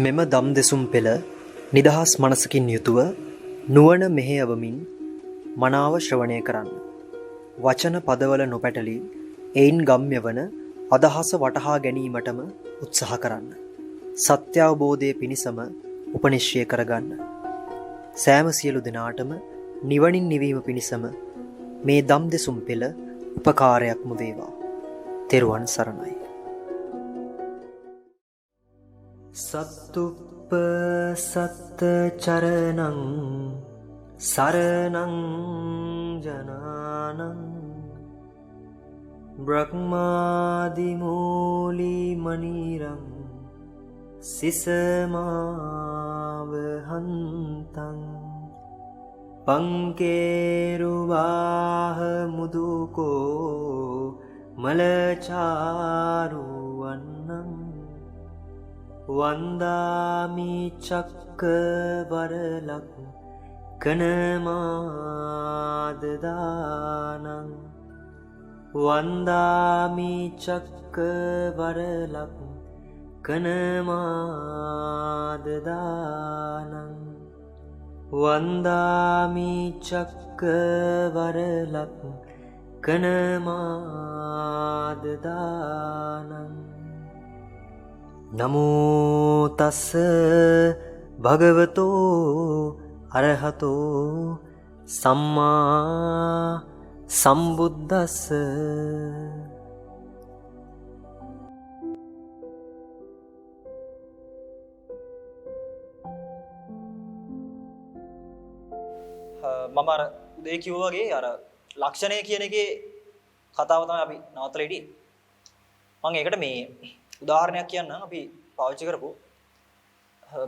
මෙම දම් දෙසුම් පෙළ නිදහස් මනසකින් යුතුව නුවණ මෙහෙයවමින් මනාව ශ්‍රවණය කරන්න. වචන පදවල නොපැටලී එයින් ගම්‍ය වන අදහස වටහා ගැනීමටම උත්සාහ කරන්න. සත්‍ය අවබෝධය පිණිසම උපනිශ්‍රය කරගන්න. සෑම සියලු දෙනාටම නිවනින් නිවීම පිණිසම මේ දම් දෙසුම් පෙළ උපකාරයක්ම වේවා. තෙරුවන් සරණයි. සත්තුප්ප සත්ත චරණං සරණං ජනානං බ්‍රහ්මාදිමූලි මනිරං සිසමාවහන්තං පංකේරුවාහ මුදුකෝ මලචාරුවන්නං වන්දාමි චක්කවරලක් කනමාදදානං වන්දාමි චක්කවරලක් කනමාදදානං වන්දාමි චක්කවරලක් කනමාදදානං නමෝ තස්ස භගවතෝ අරහතෝ සම්මා සම්බුද්දස්ස. මම අර උදේ කිව්වා වගේ අර ලක්ෂණය කියන එකේ කතාව තමයි අපි නවත්තලා හිටියේ. මම ඒකට මේ උදාහරණයක් කියන්නම් අපි පාවිච්චි කරපු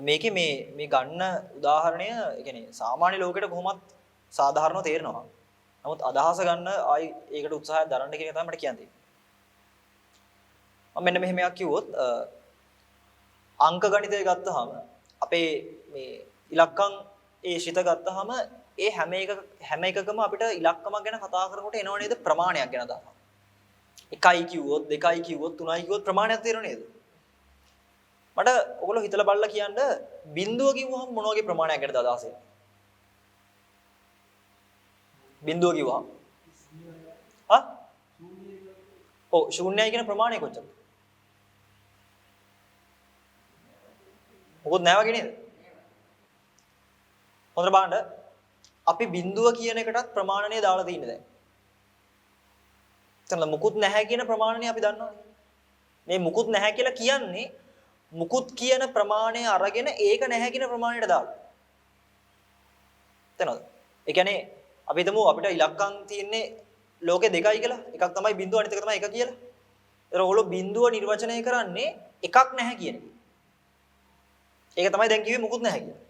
මේකේ මේ ගන්න උදාහරණය කියන්නේ සාමාන්‍ය ලෝකෙට කොහොමත් සාධාරණව තේරෙනවා. නමුත් අදහස ගන්න ආයි ඒකට උත්සාහයක් දරන්න කියන එක තමයි මට කියන්න තියෙන්නේ. මම මෙන්න මෙහෙම එකක් කිව්වොත් අංක ගණිතය ගත්තාම අපේ මේ ඉලක්කම් ඒ ශිත ගත්තාම ඒ හැම එකකම අපිට ඉලක්කමක් ගැන කතා කරනකොට එනව නේද ප්‍රමාණයක් ගැන අදහසක්. 1යි කිව්වොත් 2යි කිව්වොත් 3යි කිව්වොත් ප්‍රමාණයක් තේරෙනව නේද? මට ඔයගොල්ලෝ හිතලා බලලා කියන්න බිඳුව කිව්වහම මොන වගේ ප්‍රමාණයක් ගැනද අදහස එන්නේ? බිඳුව කිව්වහම හා? ඔව් ශූන්‍යයි කියන ප්‍රමාණය කොච්චරද? මොකොත් නැහැ වගේ නේද? හොඳට බලන්න අපි බිඳුව කියන එකටත් ප්‍රමාණනේ දාලා තින්නේ දැන්. එතන මුකුත් නැහැ කියන ප්‍රමාණනේ අපි දන්නවනේ. මේ මුකුත් නැහැ කියලා කියන්නේ මුකුත් කියන ප්‍රමාණය අරගෙන ඒක නැහැ කියන ප්‍රමාණයට දාලා. තේනවද? ඒ කියන්නේ අපි හිතමු අපිට ඉලක්කම් තියෙන්නේ ලෝකේ දෙකයි කියලා. එකක් තමයි බිඳුව අනිත් එක තමයි එක කියලා. ඒතර ඔයගොල්ලෝ බිඳුව නිර්වචනය කරන්නේ එකක් නැහැ කියන එක. ඒක තමයි දැන් කිව්වේ මුකුත් නැහැ කියලා.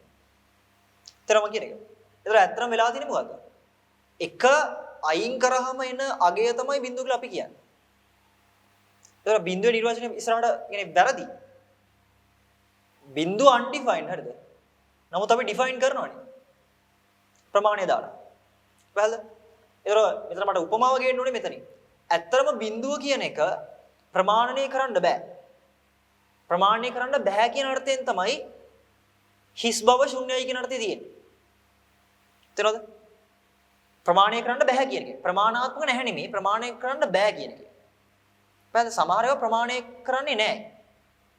එතරම් කියන එක. ඒතර ඇත්තටම වෙලා තියෙන්නේ මොකද්ද? එක අයින් කරාම එන අගය තමයි බිඳුව කියලා අපි කියන්නේ. ඒතර බිඳුවේ නිර්වචනය ඉස්සරහට කියන්නේ වැරදි. බිඳුව undefined හරිද? නමුත් අපි define කරනවානේ. ප්‍රමාණය දාලා. පැහැදිලිද? ඒතර මෙතන මට උපමාව ගේන්න ඕනේ මෙතනින්. ඇත්තටම බිඳුව කියන එක ප්‍රමාණනය කරන්න බෑ. ප්‍රමාණනය කරන්න බෑ කියන අර්ථයෙන් තමයි හිස් බව ශුන්‍යයි කියන අර්ථය තියෙන්නේ. තේරෙනවද? ප්‍රමාණය කරන්න බෑ කියන එක. ප්‍රමාණාත්මක නැහැ නෙමෙයි ප්‍රමාණය කරන්න බෑ කියන එක. පැහැදිලි? සමහර ඒවා ප්‍රමාණය කරන්නේ නැහැ.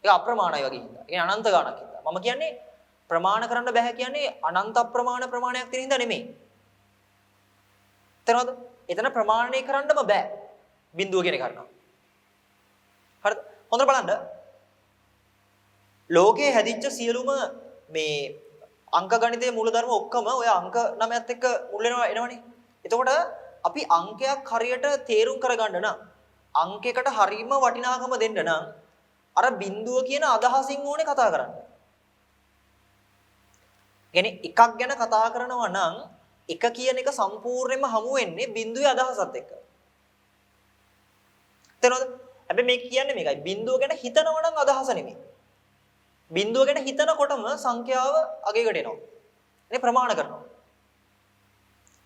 ඒක අප්‍රමාණයි වගේ හින්දා. ඒ කියන්නේ අනන්ත ගණක් හින්දා. මම කියන්නේ ප්‍රමාණ කරන්න බෑ කියන්නේ අනන්ත අප්‍රමාණ ප්‍රමාණයක් තියෙන හින්දා නෙමෙයි. තේරෙනවද? එතන ප්‍රමාණය කරන්නම බෑ. බිඳුව කියන එක කරනවා. හරිද? හොඳට බලන්න. ලෝකේ හැදිච්ච සියලුම මේ අංක ගණිතයේ මූලධර්ම ඔක්කොම ඔය අංක 9ත් එක්ක මුල් එනවනේ. එතකොට අපි අංකයක් හරියට තේරුම් කරගන්න නම් අංකයකට හරීම වටිනාකම දෙන්න නම් අර බිඳුව කියන අදහසින් ඕනේ කතා කරන්න. يعني එකක් ගැන කතා කරනවා නම් එක කියන එක සම්පූර්ණයෙන්ම හමු වෙන්නේ බිඳුවේ අදහසත් එක්ක. තේරෙනවද? හැබැයි මේ කියන්නේ මේකයි. බිඳුව ගැන හිතනවා නම් අදහස නෙමෙයි. බිඳුව ගැන හිතනකොටම සංඛ්‍යාව අගයකට එනවා. එනේ ප්‍රමාණ කරනවා.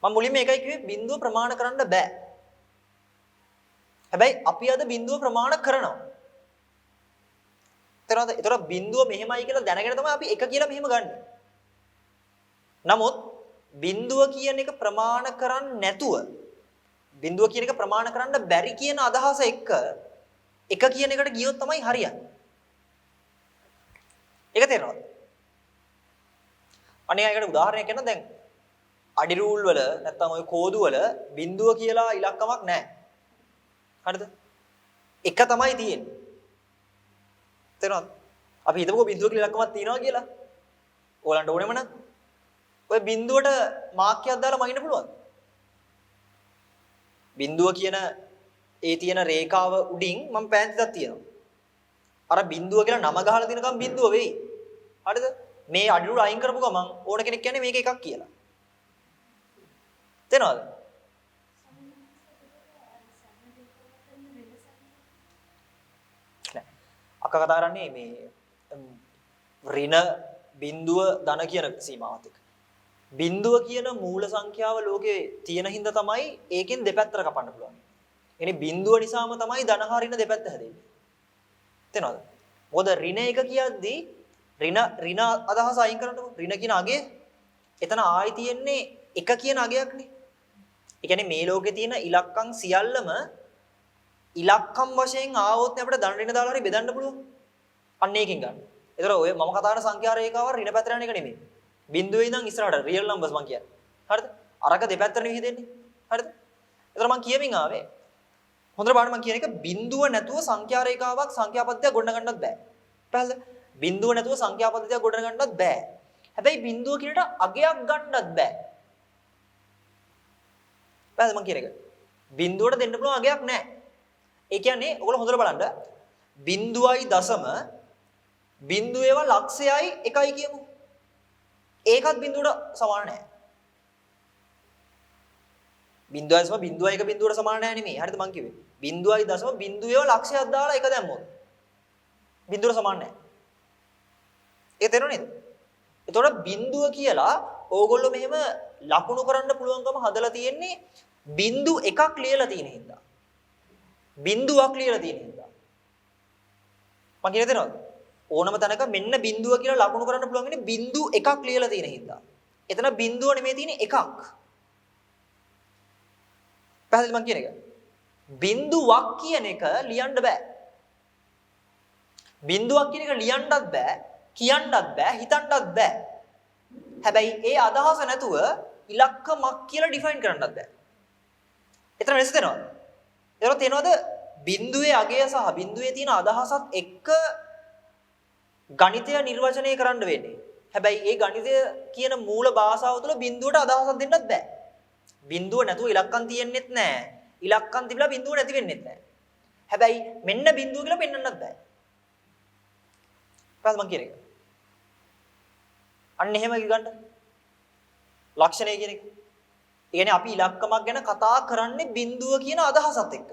මම මුලින්ම ඒකයි කිව්වේ බිඳුව ප්‍රමාණ කරන්න බෑ. හැබැයි අපි අද බිඳුව ප්‍රමාණ කරනවා. තේරෙනවද? ඒතර බිඳුව මෙහෙමයි කියලා දැනගෙන තමයි අපි එක කියලා මෙහෙම ගන්න. නමුත් බිඳුව කියන එක ප්‍රමාණ කරන්නේ නැතුව බිඳුව කියන එක ප්‍රමාණ කරන්න බැරි කියන අදහස එක්ක එක කියන එකට ගියොත් තමයි හරියන්නේ. ඒක තේරෙනවද? අනේ අයකට උදාහරණයක් කියන්න දැන් අඩි රූල් වල නැත්තම් ওই කෝදු වල බිඳුව කියලා ඉලක්කමක් නැහැ. හරිද? එක තමයි තියෙන්නේ. තේරෙනවද? අපි හිතමුකෝ බිඳුව කියලා ඉලක්කමක් තියෙනවා කියලා. ඕලන්ට ඕනෙම නම් ඔය බිඳුවට මාක්කයක් දාලා මගින්න පුළුවන්. බිඳුව කියන ඒ තියෙන රේඛාව උඩින් මම පෑන්තියක් තියෙනවා. අර බිඳුව කියලා නම ගහලා දිනකම් බිඳුව වෙයි. හරිද? මේ අඩි රූල් අයින් කරපු ගමන් ඕන කෙනෙක් කියන්නේ මේක එකක් කියලා. තේරෙනවද? අක්ක කතා කරන්නේ මේ ඍණ බිඳුව ධන කියන සීමාවත් එක්ක. බිඳුව කියන මූල සංඛ්‍යාව ලෝකේ තියෙන හින්දා තමයි ඒකෙන් දෙපැත්තට කපන්න පුළුවන්. එනේ බිඳුව නිසාම තමයි ධන හා ඍණ දෙපැත්ත හැදෙන්නේ. තේරෙනවද? මොකද ඍණ එක කියද්දී ඍණ අදහස අයින් කරන්නකො. ඍණ කියන අගය එතන ආයි තියෙන්නේ එක කියන අගයක්නේ. ඒ කියන්නේ මේ ලෝකේ තියෙන ඉලක්කම් සියල්ලම ඉලක්කම් වශයෙන් ආවොත් අපිට ධන ඍණ දාලා හරි බෙදන්න පුළුවන්. අන්න ඒකෙන් ගන්න. ඒතර ඔය මම කතා කරන සංඛ්‍යා රේඛාව ඍණ පැත්තට යන එක නෙමෙයි. බිඳුවේ ඉඳන් ඉස්සරහට රියල් නම්බර්ස් මං කියන්නේ. හරිද? අරක දෙපැත්තට විහිදෙන්නේ. හරිද? ඒතර මං කියමින් ආවේ. හොඳට බලන්න මං කියන එක බිඳුව නැතුව සංඛ්‍යා රේඛාවක් සංඛ්‍යාපද්ධතියක් ගොඩනගන්නත් බෑ. පැහැදිලිද? බිඳුව නැතුව සංඛ්‍යාපද්ධතියක් ගොඩනගන්නත් බෑ. හැබැයි බිඳුව කියනට අගයක් ගන්නත් බෑ. පැහැදිලිද මං කියන එක? බිඳුවට දෙන්න පුළුවන් අගයක් නැහැ. ඒ කියන්නේ ඔයගොල්ලෝ හොඳට බලන්න. බිඳුවයි දශම බිඳුවේව ලක්ෂයයි එකයි කියමු. ඒකත් බිඳුවට සමාන නැහැ. බිඳුවයි දශම බිඳුවයි එක බිඳුවට සමාන නැහැ නෙමෙයි. හරිද මං කිව්වේ? බිඳුවයි දශම බිඳුවේව ලක්ෂයක් දාලා එක දැම්මොත් බිඳුවට සමාන නැහැ. ඒක තේරුණා නේද? එතකොට බිඳුව කියලා ඕගොල්ලෝ මෙහෙම ලකුණු කරන්න පුළුවන්කම හදලා තියෙන්නේ බිඳු එකක් ලියලා තියෙන හින්දා. බිඳුවක් ලියලා තියෙන හින්දා. මං කියන තේරෙනවද? ඕනම තැනක මෙන්න බිඳුව කියලා ලකුණු කරන්න පුළුවන් ඉන්නේ බිඳු එකක් ලියලා තියෙන හින්දා. එතන බිඳුව නෙමෙයි තියෙන්නේ එකක්. පැහැදිලිද මං කියන එක? බිඳුවක් කියන එක ලියන්න බෑ. බිඳුවක් කියන එක ලියන්නත් බෑ, කියන්නත් බෑ, හිතන්නත් බෑ. හැබැයි ඒ අදහස නැතුව ඉලක්කමක් කියලා ඩිෆයින් කරන්නත් බෑ. එතන වෙනස තේනවද? ඒක තේනවද? බිඳුවේ අගය සහ බිඳුවේ තියෙන අදහසත් එක්ක ගණිතය නිර්වචනය කරන්න වෙන්නේ. හැබැයි ඒ ගණිතය කියන මූල භාෂාව තුළ බිඳුවට අදහසක් දෙන්නත් බෑ. බිඳුව නැතුව ඉලක්කම් තියෙන්නෙත් නෑ. ඉලක්කම් තිබිලා බිඳුව නැති වෙන්නෙත් නෑ. හැබැයි මෙන්න බිඳුව කියලා පෙන්වන්නත් බෑ. පැහැදිලිද මං කියන එක? අන්න එහෙම ගන්න. ලක්ෂණය කියන එක. ඒ කියන්නේ අපි ඉලක්කමක් ගැන කතා කරන්නේ බිඳුව කියන අදහසත් එක්ක.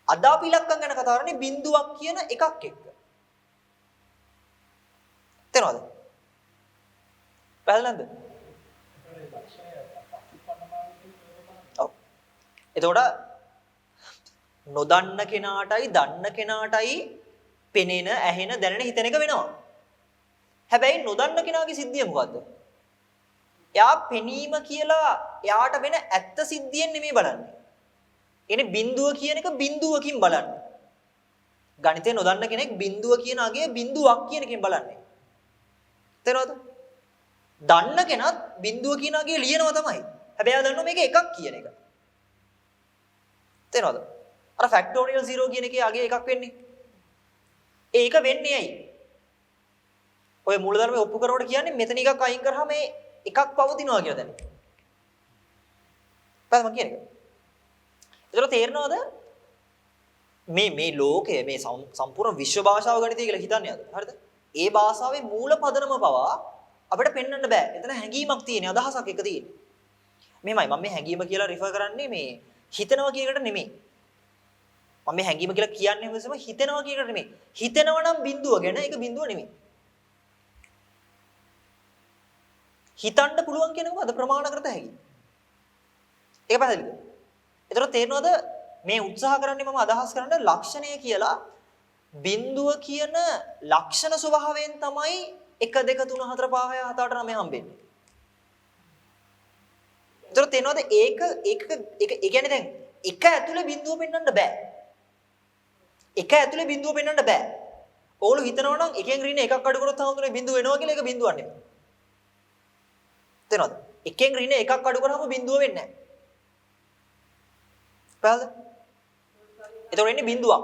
අද අපි ඉලක්කම් ගැන කතා කරන්නේ බිඳුවක් කියන එකක් එක්ක. තේරෙනවද? පැහැදිලිද? ඔව්. එතකොට නොදන්න කෙනාටයි දන්න කෙනාටයි පෙනෙන, ඇහෙන, දැනෙන, හිතෙන එක වෙනවා. හැබැයි නොදන්න කෙනාගේ සිද්ධිය මොකද්ද? එයා පෙනීම කියලා එයාට වෙන ඇත්ත සිද්ධියෙන් නෙමෙයි බලන්නේ. එනේ බිඳුව කියන එක බිඳුවකින් බලන්නේ. ගණිතේ නොදන්න කෙනෙක් බිඳුව කියන අගය බිඳුවක් කියන එකෙන් බලන්නේ. තේරෙනවද? දන්න කෙනත් බිඳුව කියන අගය ලියනවා තමයි. හැබැයි එයා දන්නවා මේක එකක් කියන එක. තේරෙනවද? අර ෆැක්ටෝරියල් 0 කියන එකේ අගය එකක් වෙන්නේ. ඒක වෙන්නේ ඇයි? ඔය මූලධර්මයේ ඔප්පු කරනකොට කියන්නේ මෙතන එකක් අයින් කරාම මේ එකක් පවතිනවා කියලා දැන්. පැහැදිලිද මම කියන්නේ? ඒතර තේරෙනවද? මේ ලෝකයේ මේ සම්පූර්ණ විශ්ව භාෂාව ගණිතය කියලා හිතන්නේ අද. හරිද? ඒ භාෂාවේ මූල පදනම පවා අපිට පෙන්වන්න බෑ. එතන හැඟීමක් තියෙන, අදහසක් එක තියෙන්නේ. මෙහෙමයි මම මේ හැඟීම කියලා රිෆර් කරන්නේ මේ හිතනවා කියන එකට නෙමෙයි. මම මේ හැඟීම කියලා කියන්නේ මොකද? හිතනවා කියන එකට නෙමෙයි. හිතනවා නම් බිඳුව ගැන ඒක බිඳුව නෙමෙයි. හිතන්න පුළුවන් කියන එක මොකද ප්‍රමාණ කරත හැකි. ඒක පැහැදිලිද? ඒතර තේරෙනවද මේ උත්සාහ කරන්නේ මම අදහස් කරන්නේ ලක්ෂණය කියලා බිඳුව කියන ලක්ෂණ ස්වභාවයෙන් තමයි 1 2 3 4 5 6 7 8 9 හම්බෙන්නේ. ඒතර තේනවද ඒක ඒ කියන්නේ දැන් එක ඇතුලේ බිඳුව පෙන්වන්න බෑ. එක ඇතුලේ බිඳුව පෙන්වන්න බෑ. ඕගොල්ලෝ හිතනවා නම් එකෙන් ඍණ එකක් අඩු කරොත් හඳුනන්නේ බිඳුව වෙනවා කියලා ඒක බිඳුවක් නෙමෙයි. තේනවද? එකෙන් ඍණ එකක් අඩු කරාම බිඳුව වෙන්නේ නැහැ. පැහැදිලිද? ඒතකොට එන්නේ බිඳුවක්.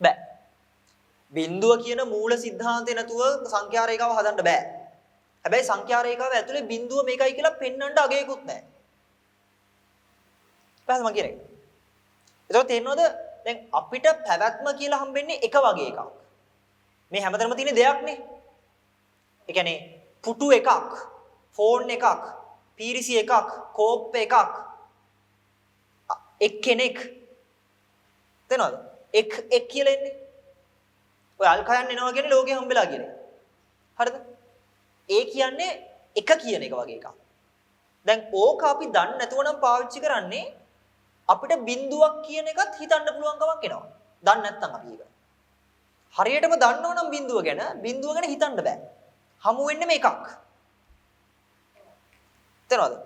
බෑ. බිඳුව කියන මූල සිද්ධාන්තේ නැතුව සංඛ්‍යා රේඛාව හදන්න බෑ. හැබැයි සංඛ්‍යා රේඛාව ඇතුලේ බිඳුව මේකයි කියලා පෙන්වන්න අගයකුත් නැහැ. පැහැදිලිද මම කියන්නේ? ඒතකොට තේරෙනවද? දැන් අපිට පැවැත්ම කියලා හම්බෙන්නේ එක වගේ එකක්. මේ හැමතැනම තියෙන දෙයක් නේ. ඒ කියන්නේ පුටු එකක්, ෆෝන් එකක්, පීරිසි එකක්, කෝප්ප එකක්, එක්කෙනෙක්. තේරෙනවද? එක් කියලා එන්නේ. ඔය අල්කයන් එනවා කියන්නේ ලෝකේ හම්බෙලා කියන්නේ. හරිද? ඒ කියන්නේ එක කියන එක වගේ එකක්. දැන් ඕක අපි දන්නේ නැතුව නම් පාවිච්චි කරන්නේ අපිට බිඳුවක් කියන එකත් හිතන්න පුළුවන් කමක් එනවා. දන්නේ නැත්නම් අපි ඒක. හරියටම දන්නවනම් බිඳුව ගැන හිතන්න බෑ. හමු වෙන්නේ මේකක්. තේරෙනවද?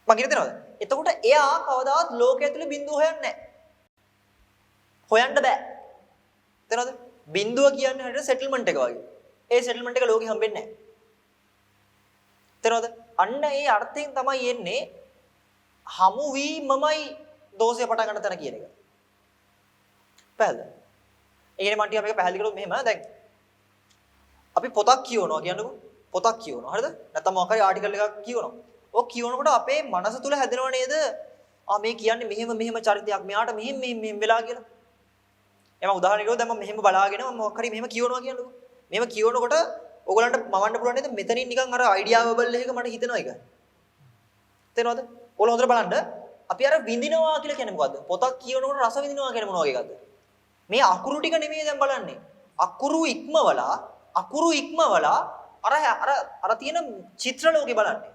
මම කියන්නේ තේරෙනවද? එතකොට එයා කවදාවත් ලෝකයේ ඇතුලේ බිඳුව හොයන්නේ නැහැ. හොයන්න බෑ. තේරෙනවද? බිඳුව කියන්නේ හරියට සෙටල්මන්ට් එක වගේ. ඒ සෙටල්මන්ට් එක ලෝකෙ හම්බෙන්නේ නැහැ. තේරෙනවද? අන්න ඒ අර්ථයෙන් තමයි එන්නේ හමු වීමමයි දෝෂය පටන් ගන්න තැන කියන එක. පැහැදිලිද? ඒ කියන්නේ මම ටික මේක පැහැදිලි කළොත් මෙහෙම දැන් අපි පොතක් කියවනවා කියන්නකෝ. පොතක් කියවනවා. හරිද? නැත්නම් මොකක් හරි ආටිකල් එකක් කියවනවා. ඔක් කියවනකොට අපේ මනස තුල හැදෙනව නේද? මේ කියන්නේ මෙහෙම චරිතයක් මෙයාට මෙහෙම වෙලා කියලා. එම උදාහරණයක් දැන් මම මෙහෙම බලාගෙන මම මොකක් හරි මෙහෙම කියවනවා කියන්නකෝ. මෙහෙම කියවනකොට ඕගලන්ට මවන්න පුළුවන් නේද? මෙතනින් නිකන් අර අයිඩියා බබල් එකක මට හිතෙනවා ඒක. තේරෙනවද? ඔයාලා හොඳට බලන්න. අපි අර විඳිනවා කියලා කියන්නේ මොකද්ද? පොතක් කියවනකොට රස විඳිනවා කියන්නේ මොන වගේ එකක්ද? මේ අකුරු ටික නෙමෙයි දැන් බලන්නේ. අකුරු ඉක්මවලා අර තියෙන චිත්‍ර ලෝකේ බලන්නේ.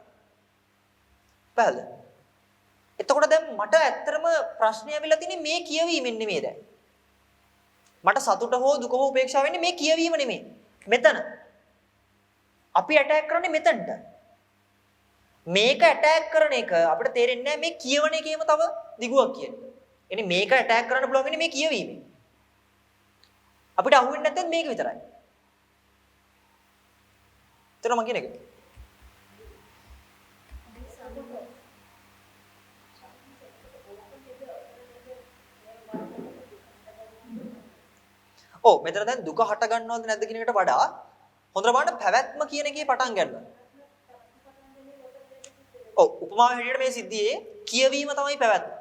පැහැදිලිද? එතකොට දැන් මට ඇත්තටම ප්‍රශ්නය වෙලා තියෙන්නේ මේ කියවීමෙන් නෙමෙයි දැන්. මට සතුට හෝ දුක හෝ උපේක්ෂාව වෙන්නේ මේ කියවීම නෙමෙයි. මෙතන. අපි ඇටැක් කරන්නේ මෙතනට. මේක ඇටැක් කරන එක අපිට තේරෙන්නේ නැහැ මේ කියවන එකේම තව දිගුවක් කියන්නේ. එනේ මේක ඇටැක් කරන්න පුළුවන් වෙන්නේ මේ කියවීමෙන්. අපිට අහුවෙන්නේ නැත්නම් මේක විතරයි. තේරුණා මම කියන එක? ඔව් මෙතන දැන් දුක හට ගන්නවද නැද්ද කියන එකට වඩා හොඳට බලන්න පැවැත්ම කියන එකේ පටන් ගන්නවා. ඔව් උපමාව හැටියට මේ සිද්ධියේ කියවීම තමයි පැවැත්ම.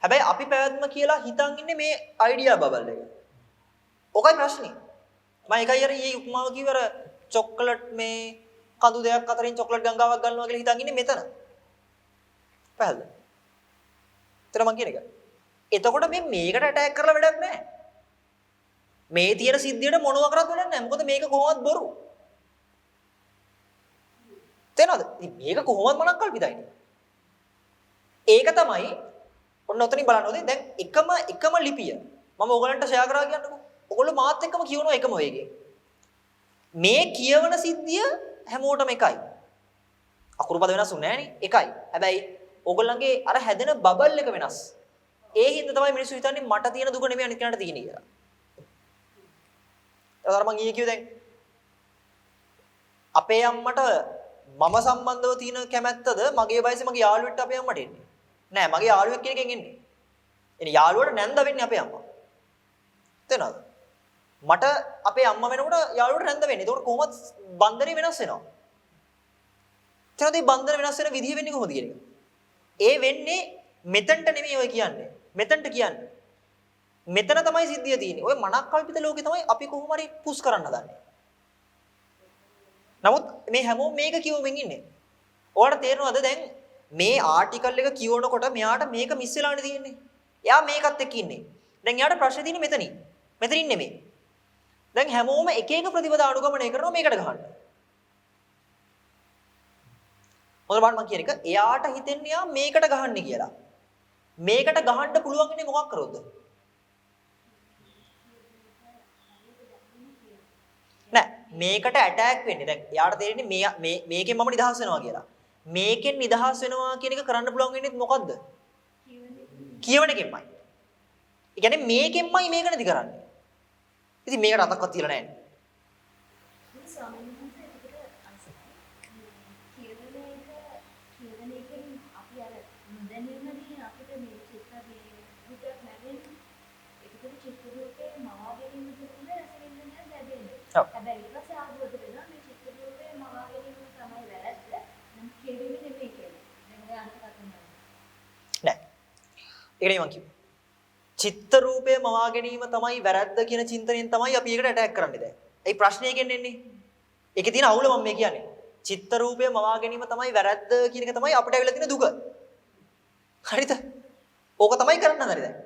හැබැයි අපි පැවැත්ම කියලා හිතන් ඉන්නේ මේ අයිඩියා බබල් එක. ඔකයි ප්‍රශ්නේ. මම එකයි අර ඊයේ උපමාව කිව්වර චොක්ලට් මේ කඳු දෙකක් අතරින් චොක්ලට් ගංගාවක් ගන්නවා කියලා හිතන් ඉන්නේ මෙතන. පැහැදිලිද? එතන මම කියන එක. එතකොට මේකට ඇටැක් කරලා වැඩක් නැහැ. මේ තියෙන සිද්ධියට මොනවා කරත් වැඩක් නැහැ. මොකද මේක කොහොමවත් බොරු. තේනවද? ඉතින් මේක කොහොමවත් මනක් කල්පිතයිනේ. ඒක තමයි ඔන්න ඔතනින් බලන්න ඕනේ. දැන් එකම ලිපිය මම ඕගලන්ට ෂෙයා කරා කියන්නකෝ. ඕගොල්ලෝ මාත් එක්කම කියවනවා එකම වේගෙන්. මේ කියවන සිද්ධිය හැමෝටම එකයි. අකුරු පද වෙනස් වුනේ නෑනේ. එකයි. හැබැයි ඕගොල්ලන්ගේ අර හැදෙන බබල් එක වෙනස්. ඒ හින්දා තමයි මිනිස්සු හිතන්නේ මට තියෙන දුක නෙමෙයි අනිත් කෙනාට තියෙන්නේ කියලා. ඒතර මම ඊයේ කිව්වේ දැන් අපේ අම්මට මම සම්බන්ධව තියෙන කැමැත්තද මගේ වයසේ මගේ යාළුවෙක්ට අපේ අම්මට එන්නේ. නෑ මගේ යාළුවෙක් කෙනකින් එන්නේ. එනේ යාළුවට නැන්ද වෙන්නේ අපේ අම්මා. තේනවද? මට අපේ අම්මා වෙනකොට යාළුවට නැන්ද වෙන්නේ. ඒකට කොහොමද බන්ධනේ වෙනස් වෙනවා. තේනවද මේ බන්ධන වෙනස් වෙන විදිහ වෙන්නේ කොහොමද කියන එක? ඒ වෙන්නේ මෙතනට නෙමෙයි ඔය කියන්නේ. මෙතනට කියන්නේ. මෙතන තමයි සිද්ධිය තියෙන්නේ. ඔය මනක් කල්පිත ලෝකේ තමයි අපි කොහොම හරි පුස් කරන්න හදන්නේ. නමුත් මේ හැමෝම මේක කියවමින් ඉන්නේ. ඔයාලට තේරෙනවද දැන් මේ ආටිකල් එක කියවනකොට මෙයාට මේක මිස් වෙලානේ තියෙන්නේ. එයා මේකත් එක්ක ඉන්නේ. දැන් එයාට ප්‍රශ්නේ තියෙන්නේ මෙතනින්. මෙතනින් නෙමෙයි. දැන් හැමෝම එක එක ප්‍රතිපදා අනුගමනය කරනවා මේකට ගහන්න. මොකද බලන්න මම කියන එක එයාට හිතෙන්නේ යා මේකට ගහන්නේ කියලා. මේකට ගහන්න පුළුවන් ඉන්නේ මොකක් කරොත්ද? නෑ මේකට ඇටැක් වෙන්නේ. දැන් යාට තේරෙන්නේ මේකෙන් මම නිදහස් වෙනවා කියලා. මේකෙන් නිදහස් වෙනවා කියන එක කරන්න පුළුවන් වෙන්නේ මොකද්ද? කියවන එකෙන්මයි. ඒ කියන්නේ මේකෙන්මයි මේක නැති කරන්නේ. ඉතින් මේකට අතක්වත් තියලා නැහැ. හැබැයි ඊට පස්සේ ආවොත් වෙනවා මේ චිත්ත රූපේ මවා ගැනීම තමයි වැරද්ද. නම් කෙරෙන්නේ නෙමෙයි කියලා. දැන් ඔය අන්ත කතා නෑ. ඒකනේ මං කිව්වේ. චිත්ත රූපය මවා ගැනීම තමයි වැරද්ද කියන චින්තනයෙන් තමයි අපි ඒකට ඇටැක් කරන්නේ දැන්. ඒ ප්‍රශ්නේ එකෙන් එන්නේ. ඒකේ තියෙන අවුල මම මේ කියන්නේ. චිත්ත රූපය මවා ගැනීම තමයි වැරද්ද කියන එක තමයි අපිට ඇවිල්ලා තියෙන දුක. හරිද? ඕක තමයි කරන්න හදන්නේ දැන්.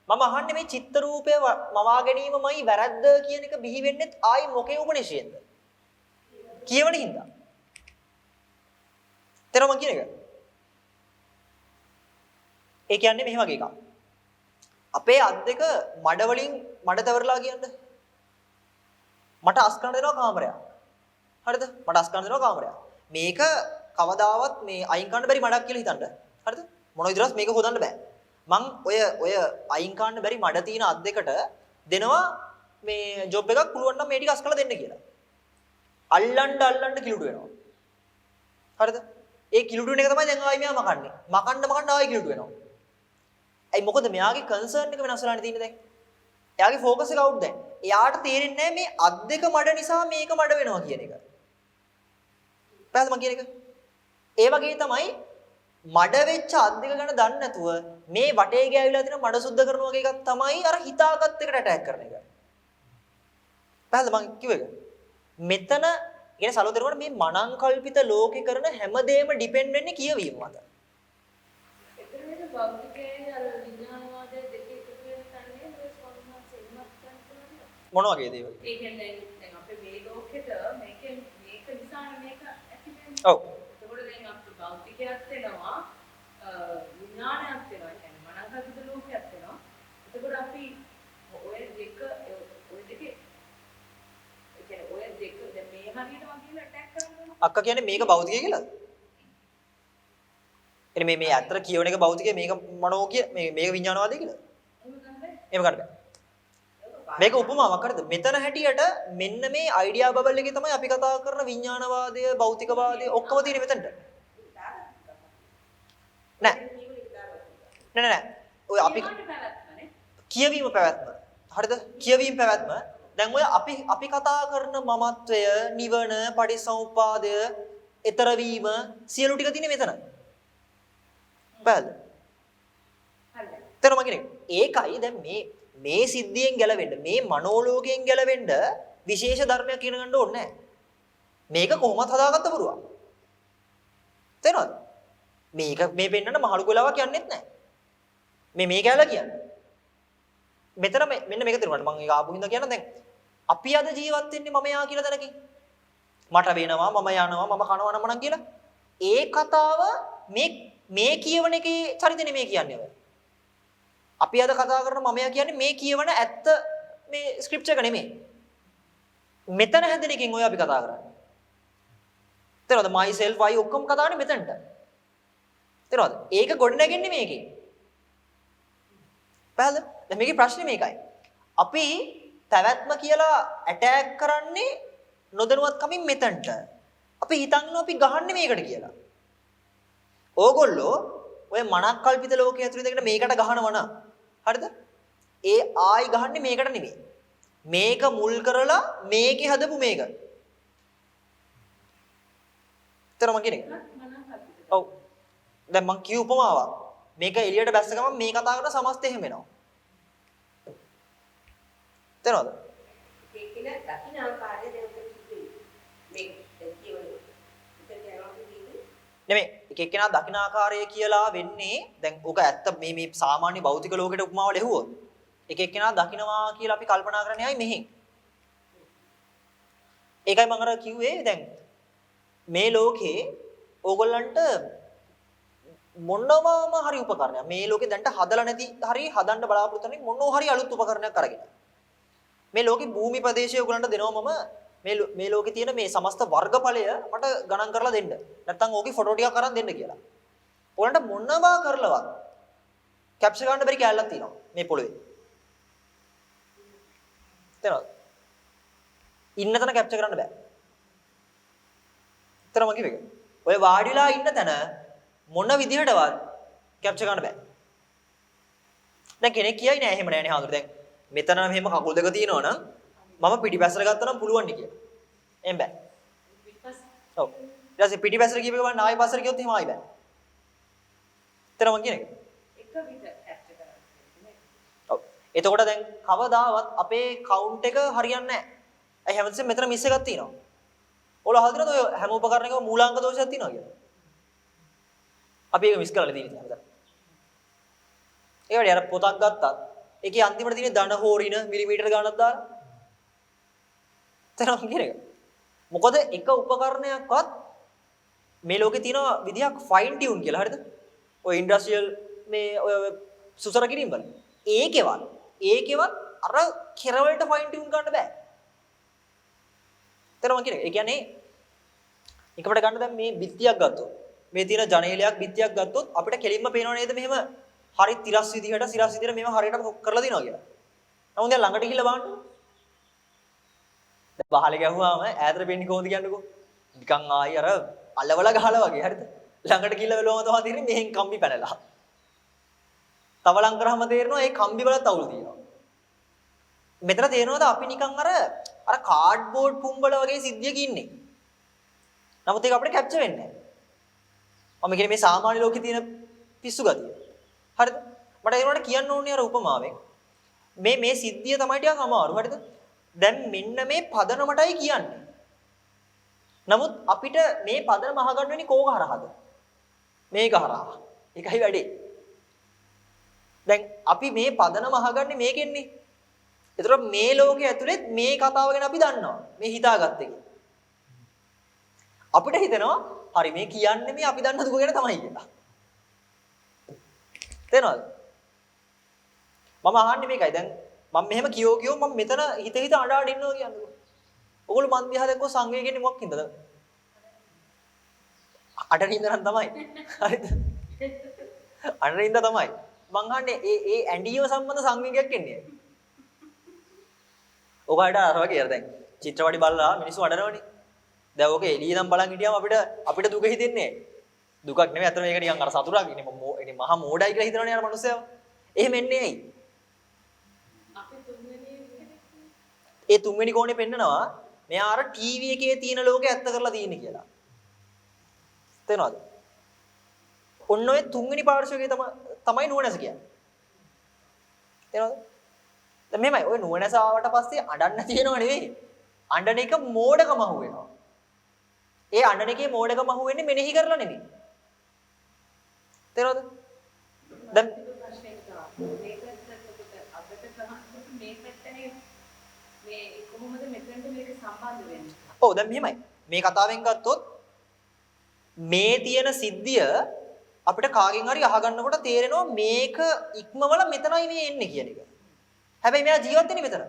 මම අහන්නේ මේ චිත්ත රූපය මවා ගැනීමමයි වැරද්ද කියන එක බිහි වෙන්නේ ආයි මොකේ උපනිෂයෙන්ද? කියවන හින්දා. තේරුම් මං කියන එක. ඒ කියන්නේ මෙහෙම වගේ එකක්. අපේ අත් දෙක මඩ වලින් මඩ තවරලා කියන්නේ. මට අස් කරන්න දෙනවා කාමරයක්. හරිද? මට අස් කරන්න දෙනවා කාමරයක්. මේක කවදාවත් මේ අයින් කරන්න බැරි මඩක් කියලා හිතන්න. හරිද? මොන විදිහටවත් මේක හොදන්න බෑ. මං ඔය අයින් කරන්න බැරි මඩ තියෙන අත් දෙකට දෙනවා මේ ජොබ් එකක් පුළුවන් නම් මේ ටික අස් කරලා දෙන්න කියලා. අල්ලන්න කිලුඩු වෙනවා. හරිද? ඒ කිලුඩු වෙන එක තමයි දැන් ආයි මෙයා මකන්නේ. මකන්න ආයි කිලුඩු වෙනවා. ඇයි මොකද මෙයාගේ කන්සර්න් එක වෙනස් වෙලානේ තියෙන්නේ දැන්. එයාගේ ફોකස් එක අවුට් දැන්. එයාට තේරෙන්නේ නැහැ මේ අත් දෙක මඩ නිසා මේක මඩ වෙනවා කියන එක. පැහැදිලිද මං කියන එක? ඒ වගේ තමයි මඩ වෙච්ච අත් දෙක ගැන දන්නේ නැතුව මේ වටේ ගෑවිලා තියෙන මඩ සුද්ධ කරනවා වගේ එකක් තමයි අර හිතාගත් එකට ඇටැක් කරන එක. පැහැදිලිද මං කිව්ව එක? මෙතන කියන්නේ සලෝදරකට මේ මනං කල්පිත ලෝකේ කරන හැමදේම ඩිපෙන්ඩ් වෙන්නේ කියවීම මත. එතනදී භෞතිකයේ අර විඥානවාදයේ දෙකේ එකතු වෙන තන්නේ ඔය ස්වභාවයෙන් සෙල්ලමක් කරනවා. මොන වගේ දේවල්? ඒ කියන්නේ දැන් අපේ මේ ලෝකෙට මේක නිසා මේක ඇති වෙන්නේ. ඔව්. ඒකෝට දැන් අපේ භෞතිකයක් වෙනවා විඥානයක් වෙනවා. කියන්නේ මනංකල්පිත ලෝකයක් වෙනවා. ඒකෝට අපි ඔය දෙකේ ඔය දෙක දැන් මේ හරියට වගේ ඇටැක් කරනවා. අක්කා කියන්නේ මේක භෞතිකය කියලාද? එනේ මේ අතර කියවන එක භෞතිකය මේක මනෝ කිය මේක විඥානවාදී කියලා. එහෙම ගන්න බෑ. මේක උපමාවක් කරද? මෙතන හැටියට මෙන්න මේ අයිඩියා බබල් එකේ තමයි අපි කතා කරන විඥානවාදය, භෞතිකවාදය ඔක්කොම තියෙන්නේ මෙතනට. නෑ. ඔය අපි කියවීම පැවැත්ම. හරිද? කියවීම පැවැත්ම. දැන් ඔය අපි කතා කරන මමත්වය, නිවන, පටිසමුපාදය, ඊතර වීම සියලු ටික තියෙන්නේ මෙතන. පැහැදිලිද? හරිද? තේරුම කියන්නේ ඒකයි දැන් මේ සිද්ධියෙන් ගැලවෙන්න, මේ මනෝලෝකයෙන් ගැලවෙන්න විශේෂ ධර්මයක් ඉගෙන ගන්න ඕනේ නැහැ. මේක කොහොමද හදාගත්ත පුරුවක්. තේරෙනවද? මේක මේ පෙන්නන්න මහලු ගලාවක් යන්නෙත් නැහැ. මේ කැලලා කියන්නේ. මෙතන මෙන්න මේක තේරුණාට මම ඒක ආපු හින්දා කියන දැන් අපි අද ජීවත් වෙන්නේ මම යා කියලා දැනකින්. මට වෙනවා මම යනවා මම කනවා නම් කියලා. ඒ කතාව මේ කියවන එකේ චරිත නෙමෙයි කියන්නේ ඔය. අපි අද කතා කරන මමයා කියන්නේ මේ කියවන ඇත්ත මේ ස්ක්‍රිප්ච් එක නෙමෙයි. මෙතන හැදෙන එකෙන් ඔය අපි කතා කරන්නේ. තේරෙනවද? myself I ඔක්කොම කතා කරන්නේ මෙතනට. තේරෙනවද? ඒක ගොඩ නැගෙන්නේ මේකේ. පැහැදිලිද? දැන් මේකේ ප්‍රශ්නේ මේකයි. අපි පැවැත්ම කියලා ඇටැක් කරන්නේ නොදැනුවත්කමින් මෙතනට. අපි හිතන්නේ අපි ගහන්නේ මේකට කියලා. ඕගොල්ලෝ ඔය මනක් කල්පිත ලෝකයේ ඇතුළේ ඉඳගෙන මේකට ගහනවා නම් හරිද? ඒ ආයි ගහන්නේ මේකට නෙමෙයි. මේක මුල් කරලා මේකේ හදපු මේක. තේරුම කියන්නේ? ඔව්. දැන් මං කිව් උපමාවක්. මේක එළියට බැස්ස ගමන් මේ කතා කරන සමස්තය එහෙම වෙනවා. තේරෙනවද? ඒකේ දකින්න ආකාරය දැන් කිව්වේ. මේක කියවලු. ඉතින් යනවා කියන්නේ නෙමෙයි එක එක්කෙනා දකින්න ආකාරය කියලා වෙන්නේ දැන් ඕක ඇත්ත මේ සාමාන්‍ය භෞතික ලෝකෙට උපමාව ලැබුවොත් එක එක්කෙනා දකින්නවා කියලා අපි කල්පනා කරන්නේ ආයි මෙහෙන්. ඒකයි මම අර කිව්වේ දැන් මේ ලෝකේ ඕගොල්ලන්ට මොනවාම හරි උපකරණයක් මේ ලෝකේ දැන්ට හදලා නැති හරි හදන්න බලාපොරොත්තු වෙන මොනවා හරි අලුත් උපකරණයක් අරගෙන මේ ලෝකේ භූමි ප්‍රදේශය ඕගොල්ලන්ට දෙනවා මම මේ ලෝකේ තියෙන මේ සමස්ත වර්ගඵලය මට ගණන් කරලා දෙන්න. නැත්නම් ඕකේ ෆොටෝ ටිකක් අරන් දෙන්න කියලා. ඔයාලට මොනවා කරලවත් කැප්චර් ගන්න බැරි කැලලක් තියෙනවා මේ පොළවේ. තේරෙනවද? ඉන්න තැන කැප්චර් කරන්න බෑ. තරම කිව්වේ. ඔය වාඩිලා ඉන්න තැන මොන විදිහටවත් කැප්චර් ගන්න බෑ. දැන් කෙනෙක් කියයි නෑ එහෙම නෑනේ හාමුදුරුවෝ. දැන් මෙතන මෙහෙම කකුල් දෙක තියෙනවා නම් මම පිටිපැසට ගත්තා නම් පුළුවන් නේ කියලා. එහෙම බෑ. පිටපස්ස. ඔව්. ඊට පස්සේ පිටිපැසට ගියපේ ගමන් ආයෙ පස්සට ගියොත් එහෙම ආයෙ බෑ. තරම කියන එක. එක විතර කැප්චර් කරන්නේ. ඔව්. එතකොට දැන් කවදාවත් අපේ කවුන්ට් එක හරියන්නේ නැහැ. අය හැමතිස්සෙම මෙතන මිස් එකක් තියෙනවා. ඔයාලා හදිනද ඔය හැම උපකරණයකම මූලාංක දෝෂයක් තියෙනවා කියලා. අපි ඒක මිස් කරලා තියෙනවා හැමදාම. ඒ වගේ අර පොතක් ගත්තත් ඒකේ අන්තිමට තියෙන ධන හෝරින මිලිමීටර ගණනක් දාලා. තරම් කියන එක. මොකද එක උපකරණයක්වත් මේ ලෝකේ තියෙන විදියක් ෆයින් ටියුන් කියලා හරිද? ඔය ඉන්ඩස්ට්‍රියල් මේ ඔය සුසර කිරීම වල. ඒකේවත් අර කෙරවලට ෆයින් ටියුන් ගන්න බෑ. තරම කියන එක. ඒ කියන්නේ එකකට ගන්න දැන් මේ බිත්තියක් ගත්තොත් මේ තියෙන ජනේලයක් බිත්තියක් ගත්තොත් අපිට කෙලින්ම පේනව නේද මෙහෙම හරි තිරස් විදිහට මේව හරියට කරලා දිනවා කියලා. නමුත් දැන් ළඟට ගිහිල්ලා බලන්න. දැන් පහල ගැහුවාම ඈතට පෙන්නේ කොහොමද කියන්නකෝ. නිකන් ආයි අර අලවල ගහලා වගේ හරිද? ළඟට ගිහිල්ලා බලුවම තමයි තේරෙන්නේ මෙහෙන් කම්බි පැනලා. තව ලං කරාම තේරෙනවා මේ කම්බි වල තවුල් තියෙනවා. මෙතන තේරෙනවද අපි නිකන් අර කාඩ්බෝඩ් පුම්බල වගේ සිද්ධියක ඉන්නේ. නමුත් ඒක අපිට කැප්චර් වෙන්නේ නැහැ. මම කියන්නේ මේ සාමාන්‍ය ලෝකේ තියෙන පිස්සු ගතිය. හරිද? මට ඒකට කියන්න ඕනේ අර උපමාවෙන්. මේ සිද්ධිය තමයි ටිකක් අමාරු. හරිද? දැන් මෙන්න මේ පදනමටයි කියන්නේ. නමුත් අපිට මේ පදනම අහගන්න වෙන්නේ කෝක හරහාද? මේක හරහා. ඒකයි වැඩේ. දැන් අපි මේ පදනම අහගන්නේ මේකෙන්නේ. ඒතර මේ ලෝකයේ ඇතුළේ මේ කතාව ගැන අපි දන්නවා. මේ හිතාගත්ත එක. අපිට හිතෙනවා හරි මේ කියන්නේ මේ අපි දන්න දුක ගැන තමයි කියලා. තේරෙනවද? මම අහන්නේ මේකයි. දැන් මම මෙහෙම කියෝ මම මෙතන හිත අඬා ඉන්නවා කියන්නේ. ඔගොල්ලෝ මන් දිහා දැක්කෝ සංවේගයෙන් මොකක් හින්දාද? අඬින්න නම් තමයි. හරිද? අඬින්න තමයි. මං අහන්නේ ඒ ඇඬීම සම්බන්ධ සංවේගයක් එන්නේ. ඔකට අර වගේ අර දැන් චිත්‍රපටි බලලා මිනිස්සු අඬනවනේ. දැන් ඕක එළිය නම් බලන් හිටියාම අපිට දුක හිතෙන්නේ නැහැ. දුකක් නෙමෙයි අතන මේක නිකන් අර සතුටක් ඉන්නේ මහා මෝඩයි කියලා හිතනවනේ අර මනුස්සයව. එහෙම එන්නේ ඇයි? අපි තුන්වෙනි ඒ තුන්වෙනි කෝණේ පෙන්නනවා මෙයා අර ටීවී එකේ තියෙන ලෝකේ ඇත්ත කරලා තියෙන්නේ කියලා. තේරෙනවද? ඔන්න ඔය තුන්වෙනි පාර්ශ්වයේ තමයි නුවණැස කියන්නේ. තේරෙනවද? දැන් මෙහෙමයි ඔය නුවණැස ආවට පස්සේ අඬන්න තියෙනව නෙවෙයි. අඬන එක මෝඩකම අහු වෙනවා. ඒ අඬන එකේ මෝඩකම අහු වෙන්නේ මෙනෙහි කරලා නෙවෙයි. තේරෙනවද? දැන් ප්‍රශ්නේ තමයි මේකට අපිට කරන්නේ මේ පැත්තනේ මේ කොහොමද මෙතනට මේක සම්බන්ධ වෙන්නේ? ඔව් දැන් මෙහෙමයි. මේ කතාවෙන් ගත්තොත් මේ තියෙන සිද්ධිය අපිට කාගෙන් හරි අහගන්නකොට තේරෙනවා මේක ඉක්මවල මෙතනයි මේ එන්නේ කියන එක. හැබැයි මෙයා ජීවත් වෙන්නේ මෙතන.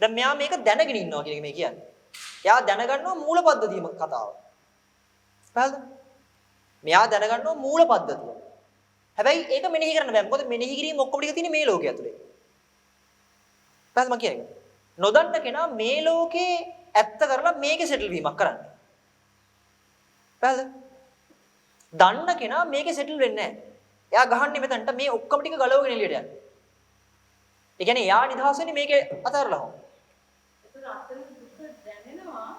දැන් මෙයා මේක දැනගෙන ඉන්නවා කියන එක මේ කියන්නේ. එයා දැනගන්නවා මූල පද්ධතියම කතාව. ස්පෙල්ද? මෙයා දැනගන්නවා මූල පද්ධතිය. හැබැයි ඒක මෙනෙහි කරන්න බෑ. මොකද මෙනෙහි කිරීම ඔක්කොම ටික තියෙන්නේ මේ ලෝකයේ ඇතුලේ. ස්පෙල්ද මම කියන්නේ. නොදන්න කෙනා මේ ලෝකේ ඇත්ත කරලා මේකේ සෙටල් වීමක් කරන්නේ. ස්පෙල්ද? දන්න කෙනා මේකේ සෙටල් වෙන්නේ නැහැ. එයා ගහන්නේ මෙතනට මේ ඔක්කොම ටික ගලවගෙන එළියට යන්නේ. ඒ කියන්නේ එයා නිදහස් වෙන්නේ මේකේ අතහැරලා හොම. ඒතර අතන දුක දැනෙනවා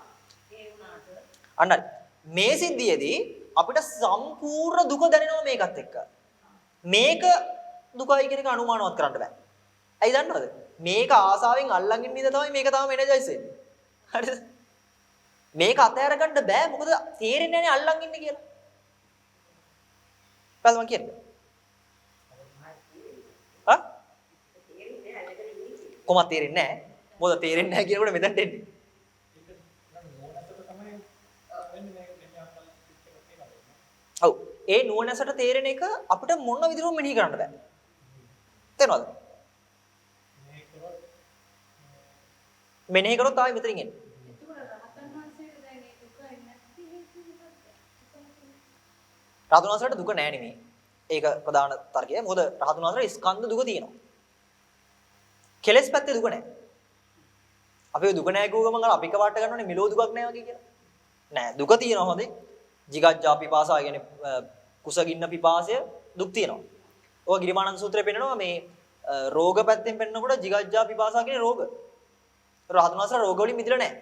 ඒ වුණාට. අන්න මේ සිද්ධියේදී අපිට සම්පූර්ණ දුක දැනෙනවා මේකත් එක්ක. මේක දුකයි කියන එක අනුමානවත් කරන්න බෑ. ඇයි දන්නවද? මේක ආසාවෙන් අල්ලන් ඉන්න ඉඳ තමයි මේක තාම එනර්ජයිස් වෙන්නේ. හරිද? මේක අතහැර ගන්න බෑ මොකද තේරෙන්නේ නැහැ අල්ලන් ඉන්නේ කියලා. පැල මං කියන්නේ. හා? කොහොමද තේරෙන්නේ නැහැ? මොකද තේරෙන්නේ නැහැ කියනකොට මෙතනට එන්නේ. ඔව් ඒ නුවණැසට තේරෙන එක අපිට මොන විදිහටම මෙනෙහි කරන්න බෑ. තේරෙනවද? මෙනෙහි කරොත් ආයෙ මෙතනින් එන්නේ. එතකොට රහතන් වහන්සේට දැන් මේ දුක එන්නේ නැති හේතු මොකක්ද? රහතන් වහන්සේට දුක නැහැ නෙමෙයි. ඒක ප්‍රධාන තර්කය. මොකද රහතන් වහන්සේට ස්කන්ධ දුක තියෙනවා. කෙලෙස් පැත්තේ දුක නැහැ. අපි දුක නැහැ කිව්ව ගමන් අපි කවට ගන්නවනේ මෙලෝ දුකක් නැහැ වගේ කියලා. නෑ දුක තියෙනවා හොඳේ. jigajja pipasa කියන්නේ කුසගින්න පිපාසය දුක් තියෙනවා. ඔය ගිරිමානන්ද සූත්‍රයේ පෙන්නනවා මේ රෝග පැත්තෙන් පෙන්නකොට jigajja pipasa කියන්නේ රෝග. රහතන් වහන්සේලා රෝග වලින් මිදෙලා නැහැ.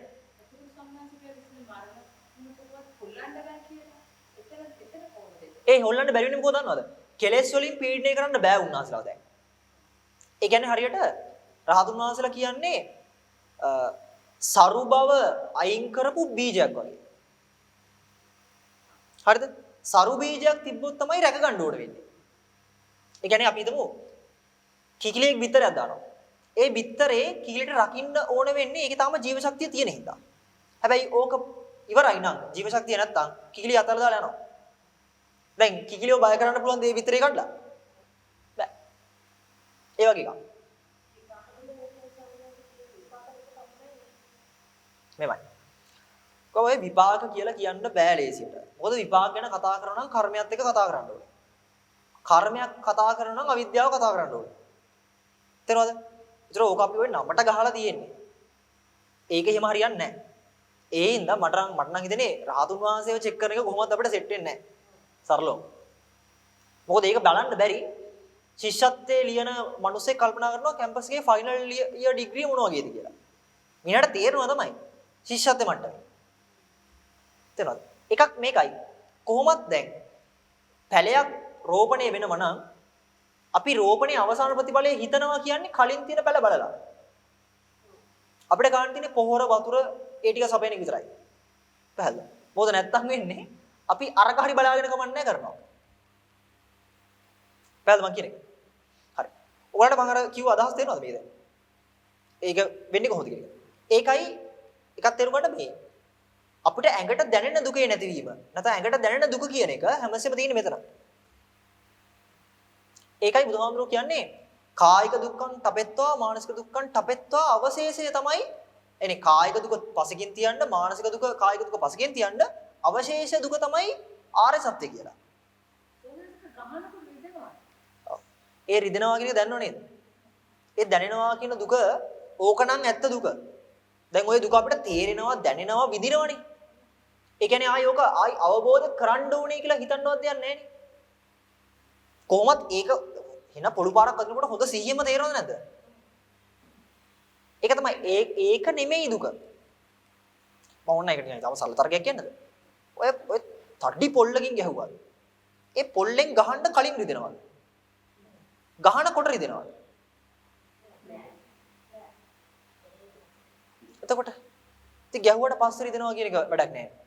ඒ හොල්ලන්න බැරි වෙන්නේ මොකද දන්නවද? කෙලෙස් වලින් පීඩණය කරන්න බෑ උන්වහන්සේලා දැන්. ඒ කියන්නේ හරියට රහතන් වහන්සේලා කියන්නේ සරු බව අයින් කරපු බීජයක් වගේ. හරිද? සරු බීජයක් තිබ්බොත් තමයි රැක ගන්න ඕන වෙන්නේ. ඒ කියන්නේ අපි හිතමු කිකිලියක් බිත්තරයක් දානවා. ඒ බිත්තරේ කිකිලිට රකින්න ඕන වෙන්නේ ඒකේ තාම ජීව ශක්තිය තියෙන හින්දා. හැබැයි ඕක ඉවරයි නම් ජීව ශක්තිය නැත්තම් කිකිලිය අතර දාලා යනවා. දැන් කිකිලියව බය කරන්න පුළුවන් දේ බිත්තරේ කඩලා. බෑ. ඒ වගේ එකක්. මෙමය. කොහොමද විපාක කියලා කියන්න බෑ ලේසියට. මොකද විපාක ගැන කතා කරනවා නම් කර්මයක් එක්ක කතා කරන්න ඕනේ. කර්මයක් කතා කරනවා නම් අවිද්‍යාව කතා කරන්න ඕනේ. තේරෙනවද? ඒතර ඕක අපි ඔය නමට ගහලා තියෙන්නේ. ඒක එහෙම හරියන්නේ නැහැ. ඒ හින්දා මට නම් හිතෙන්නේ රහතුන් වහන්සේව චෙක් කරන එක කොහොමද අපිට සෙට් වෙන්නේ නැහැ. සරලව. මොකද ඒක බලන්න බැරි. ශිෂ්‍යත්වයේ ලියන මිනිස්සේ කල්පනා කරනවා කැම්පස් එකේ ෆයිනල් ඉයර් ඩිග්‍රී මොන වගේද කියලා. මිනිහට තේරෙනවා තමයි. ශිෂ්‍යත්වයේ මට්ටමේ. තේරෙනවද? එකක් මේකයි. කොහොමද දැන් පැලයක් රෝපණය වෙනව නම් අපි රෝපණයේ අවසාන ප්‍රතිඵලය හිතනවා කියන්නේ කලින් තියෙන පැල බලලා. අපිට ගන්න තියෙන්නේ පොහොර වතුර ඒ ටික සපයන එක විතරයි. පැහැදිලිද? මොකද නැත්තම් වෙන්නේ අපි අරක හරි බලාගෙන කමන්නේ කරනවා. පැහැදිලිද මං කියන්නේ? හරි. ඔයාලට මම අර කිව්ව අදහස් තේරෙනවද මේ දැන්? ඒක වෙන්නේ කොහොමද කියන එක? ඒකයි එකක් තේරුම් ගන්න මේ. අපිට ඇඟට දැනෙන දුකේ නැතිවීම. නැත්නම් ඇඟට දැනෙන දුක කියන එක හැමසෙම තියෙන්නේ මෙතන. ඒකයි බුදුහාමුදුරුවෝ කියන්නේ කායික දුක්ඛං තපෙත්වා මානසික දුක්ඛං තපෙත්වා අවශේෂය තමයි එනේ කායික දුක පසකින් තියන්න මානසික දුක කායික දුක පසකින් තියන්න අවශේෂ දුක තමයි ආර්ය සත්‍ය කියලා. ඒ රිදෙනවා කියන එක දන්නව නේද? ඒ දැනෙනවා කියන දුක ඕකනම් ඇත්ත දුක. දැන් ওই දුක අපිට තේරෙනවා දැනෙනවා විඳිනවනේ. ඒ කියන්නේ ආයි අවබෝධ කරන්න ඕනේ කියලා හිතන්නවත් දෙයක් නැහැ නේ. කොහොමත් ඒක එන පොළු පාරක් අදිනකොට හොඳ සිහියෙම තේරෙනවද නැද්ද? ඒක තමයි ඒක නෙමෙයි දුක. මම ඕන එකට කියන්නේ තව සරල තර්කයක් කියන්නද? ඔය තඩි පොල්ලකින් ගැහුවා. ඒ පොල්ලෙන් ගහන්න කලින් රිදෙනවද? ගහනකොට රිදෙනවද? එතකොට ඉතින් ගැහුවට පස්සේ රිදෙනවා කියන එක වැඩක් නැහැ.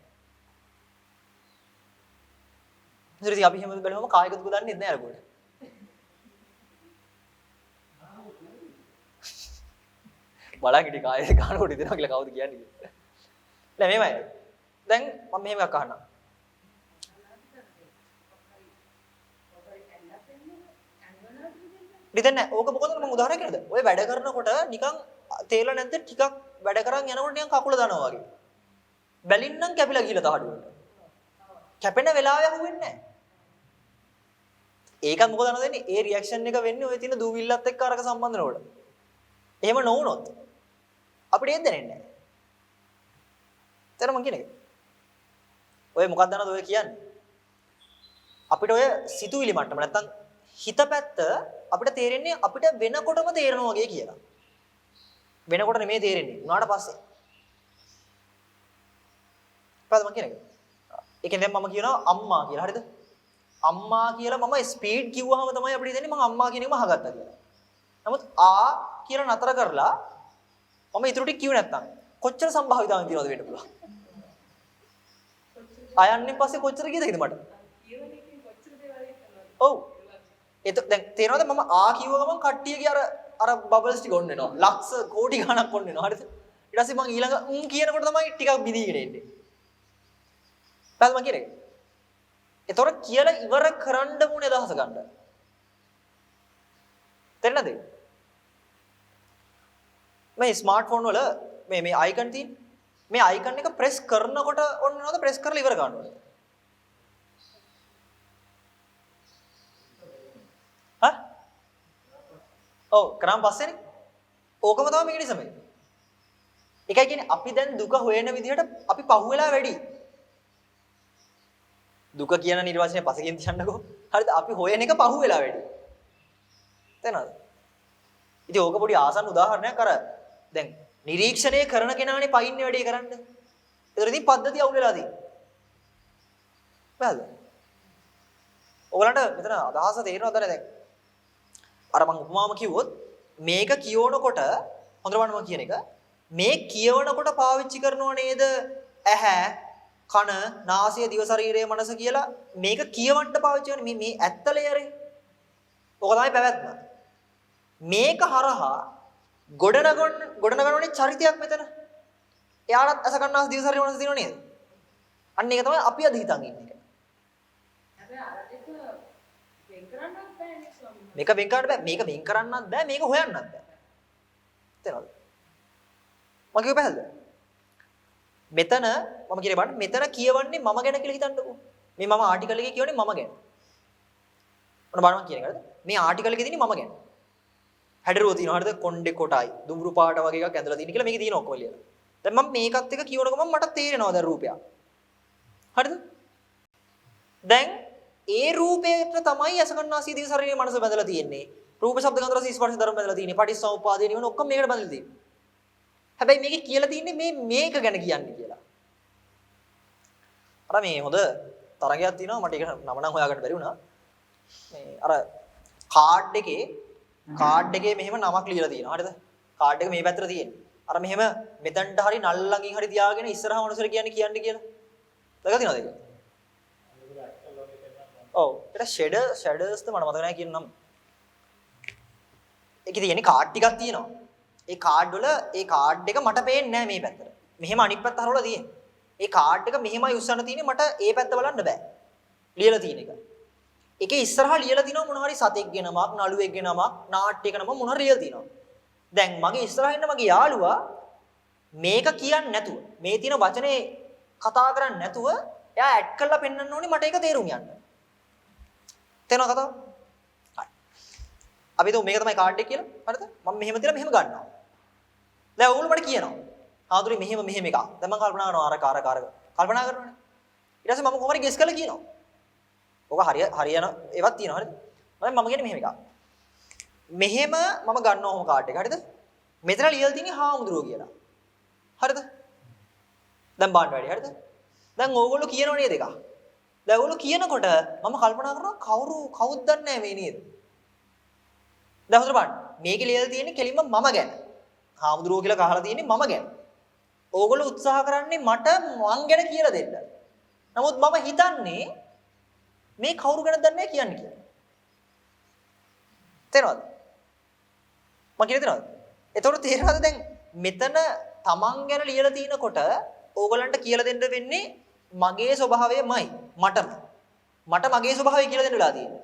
ඉතින් අපි හැමෝම බලමු කායික දුක දන්නේ නැහැ අරගොඩ. බලන්න ඉතින් කායේ ගන්නකොට රිදෙනවා කියලා කවුද කියන්නේ? නෑ මේමයි. දැන් මම මෙහෙම එකක් අහන්නම්. රිදෙන්නේ නැහැ. ඕක මොකද මම උදාහරණයක් කියන්නද? ඔය වැඩ කරනකොට නිකන් තේරෙලා නැද්ද ටිකක් වැඩ කරන් යනකොට නිකන් කකුල දනවා වගේ. බැලින්නම් කැපිලා ගිහලා තහඩුවට. කැපෙන වෙලාවෙ අහුවෙන්නේ නැහැ. ඒකත් මොකද වෙන්නේ? ඒ රියැක්ෂන් එක වෙන්නේ ඔය තියෙන දූවිල්ලත් එක්ක අරක සම්බන්ධ වෙනකොට. එහෙම නොවුනොත් අපිට ඒක දැනෙන්නේ නැහැ. තේර මං කියන්නේ. ඔය මොකක්ද දන්නවද ඔය කියන්නේ? අපිට ඔය සිතුවිලි මට්ටම නැත්තම් හිත පැත්ත අපිට තේරෙන්නේ අපිට වෙනකොටම තේරෙනවා වගේ කියලා. වෙනකොට නෙමෙයි තේරෙන්නේ. උනාට පස්සේ. පැද්ද මං කියන්නේ. ඒකෙන් දැන් මම කියනවා අම්මා කියලා. හරිද? අම්මා කියලා මම ස්පීඩ් කිව්වහම තමයි අපිට හිතෙන්නේ මම අම්මා කියන එකම අහගත්තා කියලා. නමුත් ආ කියලා නතර කරලා මම ඊටු ටික කිව්වේ නැත්තම් කොච්චර සම්භාවිතාවක් තියනවද වෙන්න පුළුවන්. ආයන්නේ පස්සේ කොච්චර කීයද මට? ඔව්. ඒක දැන් තේරෙනවද මම ආ කිව්ව ගමන් කට්ටියගේ අර බබල්ස් ටික ඔන්න වෙනවා. ලක්ෂ කෝටි ගණක් ඔන්න වෙනවා. හරිද? ඊට පස්සේ මම ඊළඟ කියනකොට තමයි ටිකක් බිඳීගෙන එන්නේ. පැහැදිලිද මම කියන්නේ? ඒතොර කියලා ඉවර කරන්න ඕනේ අදහස ගන්න. තේරෙනවද? මේ ස්මාර්ට්ෆෝන් වල මේ අයිකන් තියෙන්නේ. මේ අයිකන් එක ප්‍රෙස් කරනකොට ඔන්න නේද ප්‍රෙස් කරලා ඉවර ගන්න ඕනේ. හා? ඔව් කරාම පස්සේනේ. ඕකම තමයි මේක නිසමයි. ඒකයි කියන්නේ අපි දැන් දුක හොයන විදිහට අපි පහුවෙලා වැඩි. දුක කියන නිර්වචනය පසකින් තියන්නකෝ. හරිද? අපි හොයන එක පහුවෙලා වැඩි. තේනවද? ඉතින් ඕක පොඩි ආසන්න උදාහරණයක් අර දැන් නිරීක්ෂණය කරන කෙනානේ පයින්නේ වැඩේ කරන්න. ඒතර ඉතින් පද්ධතිය අවුල් වෙලා තියෙන්නේ. බැලුවා. ඔයගලන්ට මෙතන අදහස තේරෙනවද දැන්? අර මම උපමාම කිව්වොත් මේක කියවනකොට හොඳට බලන්න මම කියන එක මේ කියවනකොට පාවිච්චි කරනව නේද? ඇහැ, කන, නාසය, දිව, ශරීරය, මනස කියලා මේක කියවන්න පාවිච්චි කරන මේ ඇත්ත ලේයරේ. ඔක තමයි පැවැත්ම. මේක හරහා ගොඩනගන්නේ චරිතයක් මෙතන. එයාලත් අස කන්නාස් දිව ශරීරය මනස දිනව නේද? අන්න ඒක තමයි අපි අද හිතන් ඉන්නේ. හැබැයි අර දෙක වෙන් කරන්නත් බෑනේ ස්වාමීනි. මේක වෙන් කරන්න බෑ. මේක වෙන් කරන්නත් බෑ. මේක හොයන්නත් බෑ. තේරෙනවද? මම කියව පැහැදිලිද? මෙතන මම කියන්නේ බලන්න මෙතන කියවන්නේ මම ගැන කියලා හිතන්නකෝ. මේ මම ආටිකල් එකේ කියවන්නේ මම ගැන. ඔන්න බලන්න මම කියන එකද? මේ ආටිකල් එකේ තියෙන්නේ මම ගැන. හැඩරුව තියෙනවා හරිද? කොණ්ඩේ කොටයි දුඹුරු පාට වගේ එකක් ඇඳලා තියෙන කියලා මේකේ තියෙන ඔක්කොම ලියලා. දැන් මම මේකත් එක කියවන ගමන් මට තේරෙනවා දැන් රූපයක්. හරිද? දැන් ඒ රූපයට තමයි අසකන්නාසී දිව ශරීරයේ මනස බඳලා තියෙන්නේ. රූප ශබ්ද ගන්ධ රස ස්පර්ශ ධර්ම බඳලා තියෙන්නේ. පටිච්චසමුප්පාදේ නිවන ඔක්කොම මේකට බඳලා තියෙන්නේ. හැබැයි මේකේ කියලා තියෙන්නේ මේක ගැන කියන්නේ කියලා. අර මේ හොඳ තරගයක් තියෙනවා මට ඒක නම නම් හොයාගන්න බැරි වුණා. මේ අර කාඩ් එකේ මෙහෙම නමක් ලියලා තියෙනවා. හරිද? කාඩ් එක මේ පැත්තට තියෙන්නේ. අර මෙහෙම මෙතනට හරි නල්ලඟින් හරි තියාගෙන ඉස්සරහා මොනසර කියන්නේ කියලා. දැකලා තියෙනවද ඒක? ඔව්. ඒක ෂැඩර්ස්ද මට මතක නැහැ කියන නම. ඒකේ තියෙන්නේ කාඩ් ටිකක් තියෙනවා. ඒ කාඩ් වල ඒ කාඩ් එක මට පේන්නේ නැහැ මේ පැත්තට. මෙහෙම අනිත් පැත්ත හරවලා තියෙන්නේ. ඒ කාඩ් එක මෙහෙමයි උස්සන්න තියෙන්නේ මට ඒ පැත්ත බලන්න බෑ. ලියලා තියෙන එක. ඒකේ ඉස්සරහා ලියලා තිනවා මොන හරි සතෙක්ගේ නමක්, නළුවෙක්ගේ නමක්, නාට්‍යයක නම මොන හරි ලියලා තිනවා. දැන් මගේ ඉස්සරහා ඉන්න මගේ යාළුවා මේක කියන්නේ නැතුව, මේ තියෙන වචනේ කතා කරන්නේ නැතුව එයා ඇඩ් කරලා පෙන්නන්න ඕනේ මට ඒක තේරුම් යන්න. තේරෙනවද කතාව? හරි. අපි හිතමු මේක තමයි කාඩ් එක කියලා. හරිද? මම මෙහෙම තියලා මෙහෙම ගන්නවා. දැන් ඕගොල්ලෝ මට කියනවා. ආදුරේ මෙහෙම එකක්. දැන් මම කල්පනා කරනවා අර කල්පනා කරනවානේ. ඊට පස්සේ මම කොහොමද ගෙස් කරලා කියනවා. ඔක හරියන ඒවත් තියෙනවා හරිද? මම කියන්නේ මෙහෙම එකක්. මෙහෙම මම ගන්නවා ඔහොම කාඩ් එක. හරිද? මෙතන ලියලා තියෙන්නේ හාමුදුරුවෝ කියලා. හරිද? දැන් බාන්න වැඩි හරිද? දැන් ඕගොල්ලෝ කියනව නේද එක? දැන් ඕගොල්ලෝ කියනකොට මම කල්පනා කරනවා කවුද දන්නේ නැහැ මේ නේද? දැන් හොඳට බලන්න. මේකේ ලියලා තියෙන්නේ කෙලින්ම මම ගැන. හාමුදුරුවෝ කියලා කහලා තියෙන්නේ මම ගැන. ඕගොල්ලෝ උත්සාහ කරන්නේ මට මං ගැන කියලා දෙන්න. නමුත් මම හිතන්නේ මේ කවුරු ගැනද දන්නේ නැහැ කියන්නේ කියලා. තේරෙනවද? මම කියන්නේ තේරෙනවද? එතකොට තේරෙනවද දැන් මෙතන තමන් ගැන ලියලා තිනකොට ඕගලන්ට කියලා දෙන්න වෙන්නේ මගේ ස්වභාවයමයි මට මගේ ස්වභාවය කියලා දෙන්න වෙලා තියෙන්නේ.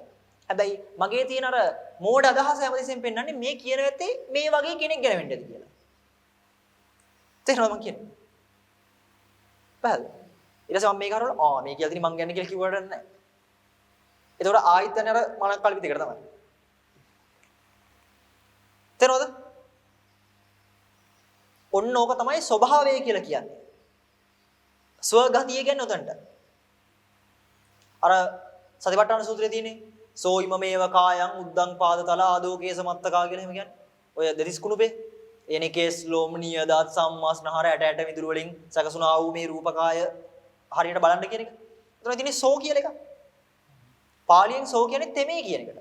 හැබැයි මගේ තියෙන අර මෝඩ අදහස හැමදෙස්සෙම පෙන්වන්නේ මේ කියන වැත්තේ මේ වගේ කෙනෙක් ගැන වෙන්නද කියලා. තේරෙනවද මම කියන්නේ? බැලුවා. ඊට පස්සේ මම මේක හරවලා මේ කියලා තියෙන මං ගැන කියලා කිව්වට නැහැ. එතකොට ආයිත් යන අර මනක් කල්පිත එකට තමයි. තේරෙනවද? ඔන්න ඕක තමයි ස්වභාවය කියලා කියන්නේ. ස්වගතිය කියන්නේ උතන්ට. අර සතිපට්ඨාන සූත්‍රයේ තියෙන්නේ සෝ ඉමමේව කායං උද්දං පාදතල ආදෝකේ සමත්තකා කියලා එහෙම කියන්නේ. ඔය දෙතිස් කුණුපේ එනකේස් ලෝමනීය දාත් සම්මාස්නහර ඇට ඇට මිදුළු වලින් සකසුනා වූ මේ රූපකාය හරියට බලන්න කියන එක. එතන තියෙන්නේ සෝ කියලා එක. පාලියෙන් සෝ කියන්නේ තෙමේ කියන එකට.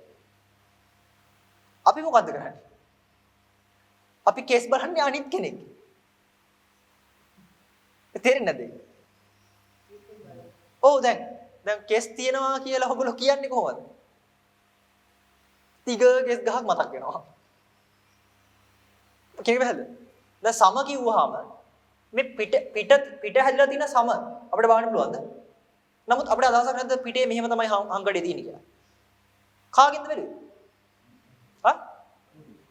අපි මොකද්ද කරන්නේ? අපි කේස් බලන්නේ අනිත් කෙනෙක්. තේරෙන්නේ නැද්ද? ඔව් දැන් කේස් තියනවා කියලා ඔයගොල්ලෝ කියන්නේ කොහොමද? තිග කේස් ගහක් මතක් වෙනවා. කෙනෙක් බහද? දැන් සම කිව්වහම මේ පිට හැදලා තියෙන සම අපිට බලන්න පුළුවන්ද? නමුත් අපිට අදහසක් නැද්ද පිටේ මෙහෙම තමයි හංගඩේ තියෙන්නේ කියලා? කාගෙන්ද බැලුවේ?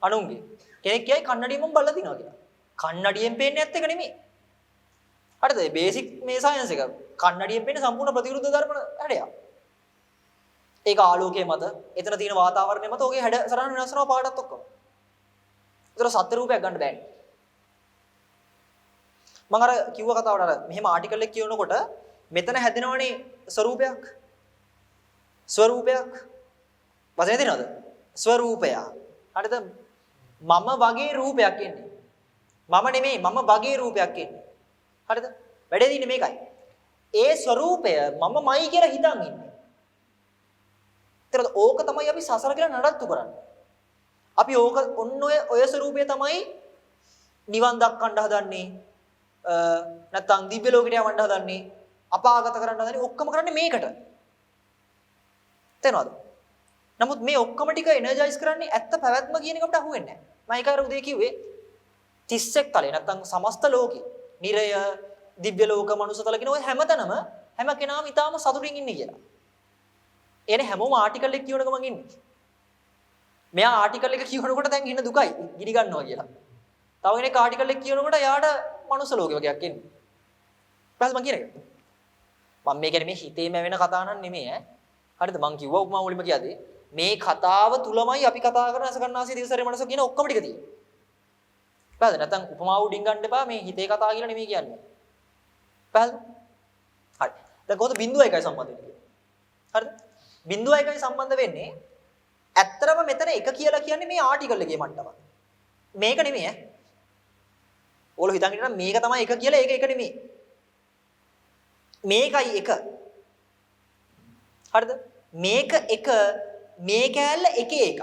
අනුන්ගේ. කෙනෙක් කියයි කන්නඩියම බලලා තිනවා කියලා. කන්නඩියෙන් පේන්නේ නැත් එක නෙමෙයි. හරිද? මේ බේසික් මේ සයන්ස් එක කන්නඩියෙන් පේන්නේ සම්පූර්ණ ප්‍රතිවිරුද්ධ ධර්ම හැඩයක්. ඒක ආලෝකයේ මත, එතන තියෙන වාතාවරණය මත ඔගේ හැඩ සරහන වෙනස් වෙනවා පාටත් ඔක්කොම. ඒතර සත්‍ය රූපයක් ගන්න බෑනේ. මම අර කිව්ව කතාවට අර මෙහෙම ආටිකල් එක කියනකොට මෙතන හැදෙනවනේ ස්වරූපයක්. ස්වරූපයක්. වචනේ තියෙනවද? ස්වරූපය. හරිද? මම වගේ රූපයක් එන්නේ. මම නෙමෙයි මම වගේ රූපයක් එන්නේ. හරිද? වැඩේ තියෙන්නේ මේකයි. ඒ ස්වරූපය මමමයි කියලා හිතන් ඉන්නේ. ඒතරද ඕක තමයි අපි සසර කියලා නඩත්තු කරන්නේ. අපි ඕක ඔන්න ඔය ස්වරූපය තමයි නිවන් දක්වන්න හදන්නේ. නැත්තම් දිව්‍ය ලෝකයට යවන්න හදන්නේ. අපාගත කරන්න හදන්නේ ඔක්කොම කරන්නේ මේකට. තේරෙනවද? නමුත් මේ ඔක්කොම ටික එනර්ජයිස් කරන්නේ ඇත්ත පැවැත්ම කියන එකට අහු වෙන්නේ නැහැ. මම ඒක අර උදේ කිව්වේ 31 තලේ නැත්තම් සමස්ත ලෝකේ නිරය දිව්‍ය ලෝක මනුස්සතල කියන ඔය හැමතැනම හැම කෙනාම ඊටාම සතුටින් ඉන්නේ කියලා. එනේ හැමෝම ආටිකල් එක කියවන ගමන් ඉන්නේ. මෙයා ආටිකල් එක කියවනකොට දැන් ඉන්න දුකයි ගිනි ගන්නවා කියලා. තව කෙනෙක් ආටිකල් එක කියවනකොට යාට මනුස්ස ලෝකෙ වගේක් එන්නේ. ඊපස්සේ මම කියන්නේ මම මේ කියන්නේ මේ හිතේම වෙන කතා නන් නෙමෙයි ඈ. හරිද? මම කිව්වා උපමා වලින්ම කියද්දී මේ කතාව තුලමයි අපි කතා කරන අසකන්නාසී දිවසරේ මනස කියන ඔක්කොම ටික තියෙන්නේ. පැහැද? නැත්නම් උපමාව උඩින් ගන්න එපා මේ හිතේ කතා කියලා නෙමෙයි කියන්නේ. පැහැද? හරි. දැන් කොහොමද 0.1යි සම්බන්ධ වෙන්නේ? හරිද? 0.1යි සම්බන්ධ වෙන්නේ ඇත්තරම මෙතන එක කියලා කියන්නේ මේ ආටිකල් එකේ මට්ටම. මේක නෙමෙයි ඈ. ඕගොල්ලෝ හිතන් ඉන්නවා මේක තමයි එක කියලා ඒක එක නෙමෙයි. මේකයි එක. හරිද? මේක එක මේ කෑල්ල එක එකක්.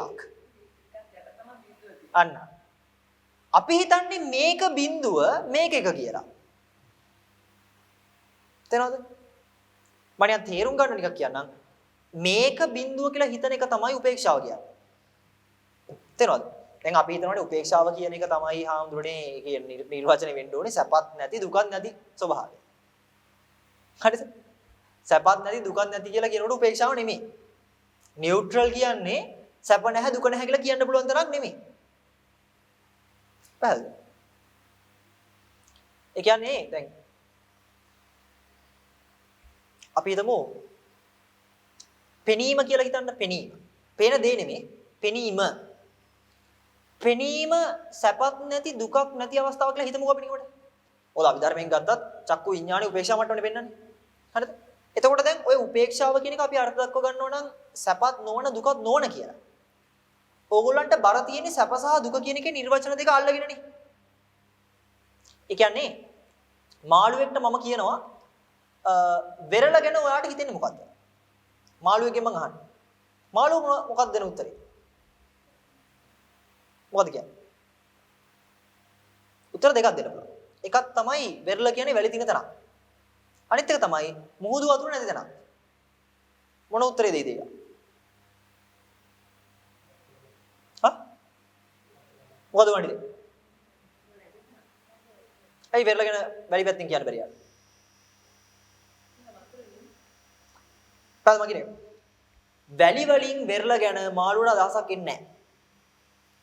අන්න. අපි හිතන්නේ මේක බිඳුව මේක එක කියලා. තේරෙනවද? මම යන් තේරුම් ගන්න එකක් කියන්නම්. මේක බිඳුව කියලා හිතන එක තමයි උපේක්ෂාව කියන්නේ. තේරෙනවද? දැන් අපි හිතනවානේ උපේක්ෂාව කියන එක තමයි හාමුදුරනේ කියන නිර්වචනය වෙන්න ඕනේ සැපත් නැති දුකත් නැති ස්වභාවය. හරිද? සැපත් නැති දුකත් නැති කියලා කියනකොට උපේක්ෂාව නෙමෙයි. නියුට්‍රල් කියන්නේ සැප නැහැ දුක නැහැ කියලා කියන්න පුළුවන් තරක් නෙමෙයි. පැහැදිලිද? ඒ කියන්නේ දැන් අපි හිතමු පෙනීම කියලා හිතන්න පෙනීම. පේන දේ නෙමෙයි පෙනීම. පෙනීම සැපත් නැති දුකක් නැති අවස්ථාවක් කියලා හිතමුකෝ අපි නිකමට. ඔය අභිධර්මයෙන් ගත්තත් චක්කු විඥානේ උපේක්ෂා මට්ටමනේ පෙන්වන්නේ. හරිද? එතකොට දැන් ඔය උපේක්ෂාව කියන එක අපි අර්ථ දක්ව ගන්නව නම් සැපත් නොවන දුකත් නොවන කියලා. ඕගොල්ලන්ට බර තියෙන්නේ සැප සහ දුක කියන එකේ නිර්වචන දෙක අල්ලගෙනනේ. ඒ කියන්නේ මාළුවෙක්ට මම කියනවා වෙරළ ගැන ඔයාට හිතෙන්නේ මොකද්ද? මාළුවෙක්ගෙන් මං අහන්නේ. මාළුව මොකක්ද දෙන උත්තරේ? මොකද කියන්නේ? උත්තර දෙකක් දෙන්න පුළුවන්. එකක් තමයි වෙරළ කියන්නේ වැලි තින තැනක්. අනිත් එක තමයි මුහුදු වතුර නැති තැනක්. මොන උත්තරේ දෙයිද ඒක? හා? මොකද වන්නේ? ඇයි වෙරළ ගැන වැලි පැත්තෙන් කියන්න බැරියද? පාද මගිනේ. වැලි වලින් වෙරළ ගැන මාළුවට අදහසක් එන්නේ නැහැ.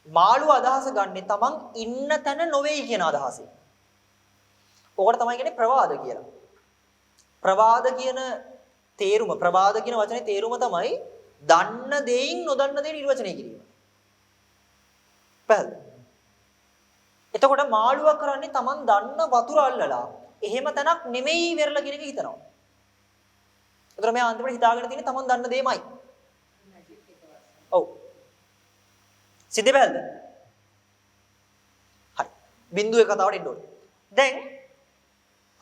මාළුව අදහස ගන්නෙ තමන් ඉන්න තැන නොවේයි කියන අදහසෙන්. ඕකට තමයි කියන්නේ ප්‍රවාද කියලා. ප්‍රවාද කියන තේරුම ප්‍රවාද කියන වචනේ තේරුම තමයි දන්න දෙයින් නොදන්න දේ නිර්වචනය කිරීම. පැහැදිලිද? එතකොට මාළුව කරන්නේ තමන් දන්න වතුර අල්ලලා එහෙම තැනක් නෙමෙයි වෙරළ කියන එක හිතනවා. ඒතර මෙයා අන්තිමට හිතාගෙන තියෙන්නේ තමන් දන්න දෙයමයි. ඔව්. සිද්ධ බැලද? හරි. බිඳුවේ කතාවට එන්න ඕනේ. දැන්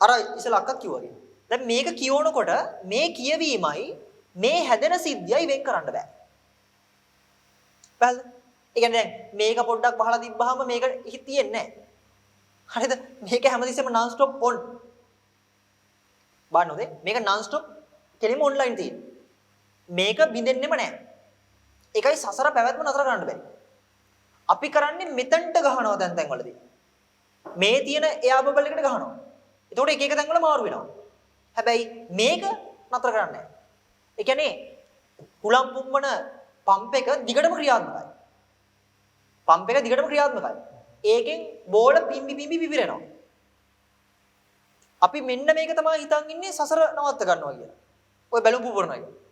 අර ඉතල අක්කක් කිව්වාගේ. දැන් මේක කියවනකොට මේ කියවීමයි මේ හැදෙන සිද්ධියයි වෙන් කරන්න බෑ. බැලද? ඒ කියන්නේ දැන් මේක පොඩ්ඩක් බහලා තිබ්බහම මේක තියෙන්නේ නැහැ. හරිද? මේක හැමතිස්සෙම non stop on. බලන්නද? මේක non stop කෙලිම ඔන්ලයින් තියෙන්නේ. මේක බින්දෙන්නෙම නැහැ. ඒකයි සසර පැවැත්ම නතර කරන්න බෑ. අපි කරන්නේ මෙතනට ගහනවා දැන් වලදී. මේ තියෙන එයා බබල් එකට ගහනවා. එතකොට එක එක තැන් වල මාරු වෙනවා. හැබැයි මේක නතර කරන්නේ නැහැ. ඒ කියන්නේ හුලම් පුම්මන පම්ප් එක දිගටම ක්‍රියාත්මකයි. පම්ප් එක දිගටම ක්‍රියාත්මකයි. ඒකෙන් බෝල පිම්බි පිපිරෙනවා. අපි මෙන්න මේක තමයි හිතන් ඉන්නේ සසර නවත්ත ගන්නවා කියලා. ඔය බැලුම් පුපුරනවා කියලා.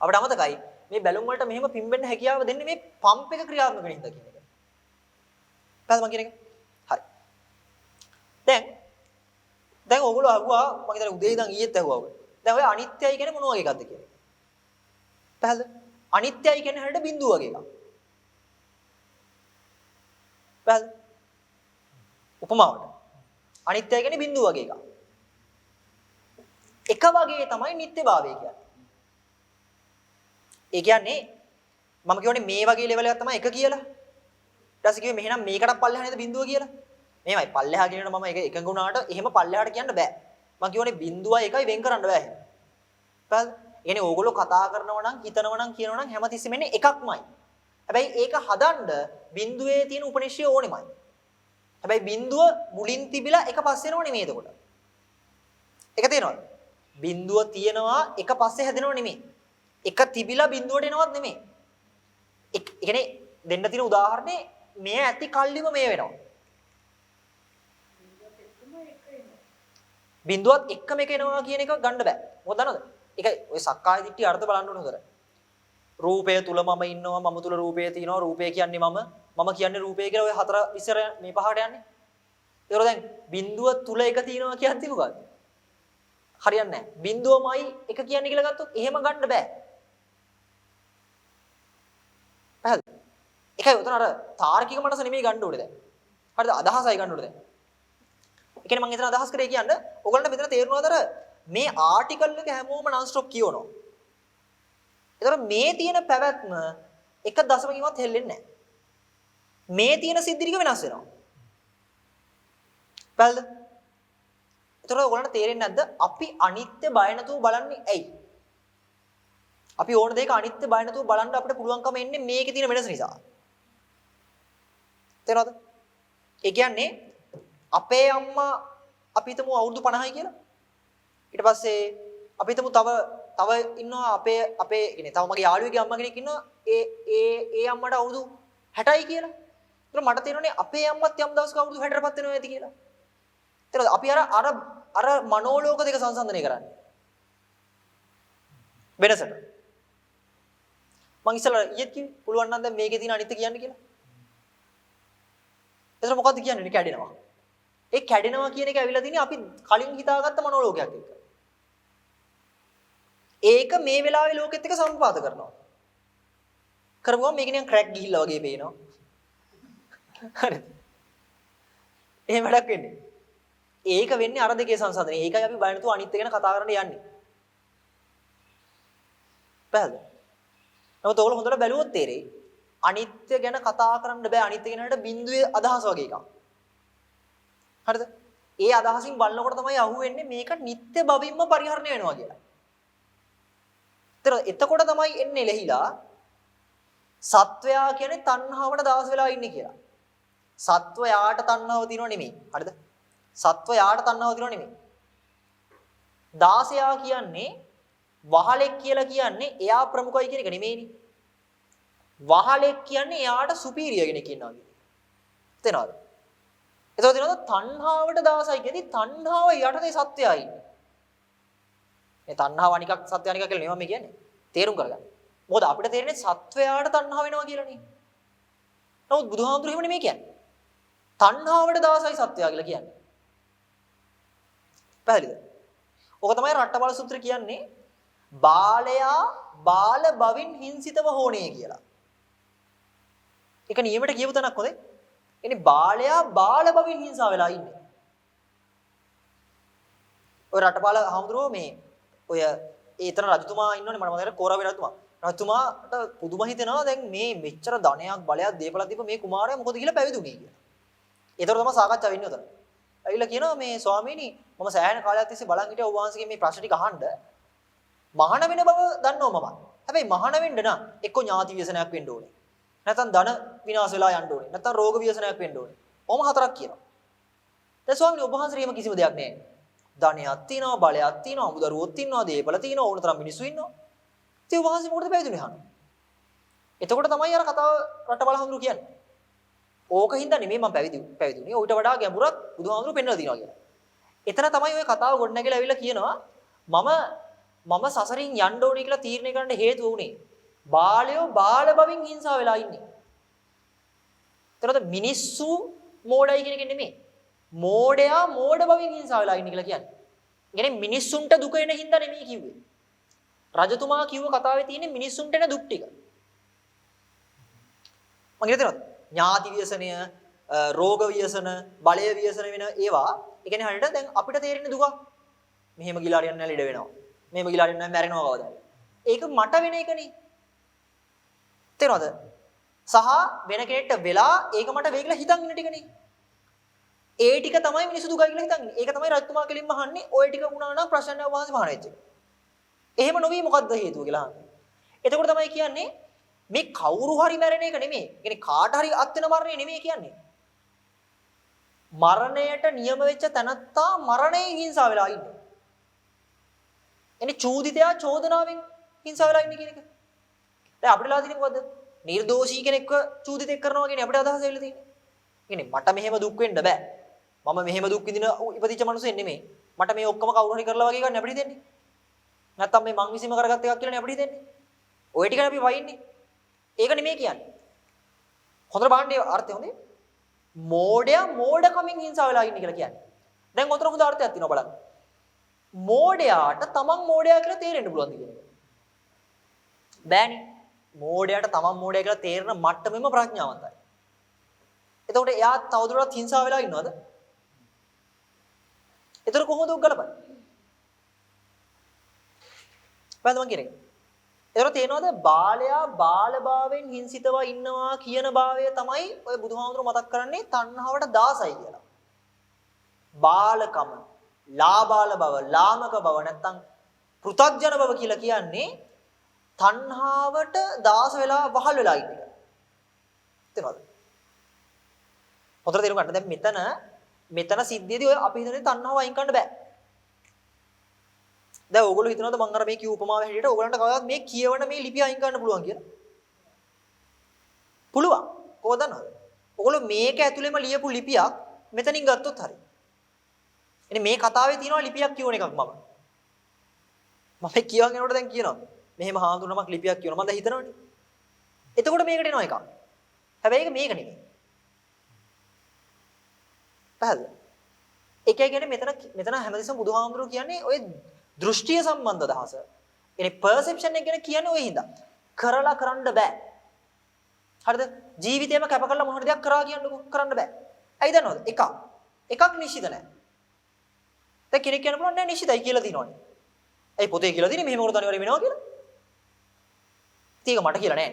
අපිට අමතකයි මේ බැලුම් වලට මෙහෙම පිම්බෙන්න හැකියාව දෙන්නේ මේ පම්ප් එක ක්‍රියාත්මක වෙන හින්දා කියන එක. පැහැදිලිද මම කියන එක? හරි. දැන් ඕගොල්ලෝ අහුවා මම හිතන්නේ උදේ ඉඳන් ඊයේත් අහුවා ඔය. දැන් ඔය අනිත්‍යයි කියන්නේ මොන වගේ එකක්ද කියලා. පැහැදිලිද? අනිත්‍යයි කියන්නේ හැරෙට බිඳුව වගේ එකක්. පැහැදිලිද? උපමාවට. අනිත්‍යයි කියන්නේ බිඳුව වගේ එකක්. එක වගේ තමයි නිට්ටයභාවය කියන්නේ. ඒ කියන්නේ මම කියවනේ මේ වගේ ලෙවල් එකක් තමයි එක කියලා. ඊට පස්සේ කිව්වේ මෙහෙනම් මේකටත් පල්ලෙහා නේද බිඳුව කියලා. මෙහෙමයි පල්ලෙහා කියනකොට මම ඒක එකඟ වුණාට එහෙම පල්ලෙහාට කියන්න බෑ. මම කියවනේ බිඳුවයි එකයි වෙන් කරන්න බෑ එහෙම. පැහැදිලිද? ඒ කියන්නේ ඕගොල්ලෝ කතා කරනවා නම් හිතනවා නම් කියනවා නම් හැමතිස්සෙම එන්නේ එකක්මයි. හැබැයි ඒක හදන්න බිඳුවේ තියෙන උපනිශ්‍රය ඕනෙමයි. හැබැයි බිඳුව මුලින් තිබිලා එක පස්සේ එනව නෙමෙයි එතකොට. ඒක තේරෙනවද? බිඳුව තියෙනවා එක පස්සේ හැදෙනව නෙමෙයි. එක තිබිලා බිඳුවට එනවත් නෙමෙයි. ඒ කියන්නේ දෙන්න තියෙන උදාහරණේ මේ ඇති කල්ලිම මේ වෙනවා. බිඳුවත් එක්කම එක එනවා කියන එක ගන්න බෑ. මොකද දන්නවද? ඒක ඔය සක්කාය දිට්ඨිය අර්ථ බලන්න ඕන හොඳට. රූපය තුල මම ඉන්නවා, මම තුල රූපය තියෙනවා, රූපය කියන්නේ මම කියන්නේ රූපය කියලා ඔය හතර ඉස්සර මේ පහට යන්නේ. ඒකෝ දැන් බිඳුව තුල එක තියෙනවා කියන්නේ මොකක්ද? හරියන්නේ නැහැ. බිඳුවමයි එක කියන්නේ කියලා ගත්තොත් එහෙම ගන්න බෑ. පැහැදිලිද? ඒකයි උතන අර තාර්කික මනස නෙමෙයි ගන්න ඕනේ දැන්. හරිද? අදහසයි ගන්න ඕනේ දැන්. ඒ කියන්නේ මම එතන අදහස් කරේ කියන්නේ ඔයගොල්ලන්ට මෙතන තේරෙනවද අර මේ ආටිකල් එක හැමෝම non stop කියවනවා. ඒතර මේ තියෙන පැවැත්ම එක දශමකින්වත් හෙල්ලෙන්නේ නැහැ. මේ තියෙන සිද්ධි ටික වෙනස් වෙනවා. පැහැදිලිද? ඒතර ඔයගොල්ලන්ට තේරෙන්නේ නැද්ද අපි අනිත්‍ය බය නැතුව බලන්නේ ඇයි? අපි ඕන දෙයක අනිත්‍ය බය නැතුව බලන්න අපිට පුළුවන්කම එන්නේ මේකේ තියෙන වෙනස නිසා. තේරෙනවද? ඒ කියන්නේ අපේ අම්මා අපි හිතමු අවුරුදු 50යි කියලා. ඊට පස්සේ අපි හිතමු තව ඉන්නවා අපේ කියන්නේ තව මගේ යාළුවෙක්ගේ අම්මා කෙනෙක් ඉන්නවා ඒ අම්මට අවුරුදු 60යි කියලා. ඒතර මට තේරෙන්නේ අපේ අම්මත් යම් දවසක අවුරුදු 60ටපත් වෙනවා ඇති කියලා. තේරෙනවද? අපි අර මනෝලෝක දෙක සංසන්දනය කරන්නේ. වෙනසට. මං ඉස්සෙල්ලා ඊයේත් කිව්වේ පුළුවන් නම් දැන් මේකේ තියෙන අනිත්‍ය කියන්න කියලා. ඒතර මොකද්ද කියන්නේ? කැඩෙනවා. ඒ කැඩෙනවා කියන එක ඇවිල්ලා තියෙන්නේ අපි කලින් හිතාගත්ත මනෝලෝකයක් එක්ක. ඒක මේ වෙලාවේ ලෝකෙත් එක්ක සම්පාත කරනවා. කරපුවම මේක නිකන් ක්‍රැක් ගිහිල්ලා වගේ පේනවා. හරිද? එහෙම වැඩක් වෙන්නේ. ඒක වෙන්නේ අර දෙකේ සංසන්දනය. ඒකයි අපි බය නැතුව අනිත්‍ය ගැන කතා කරන්න යන්නේ. පැහැදිලිද? නමුත් ඔයගොල්ලෝ හොඳට බැලුවොත් තේරෙයි අනිත්‍ය ගැන කතා කරන්න බෑ. අනිත්‍ය ගැනට බිඳුවේ අදහස වගේ එකක්. හරිද? ඒ අදහසින් බලනකොට තමයි අහුවෙන්නේ මේක නිත්‍ය භවින්ම පරිහරණය වෙනවා කියලා. එතකොට තමයි එන්නේ ලෙහිලා සත්වයා කියන්නේ තණ්හාවට දාස වෙලා ඉන්නේ කියලා. සත්වයාට තණ්හාව තියෙනව නෙමෙයි. හරිද? සත්වයාට තණ්හාව තියෙනව නෙමෙයි. දාසයා කියන්නේ වහලෙක් කියලා කියන්නේ එයා ප්‍රමුඛයි කියන එක නෙමෙයිනේ. වහලෙක් කියන්නේ එයාට සුපීරියර් කෙනෙක් ඉන්නවා කියන එක. තේරෙනවද? එතකොට තේරෙනවද තණ්හාවට දාසයි කියදී තණ්හාව යටතේ සත්‍යයයි ඉන්නේ. මේ තණ්හාව අනිකක් සත්‍ය අනිකක් කියලා නෙමෙයි කියන්නේ. තේරුම් කරගන්න. මොකද අපිට තේරෙන්නේ සත්වයාට තණ්හාව වෙනවා කියලානේ. නමුත් බුදුහාමුදුරු එහෙම නෙමෙයි කියන්නේ. තණ්හාවට දාසයි සත්‍යය කියලා කියන්නේ. පැහැදිලිද? ඕක තමයි රට්ටබල සූත්‍රය කියන්නේ බාලයා බාල බවින් හිංසිතව හෝනේ කියලා. ඒක නියමයට කියපු තැනක් හොඳේ. එනේ බාලයා බාල බවින් හිංසා වෙලා ඉන්නේ. ඔය රටපාල හාමුදුරුවෝ මේ ඔය ඒතන රජතුමා ඉන්නෝනේ මට මතකයි කෝරාවේ රජතුමා. රජතුමාට පුදුම හිතෙනවා දැන් මේ මෙච්චර ධනයක් බලයක් දීපලා දීප මේ කුමාරයා මොකද කියලා පැවිදුනේ කියලා. ඒතර තමයි සාකච්ඡාව වෙන්නේ උතන. ඇවිල්ලා කියනවා මේ ස්වාමීනි මම සෑහෙන කාලයක් තිස්සේ බලන් හිටියා ඔබ වහන්සේගේ මේ ප්‍රශ්න ටික අහන්න. මහාන වෙන බව දන්නවා මම. හැබැයි මහාන වෙන්න නම් එක්ක ඥාති ව්‍යසනයක් වෙන්න ඕනේ. නැත්නම් ධන විනාශ වෙලා යන්න ඕනේ. නැත්නම් රෝග ව්‍යසනයක් වෙන්න ඕනේ. ඔහොම හතරක් කියනවා. දැන් ස්වාමීනි ඔබ වහන්සේ එහෙම කිසිම දෙයක් නැහැ. ධනයක් තියෙනවා, බලයක් තියෙනවා, අමුදරුවොත් තියෙනවා, දේපල තියෙනවා, ඕන තරම් මිනිස්සු ඉන්නවා. ඉතින් ඔබ වහන්සේ මොකටද පැවිදුනේ අහන්නේ? එතකොට තමයි අර කතාව රටබල හඳුරු කියන්නේ. ඕක හින්දා නෙමෙයි මම පැවිදි වුණේ. ඌට වඩා ගැඹුරක් බුදුහාමුදුරු පෙන්වලා දිනවා කියලා. එතන තමයි ওই කතාව ගොඩනැගිලා ඇවිල්ලා කියනවා මම සසරින් යන්න ඕනේ කියලා තීරණය කරන්න හේතුව උනේ. බාලයෝ බාල බවින් හිංසා වෙලා ඉන්නේ. එතනද මිනිස්සු මෝඩයි කියන එක නෙමෙයි. මෝඩයා මෝඩ බවින් හිංසා වෙලා ඉන්නේ කියලා කියන්නේ. කියන්නේ මිනිස්සුන්ට දුක එන හින්දා නෙමෙයි කිව්වේ. රජතුමා කිව්ව කතාවේ තියෙන මිනිස්සුන්ට එන දුක් ටික. මම හිතනවා ඥාති ව්‍යසනය, රෝග ව්‍යසන, බලය ව්‍යසන වෙන ඒවා, ඒ කියන්නේ හරියට දැන් අපිට තේරෙන දුක. මෙහෙම ගිලා හරියන්නේ නැහැ ලෙඩ වෙනවා. මෙහෙම ගිලා හරියන්නේ නැහැ මැරෙනවා කවදාද. ඒක මට වෙන එකනේ. තේරෙනවද? සහ වෙන කෙනෙක්ට වෙලා ඒක මට වෙයි කියලා හිතන් ඉන්න ටිකනේ. ඒ ටික තමයි මිනිස්සු දුකයි කියලා හිතන්නේ. ඒක තමයි රජතුමා කෙලින්ම අහන්නේ. ඔය ටික වුණා නම් ප්‍රශ්නයක් වහන්සේ මහාන වෙච්ච එක. එහෙම නොවි මොකද්ද හේතුව කියලා අහන්නේ. එතකොට තමයි කියන්නේ මේ කවුරු හරි මැරෙන එක නෙමෙයි. කියන්නේ කාට හරි අත් වෙන මරණය නෙමෙයි කියන්නේ. මරණයට නියම වෙච්ච තැනත්තා මරණයෙන් හිංසා වෙලා ඉන්නේ. එනේ චූදිතයා චෝදනාවෙන් හිංසා වෙලා ඉන්නේ කියන එක. දැන් අපිට ලා තියෙන්නේ මොකද්ද? නිර්දෝෂී කෙනෙක්ව චූදිතෙක් කරනවා කියන්නේ අපිට අදහස වෙලා තියෙන්නේ. කියන්නේ මට මෙහෙම දුක් වෙන්න බෑ. මම මෙහෙම දුක් විඳින ඉපදිච්ච මිනිස්සෙක් නෙමෙයි. මට මේ ඔක්කොම කවුරු හරි කරලා වගේ ගන්න අපිට හිතෙන්නේ. නැත්තම් මේ මං විසීම කරගත්ත එකක් කියලා නේ අපිට හිතෙන්නේ. ඔය ටිකනේ අපි වයින්නේ. ඒක නෙමෙයි කියන්නේ. හොඳට බලන්න ඒ අර්ථය හොඳේ. මෝඩයා මෝඩකමින් හිංසා වෙලා ඉන්නේ කියලා කියන්නේ. දැන් උතර හොඳ අර්ථයක් තියෙනවා බලන්න. මෝඩයාට තමන් මෝඩයා කියලා තේරෙන්න පුළුවන්ද කියන එක. බෑනේ. මෝඩයාට තමන් මෝඩයා කියලා තේරෙන මට්ටමෙම ප්‍රඥාවන්තයි. එතකොට එයා තවදුරටත් හිංසා වෙලා ඉන්නවද? ඒතර කොහොමද උග ගලපන්නේ? බලන්න මං කියන්නේ. ඒතර තේනවද බාලයා බාලභාවයෙන් හිංසිතව ඉන්නවා කියන භාවය තමයි ඔය බුදුහාමුදුරුවෝ මතක් කරන්නේ තණ්හාවට දාසයි කියලා. බාලකම, ලාබාල බව, ලාමක බව නැත්තම් පෘථග්ජන බව කියලා කියන්නේ තණ්හාවට දාස වෙලා වහල් වෙලා ඉන්න එක. තේරෙනවද? හොඳට තේරුම් ගන්න. දැන් මෙතන සිද්ධියේදී ඔය අපි හිතන්නේ තණ්හාව අයින් කරන්න බෑ. දැන් ඕගොල්ලෝ හිතනවාද මම අර මේ කිව් උපමාව හැටියට ඕගලන්ට කවදාවත් මේ කියවන මේ ලිපිය අයින් කරන්න පුළුවන් කියලා? පුළුවන්. කොහොමද දන්නවද? ඕගොල්ලෝ මේක ඇතුළේම ලියපු ලිපියක් මෙතනින් ගත්තොත් හරි. එනේ මේ කතාවේ තියෙනවා ලිපියක් කියවන එකක් මම. මම කියවන් යනකොට දැන් කියනවා. මෙහෙම හාඳුනමක් ලිපියක් කියවනවා. මම දැන් හිතනවනේ. එතකොට මේකට එනවා එකක්. හැබැයි ඒක මේක නෙමෙයි. පැහැදිලිද? ඒකයි කියන්නේ මෙතන හැමදෙස්සම බුදුහාමුදුරුවෝ කියන්නේ ඔය දෘෂ්ටිය සම්බන්ධ අදහස. يعني perception එක ගැන කියන්නේ ඔය හින්දා. කරලා කරන්න බෑ. හරිද? ජීවිතේම කැප කරලා මොන හරි දෙයක් කරා කියන්නකෝ කරන්න බෑ. ඇයි දන්නවද? එකක් නිශ්චිත නැහැ. දැන් කෙනෙක් කියන්න පුළුවන් නෑ නිශ්චිතයි කියලා දිනවනේ. ඇයි පොතේ කියලා දිනේ මෙහෙම කරොත් අනිවාර්යයෙන් වෙනවා කියලා? ඒක මට කියලා නෑ.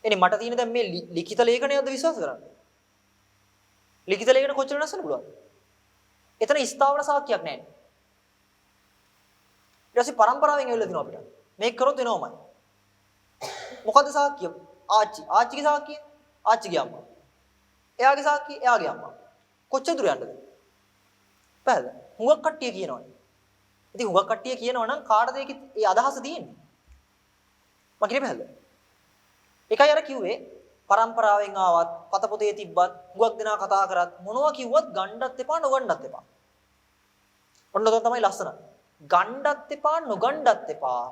එනේ මට තියෙන දැන් මේ ලිඛිත ලේඛනයක්ද විශ්වාස කරන්නේ? ලිඛිත ලේඛන කොච්චර නැසන්න පුළුවන්ද? එතන ස්ථාවර සාක්ෂියක් නැහැ. ඊට පස්සේ පරම්පරාවෙන් ඇවිල්ලා දිනවා අපිට. මේක කරොත් වෙනවමයි. මොකද්ද සාක්ෂිය? ආච්චිගේ සාක්ෂිය? ආච්චිගේ අම්මා. එයාගේ සාක්ෂිය? එයාගේ අම්මා. කොච්චර දුර යන්නද? පැහැදිලිද? හුඟක් කට්ටිය කියනවනේ. ඉතින් හුඟක් කට්ටිය කියනවා නම් කාටද ඒකේ ඒ අදහස තියෙන්නේ? මම කියන්නේ පැහැදිලිද? ඒකයි අර කිව්වේ පරම්පරාවෙන් ආවත් පතපොතේ තිබ්බත් හුඟක් දෙනා කතා කරත් මොනවා කිව්වත් ගණ්ඩත් එපා නොගණ්ඩත් එපා. ඔන්න ඔතන තමයි ලස්සන. ගණ්ඩත් එපා නොගණ්ඩත් එපා.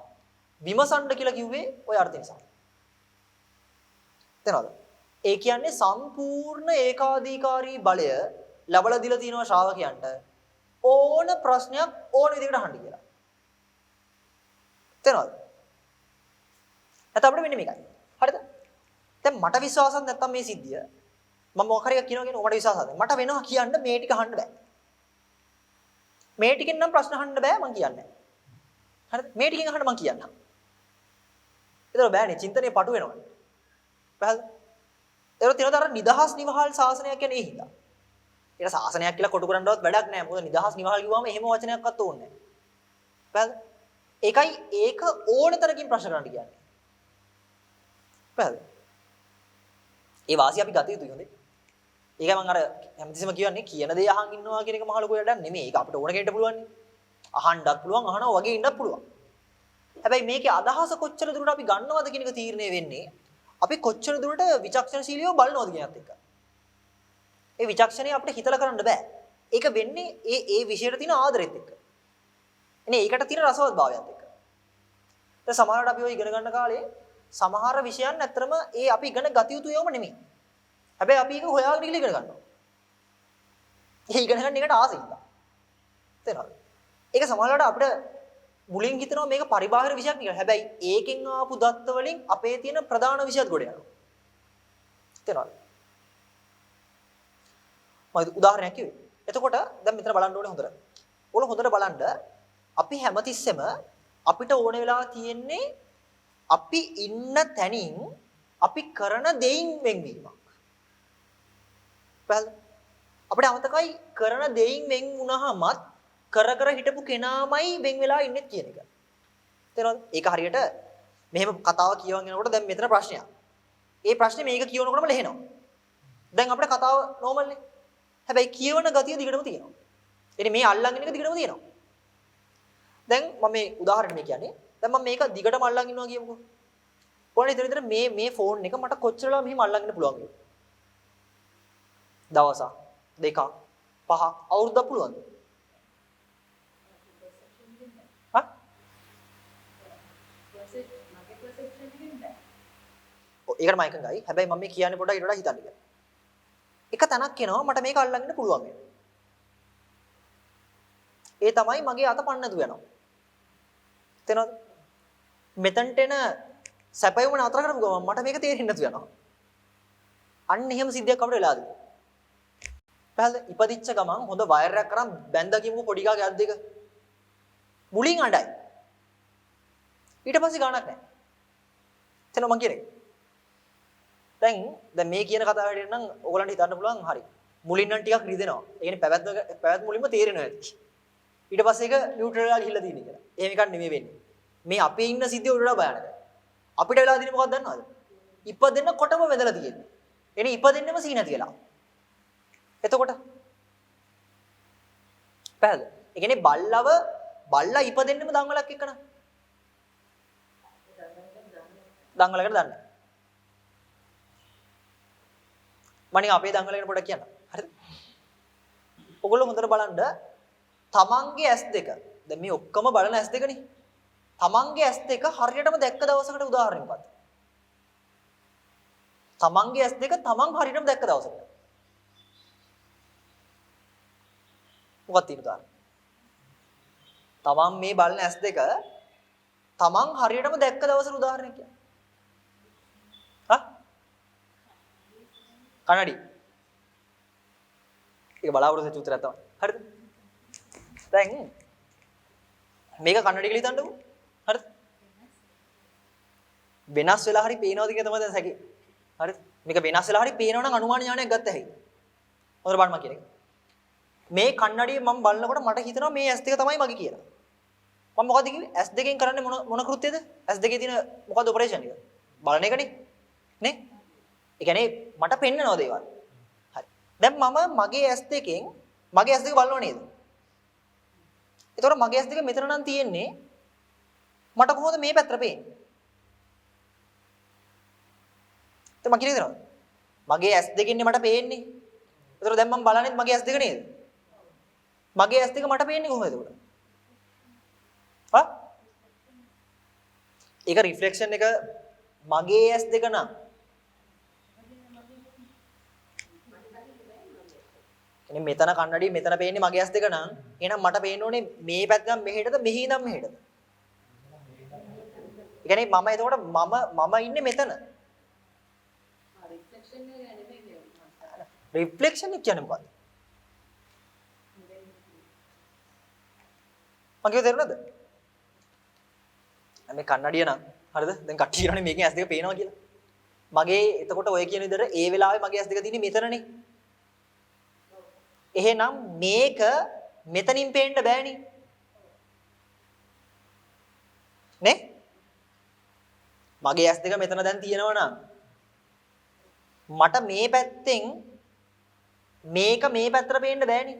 විමසන්න කියලා කිව්වේ ওই අර්ථය නිසා. තේරෙනවද? ඒ කියන්නේ සම්පූර්ණ ඒකාධිකාරී බලය ලබලා දීලා තියෙනවා ශ්‍රාවකයන්ට ඕන ප්‍රශ්නයක් ඕන විදිහකට අහන්න කියලා. තේරෙනවද? නැත්නම් අපිට මෙන්න මේකයි. හරිද? දැන් මට විශ්වාසයක් නැත්තම් මේ සිද්ධිය මම මොකක් හරි එකක් කියනවා කියන්නේ ඔබට විශ්වාසයක් නැහැ. මට වෙනවා කියන්න මේ ටික අහන්න බෑ. මේ ටිකෙන් නම් ප්‍රශ්න අහන්න බෑ මං කියන්නේ. හරිද? මේ ටිකෙන් අහන්න මං කියන්නම්. ඒතර බෑනේ චින්තනයේ පටු වෙනවනේ. පැහැදිලිද? ඒතර තියනතර නිදහස් නිවහල් ශාසනයක් කියන්නේ ඒ හින්දා. ඒක ශාසනයක් කියලා කොටු කරන්නවත් වැඩක් නැහැ. මොකද නිදහස් නිවහල් කිව්වම එහෙම වචනයක්වත් ඕනේ නැහැ. පැහැදිලිද? ඒකයි ඒක ඕන තරකින් ප්‍රශ්න කරන්න කියන්නේ. පැහැදිලිද? ඒ වාසිය අපි ගත යුතුයි හොඳේ. ඒකයි මම අර හැමතිස්සෙම කියන්නේ කියන දේ අහන් ඉන්නවා කියන එක මහ ලොකු වැඩක් නෙමෙයි. ඒක අපිට ඕන කෙනෙක්ට පුළුවන් නේ. අහන්නත් පුළුවන්, අහනවා වගේ ඉන්නත් පුළුවන්. හැබැයි මේකේ අදහස කොච්චර දුරට අපි ගන්නවද කියන එක තීරණය වෙන්නේ අපි කොච්චර දුරට විචක්ෂණශීලීව බලනවද කියනත් එක්ක. ඒ විචක්ෂණය අපිට හිතලා කරන්න බෑ. ඒක වෙන්නේ ඒ විෂයට තියෙන ආදරෙත් එක්ක. එනේ ඒකට තියෙන රසවත් භාවයත් එක්ක. දැන් සමහරවිට අපි ඔය ඉගෙන ගන්න කාලේ සමහර විෂයන් ඇත්තරම ඒ අපි ඉගෙන ගත යුතු ඒවාම නෙමෙයි. හැබැයි අපි ඒක හොයාගෙන ඉගෙන ගන්නවා. ඒ ඉගෙන ගන්න එකට ආසෙන්න. තේරෙනවද? ඒක සමහරවිට අපිට මුලින් හිතනවා මේක පරිබාහිර විෂයක් කියලා. හැබැයි ඒකෙන් ආපු දත්ත වලින් අපේ තියෙන ප්‍රධාන විෂයත් ගොඩ යනවා. තේරෙනවද? මම උදාහරණයක් කිව්වේ. එතකොට දැන් මෙතන බලන්න ඕනේ හොඳට. ඕගොල්ලෝ හොඳට බලන්න අපි හැමතිස්සෙම අපිට ඕන වෙලා තියෙන්නේ අපි ඉන්න තැනින් අපි කරන දෙයින් වෙන්වීමක්. බැලුවා. අපිට අමතකයි කරන දෙයින් වෙන් වුණාමත් කර කර හිටපු කෙනාමයි වෙන් වෙලා ඉන්නේ කියන එක. තේරෙනවද? ඒක හරියට මෙහෙම කතාව කියවගෙන යනකොට දැන් මෙතන ප්‍රශ්නයක්. ඒ ප්‍රශ්නේ මේක කියවනකොටම ලෙහෙනවා. දැන් අපිට කතාව නෝමල් නේ. හැබැයි කියවන ගතිය දිගටම තියෙනවා. එනේ මේ අල්ලන් ඉන්න එක දිගටම තියෙනවා. දැන් මම මේ උදාහරණයක් කියන්නේ. දැන් මම මේක දිගටම අල්ලන් ඉන්නවා කියමුකෝ. කොහොමද ඉතින් මේ ෆෝන් එක මට කොච්චරලා මෙහෙම අල්ලන් ඉන්න පුළුවන්ද? දවසක්, දෙකක්, පහක්, අවුරුද්දක් පුළුවන්ද? හා? ඒකට මම එකඟයි. හැබැයි මම මේ කියන්නේ පොඩ්ඩක් ඊට වඩා හිතන්න කියලා. එක තැනක් කියනවා මට මේක අල්ලන් ඉන්න පුළුවන් වෙනවා. ඒ තමයි මගේ අත පන්නතු වෙනවා. තේරෙනවද? මෙතනට එන සැපයුම නතර කරපු ගමන් මට මේක තේරෙන්නේ නැතු වෙනවා. අන්න එහෙම සිද්ධියක් අපිට වෙලාද? පැහැදිලිද? ඉපදිච්ච ගමන් හොඳ වයර් එකක් කරන් බැඳලා කියමු පොඩි කාගේ අත් දෙක. මුලින් අඬයි. ඊට පස්සේ ගාණක් නැහැ. තේරෙනවද මං කියන්නේ? දැන් මේ කියන කතාව හැටියට නම් ඕගලන්ට හිතන්න පුළුවන් හරි. මුලින් නම් ටිකක් රිදෙනවා. ඒ කියන්නේ පැවැත්ම මුලින්ම තේරෙනවා ඇති. ඊට පස්සේ ඒක නියුට්‍රල් වෙලා ගිහිල්ලා තියෙන කියලා. එහෙම එකක් නෙමෙයි වෙන්නේ. මේ අපේ ඉන්න සිද්ධිය උඩට බයනද. අපිට වෙලා තියෙන්නේ මොකක්ද දන්නවද? ඉපදෙන්න කොටම වැදලා තියෙන්නේ. එනේ ඉපදෙන්නෙම සී නැති වෙලා. එතකොට පැහැදිලිද? ඒ කියන්නේ බල්ලා ඉපදෙන්නෙම දඟලක් එක්කන. දඟලකට දන්නේ. මණින් අපේ දඟලගෙන පොඩක් කියන්න. හරිද? ඔයගොල්ලෝ හොඳට බලන්න තමන්ගේ S2 දැන් මේ ඔක්කොම බලන S2 නේ. තමන්ගේ S2 හරියටම දැක්ක දවසකට උදාහරණයක් මොකක්ද? තමන්ගේ S2 තමන් හරියටම දැක්ක දවසකට. මොකක්ද තියෙන උදාහරණ? තමන් මේ බලන S2 තමන් හරියටම දැක්ක දවසට උදාහරණයක් කියන්න. හා? කන්නඩි. ඒක බලාපොරොත්තු වෙච්ච උත්තරයක් තමයි. හරිද? දැන් මේක කන්නඩි කියලා හිතන්නකෝ. හරිද? වෙනස් වෙලා හරි පේනවද කියන තමයි දැන් සැකේ. හරිද? මේක වෙනස් වෙලා හරි පේනව නම් අනුමාන ඥානයක් ගත්ත හැකියි. හොඳට බලන්න මම කියන්නේ. මේ කන්නඩිය මම බලනකොට මට හිතෙනවා මේ S2 තමයි මගේ කියලා. මම මොකද කිව්වේ? S2 කරන්නේ මොන කෘත්‍යද? S2 තියෙන මොකද ඔපරේෂන් එක? බලන එකනේ. නේ? ඒ කියන්නේ මට පෙන්නනවා දේවල්. හරි. දැන් මම මගේ S2 මගේ S2 බලනව නේද? ඒතකොට මගේ S2 මෙතන නම් තියෙන්නේ මට කොහොමද මේ පැත්තට පේන්නේ? මම කියන්නේ නේද? මගේ S2 ඉන්නේ මට පේන්නේ. ඒතකොට දැන් මම බලන්නේ මගේ S2 නේද? මගේ S2 මට පේන්නේ කොහොමද ඒකට? හා? ඒක රිෆ්ලෙක්ෂන් එක මගේ S2 නම් එනේ මෙතන කන්නඩිය මෙතන පේන්නේ මගේ S2 නම් එහෙනම් මට පේන්න ඕනේ මේ පැත්ත නම් මෙහෙටද මෙහි නම් මෙහෙටද? ඒ කියන්නේ මම එතකොට මම ඉන්නේ මෙතන. රිෆ්ලෙක්ෂන් එක කියන්නේ මොකක්ද? මම කියව තේරුණාද? මේ කන්නඩිය නම් හරිද? දැන් කට්ටිය කියනනේ මේකෙන් S2 පේනවා කියලා. මගේ එතකොට ඔය කියන විදිහට ඒ වෙලාවේ මගේ S2 තියෙන්නේ මෙතනනේ. එහෙනම් මේක මෙතනින් පේන්න බෑනේ. නේ? මගේ S2 මෙතන දැන් තියෙනවා නම් මට මේ පැත්තෙන් මේක මේ පැත්තට පේන්න බෑනේ.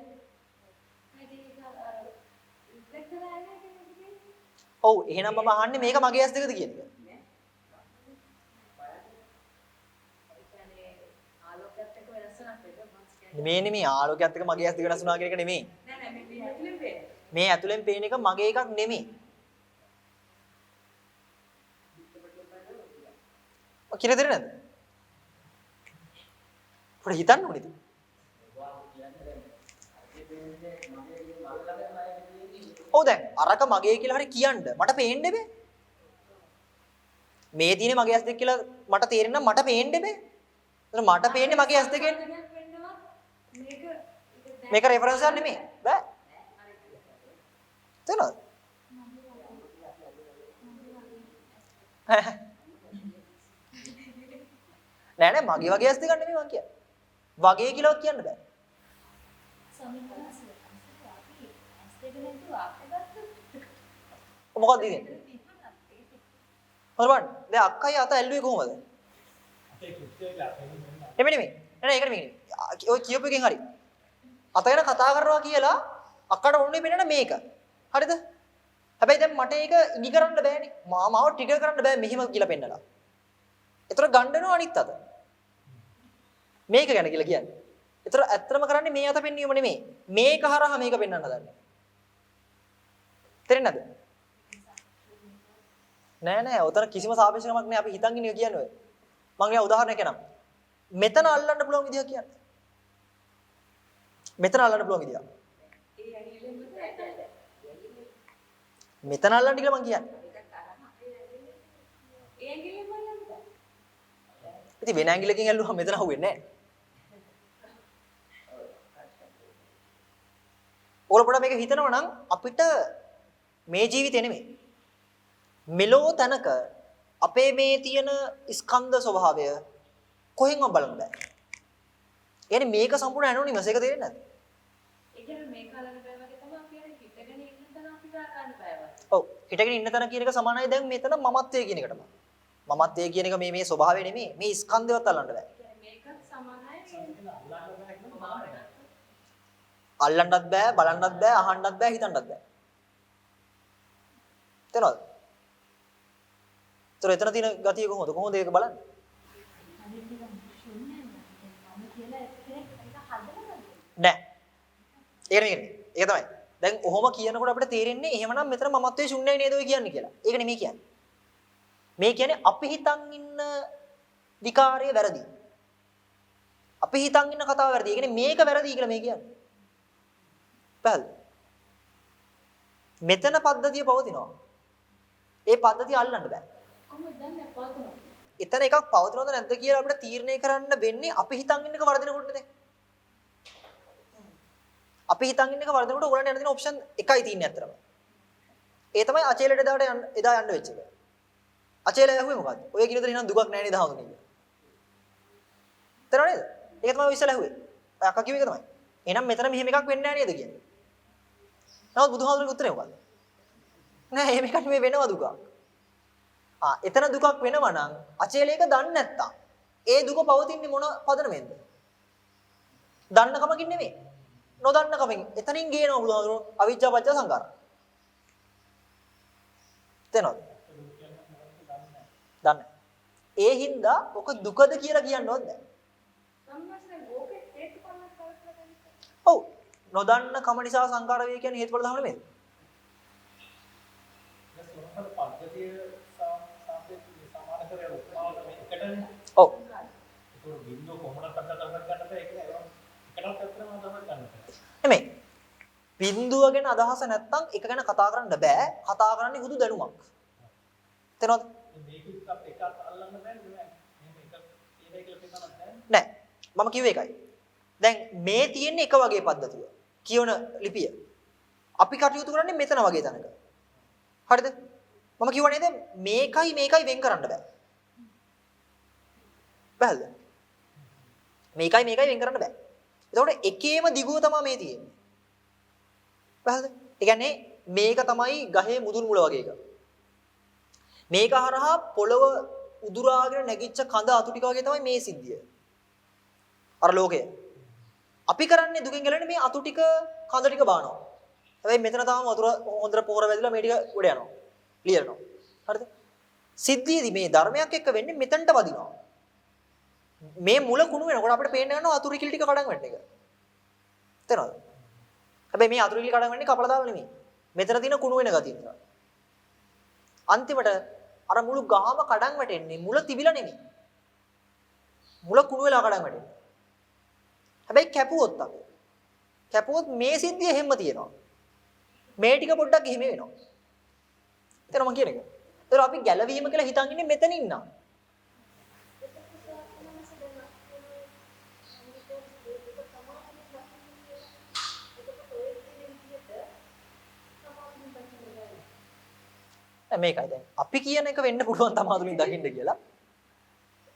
ඔව් එහෙනම් මම අහන්නේ මේක මගේ S2ද කියන එක. මේ නෙමෙයි ආලෝකයත් එක්ක මගේ ඇස් දෙක වෙනස් වුණා කියන එක නෙමෙයි. නෑ මේ ඇතුලෙන් පේන. මේ ඇතුලෙන් පේන එක මගේ එකක් නෙමෙයි. ඔය කියලා දෙන්නේ නැද්ද? පොඩ්ඩක් හිතන්න ඕනේ ඉතින්. ඔව් දැන් අරක මගේ කියලා හරි කියන්න මට පේන්නේ බෑ. මේ තියෙන්නේ මගේ ඇස් දෙක කියලා මට තේරෙනවා මට පේන්නේ බෑ. එතන මට පේන්නේ මගේ ඇස් දෙකෙන්. මේක රෙෆරන්ස් එකක් නෙමෙයි. බෑ. තේරෙනවද? නෑ නෑ මගේ වගේ ඇස් දෙකක් නෙමෙයි මං කියන්නේ. වගේ කියලාවත් කියන්න බෑ. මොකක්ද ඉතින්? හොරවන් දැන් අක්කයි අත ඇල්ලුවේ කොහමද? නෙමෙයි. නෑ ඒක නෙමෙයි. ඔය කියපු එකෙන් හරි. අත ගැන කතා කරනවා කියලා අක්කට ඕනේ වෙනන මේක. හරිද? හැබැයි දැන් මට ඒක ඉනි කරන්න බෑනේ. මාව ට්‍රිගර් කරන්න බෑ මෙහෙම කියලා පෙන්නලා. ඒතර ගණ්ඩනවා අනිත් අත. මේක ගැන කියලා කියන්නේ. ඒතර ඇත්තම කරන්නේ මේ අත පෙන්වීම නෙමෙයි. මේක හරහා මේක පෙන්වන්න හදන්නේ. තේරෙන්නද? නෑ උතන කිසිම සාපේක්ෂකමක් නෑ අපි හිතන් ඉන්නේ කියන්නේ ඔය. මම නිකන් උදාහරණයක් කියන්නම්. මෙතන අල්ලන්න පුළුවන් විදිහ කියන්නේ. මෙතන අල්ලන්න පුළුවන් විදිහ. මෙතන අල්ලන්න කියලා මම කියන්නේ. ඉතින් වෙන ඇඟිල්ලකින් ඇල්ලුවම මෙතන අහුවෙන්නේ නෑ. ඕලපොඩ මේක හිතනවා නම් අපිට මේ ජීවිතේ නෙමෙයි. මෙලෝ තනක අපේ මේ තියෙන ස්කන්ධ ස්වභාවය කොහෙන්වත් බලන්න බෑ. يعني මේක සම්පූර්ණ ඇනොනිමස් එක තේරෙන්නේ නැද්ද? ඒ කියන්නේ මේක අල්ලන්න බෑ වගේ තමයි අපි අර හිතගෙන ඉන්න තැන අපි ගන්න බෑ. ඔව් හිතගෙන ඉන්න තැන කියන එක සමානයි දැන් මෙතන මමත්වය කියන එකටම. මමත්වය කියන එක මේ ස්වභාවය නෙමෙයි. මේ ස්කන්ධයවත් අල්ලන්න බෑ. මේකත් සමානයි අල්ලන්නත් බෑ, බලන්නත් බෑ, අහන්නත් බෑ, හිතන්නත් බෑ. තේරෙනවද? ඒතර එතන තියෙන ගතිය කොහොමද? කොහොමද ඒක බලන්නේ? නෑ. ඒක නෙමෙයි. ඒක තමයි. දැන් ඔහොම කියනකොට අපිට තේරෙන්නේ එහෙමනම් මෙතන මමත්වයේ ශුන්‍යයි නේද ඔය කියන්නේ කියලා. ඒක නෙමෙයි කියන්නේ. මේ කියන්නේ අපි හිතන් ඉන්න විකාරය වැරදි. අපි හිතන් ඉන්න කතාව වැරදි. ඒ කියන්නේ මේක වැරදි කියලා මේ කියන්නේ. පැහැදිලි. මෙතන පද්ධතිය පවතිනවා. ඒ පද්ධතිය අල්ලන්න බෑ. කොහොමද දන්නේ පවතුනවා? එතන එකක් පවතිනවද නැද්ද කියලා අපිට තීරණය කරන්න වෙන්නේ අපි හිතන් ඉන්න එක වර්ධනකොට නේ. අපි හිතන් ඉන්න එක වර්ධනකොට ඔයගොල්ලන්ට යන දින ඔප්ෂන් එකයි තියෙන්නේ අතරම. ඒ තමයි අචේලට එදා යන්න වෙච්ච එක. අචේල ඇහුවේ මොකද්ද? ඔය කියන දේ නම් දුකක් නැහැ නේද හඳුනන්නේ. තේරෙනවද? ඒක තමයි ඔය ඉස්සලා ඇහුවේ. ඔය අක්කා කිව්ව එක තමයි. එහෙනම් මෙතන මෙහෙම එකක් වෙන්නේ නැහැ නේද කියන්නේ. නමුත් බුදුහාමුදුරුවෝ උත්තරේ මොකද්ද? නෑ එහෙම එකක් නෙමෙයි වෙනවා දුකක්. එතන දුකක් වෙනවා නම් අචේලයක දන්නේ නැත්තම් ඒ දුක පවතින්නේ මොන පදනමෙන්ද? දන්න කමකින් නෙමෙයි. නොදන්න කමකින්. එතනින් ගේනවා බුදුහාමුදුරුවෝ අවිජ්ජා පත්‍ය සංකාර. තේනවද? දන්නේ. ඒ හින්දා ඔක දුකද කියලා කියන්නවත් බෑ. සම්මාසයෙන් ඕකේ හේතුඵල කරලා ඔව්. නොදන්න කම නිසා සංකාර වේ කියන්නේ හේතුඵල ධර්ම නෙමෙයි. ඔව්. නෙමෙයි. බිඳුව ගැන අදහස නැත්තම් එක ගැන කතා කරන්න බෑ. කතා කරන්නේ හුදු දැනුමක්. තේරෙනවද? මේකත් එකක් අල්ලන්න බෑ නෑ. මම කිව්වේ ඒකයි. දැන් මේ තියෙන්නේ එක වගේ පද්ධතිය. කියවන ලිපිය. අපි කටයුතු කරන්නේ මෙතන වගේ තැනක. හරිද? මම කිව්වා නේද මේකයි වෙන් කරන්න බෑ. බැලද? මේකයි වෙන් කරන්න බෑ. එතකොට එකේම දිගුව තමයි මේ තියෙන්නේ. බැලද? ඒ කියන්නේ මේක තමයි ගහේ මුදුන් මුල වගේ එක. මේක හරහා පොළව උදුරාගෙන නැගිච්ච කඳ අතු ටික වගේ තමයි මේ සිද්ධිය. අර ලෝකය. අපි කරන්නේ දුකින් ගැලවෙන්නේ මේ අතු ටික කඳ ටික බානවා. හැබැයි මෙතන තාම වතුර හොඳට පොර වැදිලා මේ ටික උඩ යනවා. ලියනවා. හරිද? සිද්ධියේදී මේ ධර්මයක් එක්ක වෙන්නේ මෙතනට වදිනවා. මේ මුල කුණු වෙනකොට අපිට පේන්න යනවා අතුරු කිලි ටික කඩන් වැටෙන එක. තේරෙනවද? හැබැයි මේ අතුරුගිලි කඩන් වෙන්නේ කපලා දාලා නෙමෙයි. මෙතන තියෙන කුණු වෙන ගතිය නිසා. අන්තිමට අර මුළු ගහම කඩන් වැටෙන්නේ මුල තිබිලා නෙමෙයි. මුල කුණු වෙලා කඩන් වැටෙන්නේ. හැබැයි කැපුවොත් අපි. කැපුවොත් මේ සිද්ධිය හැම තියෙනවා. මේ ටික පොඩ්ඩක් එහෙම වෙනවා. තේරෙනවද මම කියන එක? ඒතර අපි ගැලවීම කියලා හිතන් ඉන්නේ මෙතන ඉන්නා. මේකයි දැන් අපි කියන එක වෙන්න පුළුවන් තමාතුලින් දකින්න කියලා.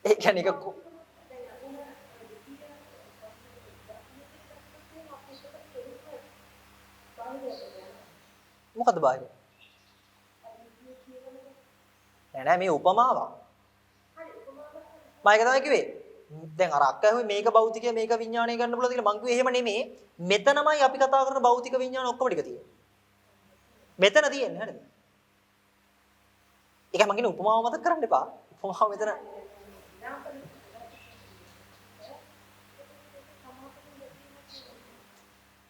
ඒ කියන්නේ ඒක මොකද්ද බාහිර? නෑ මේ උපමාවක්. මම ඒක තමයි කිව්වේ. දැන් අර අක්කා හුයි මේක භෞතිකය මේක විඥානය ගන්න පුළුවන් කියලා මං කිව්වේ එහෙම නෙමෙයි. මෙතනමයි අපි කතා කරන භෞතික විඥාන ඔක්කොම ටික තියෙන්නේ. මෙතන තියෙන්නේ හරිද? ඒක මං කියන උපමාව මතක කරන්න එපා. උපමාව මෙතන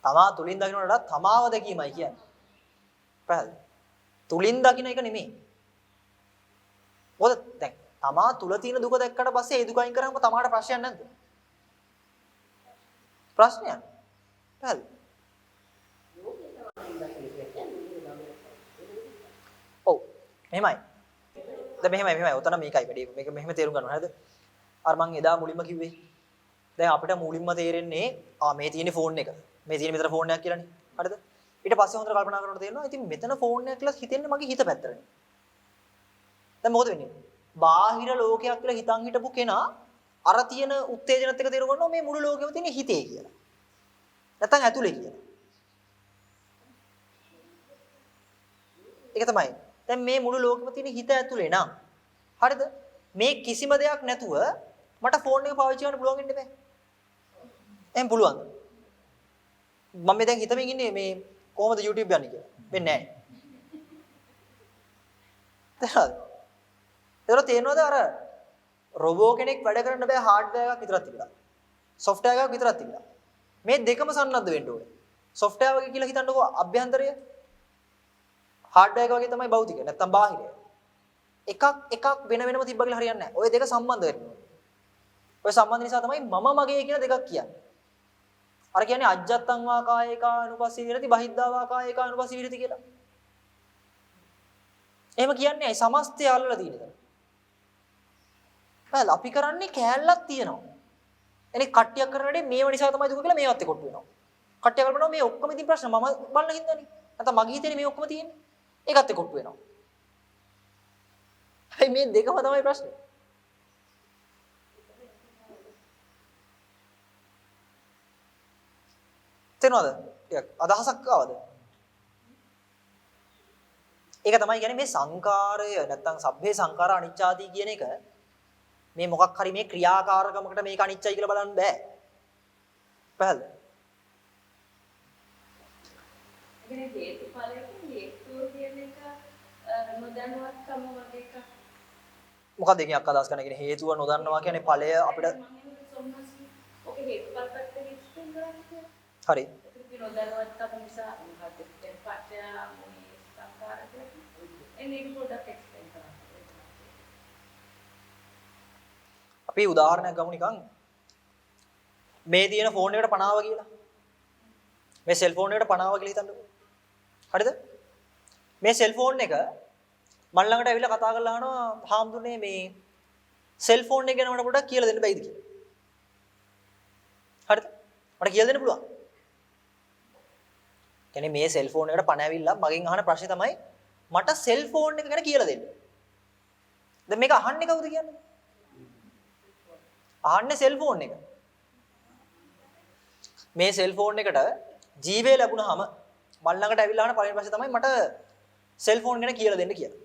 තමා තුලින් දකින්නට වඩා තමාව දැකීමයි කියන්නේ. පැහැදිලි. තුලින් දකින්න එක නෙමෙයි. මොකද දැන් තමා තුල තියෙන දුක දැක්කට පස්සේ ඒ දුක අයින් කරාම තමාට ප්‍රශ්නයක් නැද්ද? ප්‍රශ්නයක්. පැහැදිලි. ඔව්. මෙහෙමයි. දැන් මෙහෙමයි. ඔතන මේකයි වැඩි. මේක මෙහෙම තේරුම් ගන්න හරිද? අර මං එදා මුලින්ම කිව්වේ. දැන් අපිට මුලින්ම තේරෙන්නේ මේ තියෙන ෆෝන් එක. මේ තියෙන මෙතන ෆෝන් එකක් කියලානේ. හරිද? ඊට පස්සේ හොඳට කල්පනා කරනකොට තේරෙනවා ඉතින් මෙතන ෆෝන් එකක් කියලා හිතෙන්නේ මගේ හිත පැත්තටනේ. දැන් මොකද වෙන්නේ? බාහිර ලෝකයක් කියලා හිතන් හිටපු කෙනා අර තියෙන උත්තේජනත් එක්ක තේරුම් ගන්නවා මේ මුළු ලෝකෙම තියෙන හිතේ කියලා. නැත්නම් ඇතුලේ කියලා. ඒක තමයි. දැන් මේ මුළු ලෝකෙම තියෙන හිත ඇතුලේ නම් හරිද? මේ කිසිම දෙයක් නැතුව මට ෆෝන් එක පාවිච්චි කරන්න පුළුවන් වෙන්නේ නැහැ. එහෙනම් පුළුවන්ද? මම දැන් හිතමින් ඉන්නේ මේ කොහොමද YouTube යන්නේ කියලා. වෙන්නේ නැහැ. ඒක තේරෙනවද අර රොබෝ කෙනෙක් වැඩ කරන්න බෑ හાર્ඩ්වෙයාර් එකක් විතරක් තිබිලා. සොෆ්ට්වෙයාර් එකක් විතරක් තිබිලා. මේ දෙකම සන්නද්ධ වෙන්න ඕනේ. සොෆ්ට්වෙයාර් එක කියලා හිතන්නකෝ අභ්‍යන්තරය. හાર્ඩ්වෙයාර් එක වගේ තමයි භෞතික. නැත්තම් බාහිරය. එකක් වෙන වෙනම තිබ්බ කියලා හරියන්නේ නැහැ. ওই දෙක සම්බන්ධ වෙන්න ඕනේ. ওই සම්බන්ධ නිසා තමයි මම මගේ කියන දෙකක් කියන්නේ. අර කියන්නේ අජ්ජත්තං වා කායේකා අනුපස්සී විරති බහිද්ධා වා කායේකා අනුපස්සී විරති කියලා. එහෙම කියන්නේ ඇයි සමස්තය අල්ලලා තියෙන්නේ. බල අපි කරන්නේ කෑල්ලක් තියෙනවා. එනේ කට්ටියක් කරන වැඩේ මේව නිසා තමයි දුක කියලා මේවත් එක්ක කොටු වෙනවා. කට්ටිය කල්පනා මේ ඔක්කොම ඉතින් ප්‍රශ්න මම බලන හින්දානේ. නැත්නම් මගේ හිතේ මේ ඔක්කොම තියෙන්නේ. ඒකත් එක්ක කොටු වෙනවා. හැබැයි මේ දෙකම තමයි ප්‍රශ්නේ. තේරෙනවද? ටිකක් අදහසක් ආවද? ඒක තමයි කියන්නේ මේ සංකාරය නැත්තම් සබ්බේ සංඛාර අනිච්චාදී කියන එක මේ මොකක් හරි මේ ක්‍රියාකාරකමකට මේක අනිච්චයි කියලා බලන්න බෑ. පැහැදිලිද? ඒ කියන්නේ හේතුඵලයෙන් හේතුව කියන එක නොදන්නවත්කම වගේ එකක්. මොකක්ද ඒකෙන් අදහස් කරන්නේ? කියන්නේ හේතුව නොදන්නවා කියන්නේ ඵලය අපිට ඔකේ හේතුඵල පැත්ත එක්ස්ප්ලেইন කරන්නේ. හරි. ඒක නොදන්නවත්කම නිසා මොකක්ද පත්‍ය මොනේ සංකාරක එන්නේ පොඩ්ඩක් එක්ස්ප්ලেইন කරන්න. අපි උදාහරණයක් ගමු නිකන් මේ තියෙන ෆෝන් එකට පනාව කියලා. මේ සෙල්ෆෝන් එකට පනාව කියලා හිතන්නකෝ. හරිද? මේ සෙල්ෆෝන් එක මන් ළඟට ඇවිල්ලා කතා කරලා අහනවා හාමුදුරනේ මේ සෙල්ෆෝන් එක ගැන මට පොඩ්ඩක් කියලා දෙන්න බැයිද කියලා. හරිද? මට කියලා දෙන්න පුළුවන්. කියන්නේ මේ සෙල්ෆෝන් එකට පණ ඇවිල්ලා මගෙන් අහන ප්‍රශ්නේ තමයි මට සෙල්ෆෝන් එක ගැන කියලා දෙන්න. දැන් මේක අහන්නේ කවුද කියන්නේ? අහන්නේ සෙල්ෆෝන් එක. මේ සෙල්ෆෝන් එකට ජීවේ ලැබුණාම මල් ළඟට ඇවිල්ලා අහන පළවෙනි ප්‍රශ්නේ තමයි මට සෙල්ෆෝන් ගැන කියලා දෙන්න කියලා.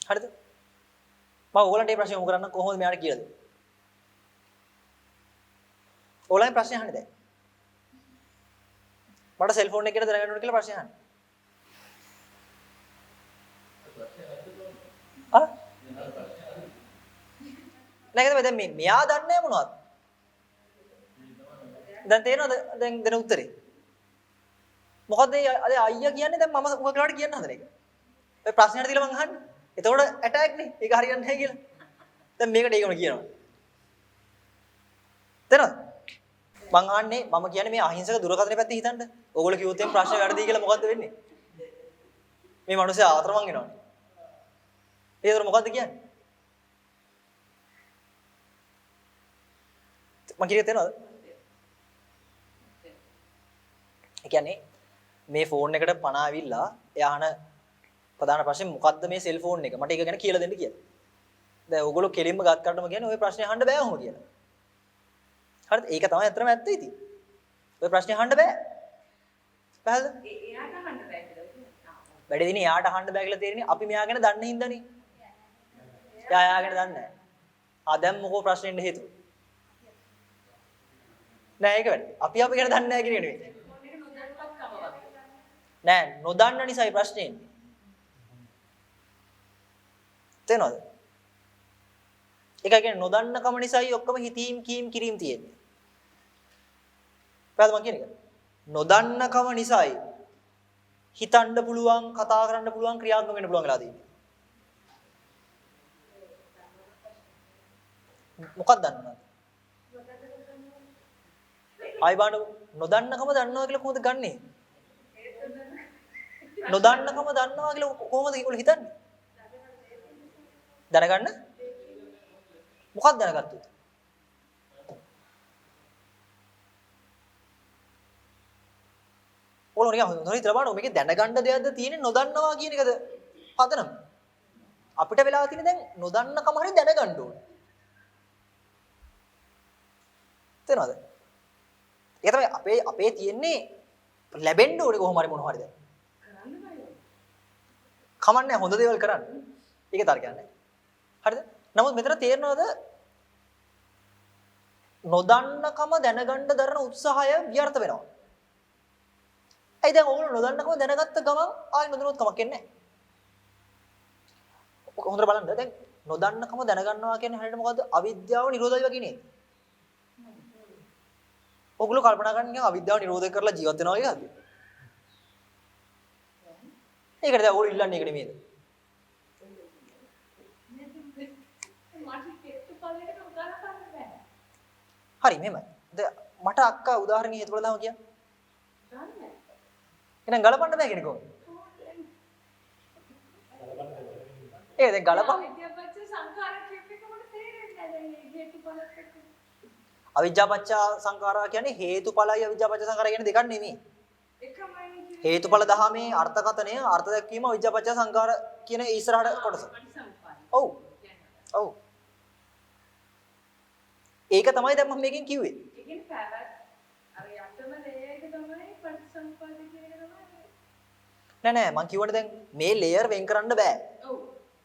හරිද? මම ඕගොල්ලන්ට මේ ප්‍රශ්නේ යොමු කරන්න කොහොමද මෙයාට කියලා දෙන්නේ? ඕගොල්ලන් ප්‍රශ්නේ අහන්නේ දැන්. මට සෙල්ෆෝන් එක ගැන දැනගන්න ඕන කියලා ප්‍රශ්නේ අහන්නේ. නේද දැන් මෙයා දන්නේ මොනවද? දැන් තේරෙනවද දැන් දෙන උත්තරේ? මොකද අද අයියා කියන්නේ දැන් මම ඔයාලට කියන්න හදන එක. ඔය ප්‍රශ්නයට දීලා මං අහන්නේ. එතකොට ඇටැක් නේ. ඒක හරියන්නේ නැහැ කියලා. දැන් මේකට ඒකම කියනවා. තේරෙනවද? මං අහන්නේ මම කියන්නේ මේ අහිංසක දුරකථනයේ පැත්තේ හිතන්න. ඕගොල්ලෝ කිව්වොත් එම් ප්‍රශ්නේ වැරදි කියලා මොකද්ද වෙන්නේ? මේ මිනිස්සු ආතරමං වෙනවනේ. ඒතර මොකද්ද කියන්නේ? මං කියේ තේරෙනවද? ඒ කියන්නේ මේ ෆෝන් එකට පණ ආවිල්ලා එයා අහන ප්‍රධාන ප්‍රශ්නේ මොකද්ද මේ සෙල්ෆෝන් එක? මට ඒක ගැන කියලා දෙන්න කියලා. දැන් ඕගොල්ලෝ කෙලින්ම ගත් කඩම කියන්නේ ওই ප්‍රශ්නේ අහන්න බෑ ඔහොම කියලා. හරිද? ඒක තමයි අත්‍තරම ඇත්ත ඉතින්. ওই ප්‍රශ්නේ අහන්න බෑ. පැහැදිලිද? එයාට අහන්න බෑ කියලා. වැඩි දිනේ එයාට අහන්න බෑ කියලා තේරෙන්නේ අපි මෙයා ගැන දන්නේ හින්දානේ. එයා ගැන දන්නේ නැහැ. දැන් මොකෝ ප්‍රශ්නෙන්න හේතුව? නෑ ඒක වැඩි. අපි ගැන දන්නේ නැහැ කියන එක නෙවෙයි. නෑ නොදන්න නිසායි ප්‍රශ්නේ එන්නේ. තේනවද? ඒක කියන්නේ නොදන්න කම නිසායි ඔක්කොම හිතීම් කීම් කිරීම් තියෙන්නේ. පැහැදිලිද මම කියන එක? නොදන්න කම නිසායි හිතන්න පුළුවන්, කතා කරන්න පුළුවන්, ක්‍රියාත්මක වෙන්න පුළුවන් වෙලා තියෙන්නේ. මොකක්ද දන්නවද? ආයි බලන්න නොදන්නකම දන්නවා කියලා කොහොමද ගන්නෙ? නොදන්නකම දන්නවා කියලා කොහොමද ඒගොල්ලෝ හිතන්නේ? දැනගන්න? මොකක්ද දැනගත්තේ? ඕලෝ නිකන් හොඳට හිතලා බලන්න මේකේ දැනගන්න දෙයක්ද තියෙන්නේ නොදන්නවා කියන එකද පදනම? අපිට වෙලා තියෙන්නේ දැන් නොදන්නකම හරි දැනගන්න ඕනේ. තේරෙනවද? ඒක තමයි අපේ තියෙන්නේ ලැබෙන්න ඕනේ කොහොම හරි මොන හරි දැන්. කමන්නේ හොඳ දේවල් කරන්න. ඒක තර්කයක් නෑ. හරිද? නමුත් මෙතන තේරෙනවද? නොදන්නකම දැනගන්න දරන උත්සාහය ව්‍යර්ථ වෙනවා. ඇයි දැන් ඕගොල්ලෝ නොදන්නකම දැනගත්ත ගමන් ආයෙ නොදන්නොත් කමක් එන්නේ නැහැ. හොඳට බලන්න. දැන් නොදන්නකම දැනගන්නවා කියන්නේ හරියට මොකද්ද? අවිද්‍යාව නිරෝධයි වගේ නේද? ඔගොල්ලෝ කල්පනා කරන්නේ අවිද්‍යාව නිරෝධ කරලා ජීවත් වෙනවා කියලාද? ඒකට දැන් ඕගොල්ලෝ ඉල්ලන්නේ ඒක නෙමෙයිද? හරි මෙහෙමයි. මට අක්කා උදාහරණයක් හේතුඵල දාම කියන්න. දන්නේ එහෙනම් ගලපන්න බෑ කෙනෙක් කොහොමද? ඒ දැන් ගලපන්න විද්‍යාපච්ච සංඛාර කියපේක මට තේරෙන්නේ නැහැ දැන් මේ හේතුඵලත් එක්ක. අවිජ්ජාපච්ච සංඛාරා කියන්නේ හේතුඵලයි අවිජ්ජාපච්ච සංඛාරා කියන්නේ දෙකක් නෙමෙයි. එකමයි කියන්නේ. හේතුඵල දහමේ අර්ථකථනය අර්ථ දැක්වීම අවිජ්ජාපච්ච සංඛාර කියන ඉස්සරහට කොටස. ඔව්. ඔව්. ඒක තමයි දැන් මම මේකෙන් කිව්වේ. ඒ කියන්නේ පැවැත් අර යටම ලේයර් එක තමයි පටිසම්පාද කියන එක තමයි. නෑ මම කිව්වට දැන් මේ ලේයර් වෙන් කරන්න බෑ. ඔව්.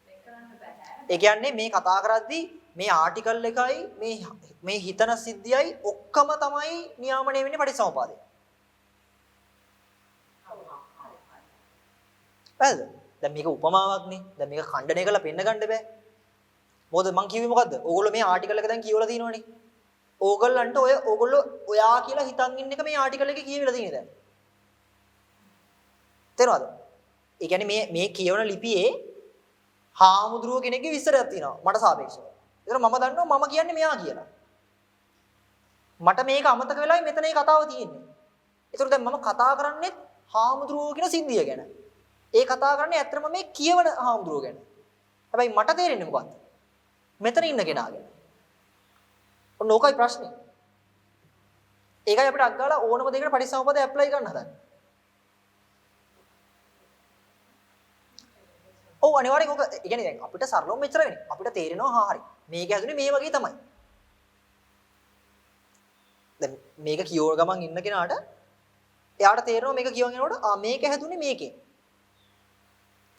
වෙන් කරන්න බෑ. ඒ කියන්නේ මේ කතා කරද්දී මේ ආටිකල් එකයි මේ හිතන සිද්ධියයි ඔක්කොම තමයි නියාමනය වෙන්නේ පටිසමුපාදේ. හරිද? දැන් මේක උපමාවක්නේ. දැන් මේක ඛණ්ඩනය කරලා පෙන්න ගන්න බෑ. මොකද මං කිව්වේ මොකද්ද? ඕගොල්ලෝ මේ ආටිකල් එක දැන් කියවලා තියෙනවනේ. ඕගොල්ලන්ට ඕගොල්ලෝ ඔයා කියලා හිතන් ඉන්න එක මේ ආටිකල් එකේ කියවිලා තියෙන්නේ දැන්. තේරෙනවද? ඒ කියන්නේ මේ කියවන ලිපියේ හාමුදුරුව කෙනෙක්ගේ විස්තරයක් තියෙනවා මට සාපේක්ෂව. ඒතර මම දන්නවා මම කියන්නේ මෙයා කියලා. මට මේක අමතක වෙලායි මෙතන මේ කතාව තියෙන්නේ. ඒතර දැන් මම කතා කරන්නේ හාමුදුරුව කියන සිද්ධිය ගැන. ඒ කතා කරන්නේ ඇත්තටම මේ කියවන හාමුදුරුව ගැන. හැබැයි මට තේරෙන්නේ මොකක්ද? මෙතන ඉන්න කෙනා ගැන. ඔන්න ඕකයි ප්‍රශ්නේ. ඒකයි අපිට අග්ගාලා ඕනම දෙයකට පටිච්චසමුප්පාදය ඇප්ලයි කරන්න හදන්නේ. ඔව් අනිවාර්යෙන් ඕක ඒ කියන්නේ දැන් අපිට සරලවම මෙච්චර වෙන්නේ. අපිට තේරෙනවා හා හරි. මේක හැදුනේ මේ වගේ තමයි. දැන් මේක කියව ගමන් ඉන්න කෙනාට එයාට තේරෙනවා මේක කියවගෙන යනකොට මේක හැදුනේ මේකෙන්.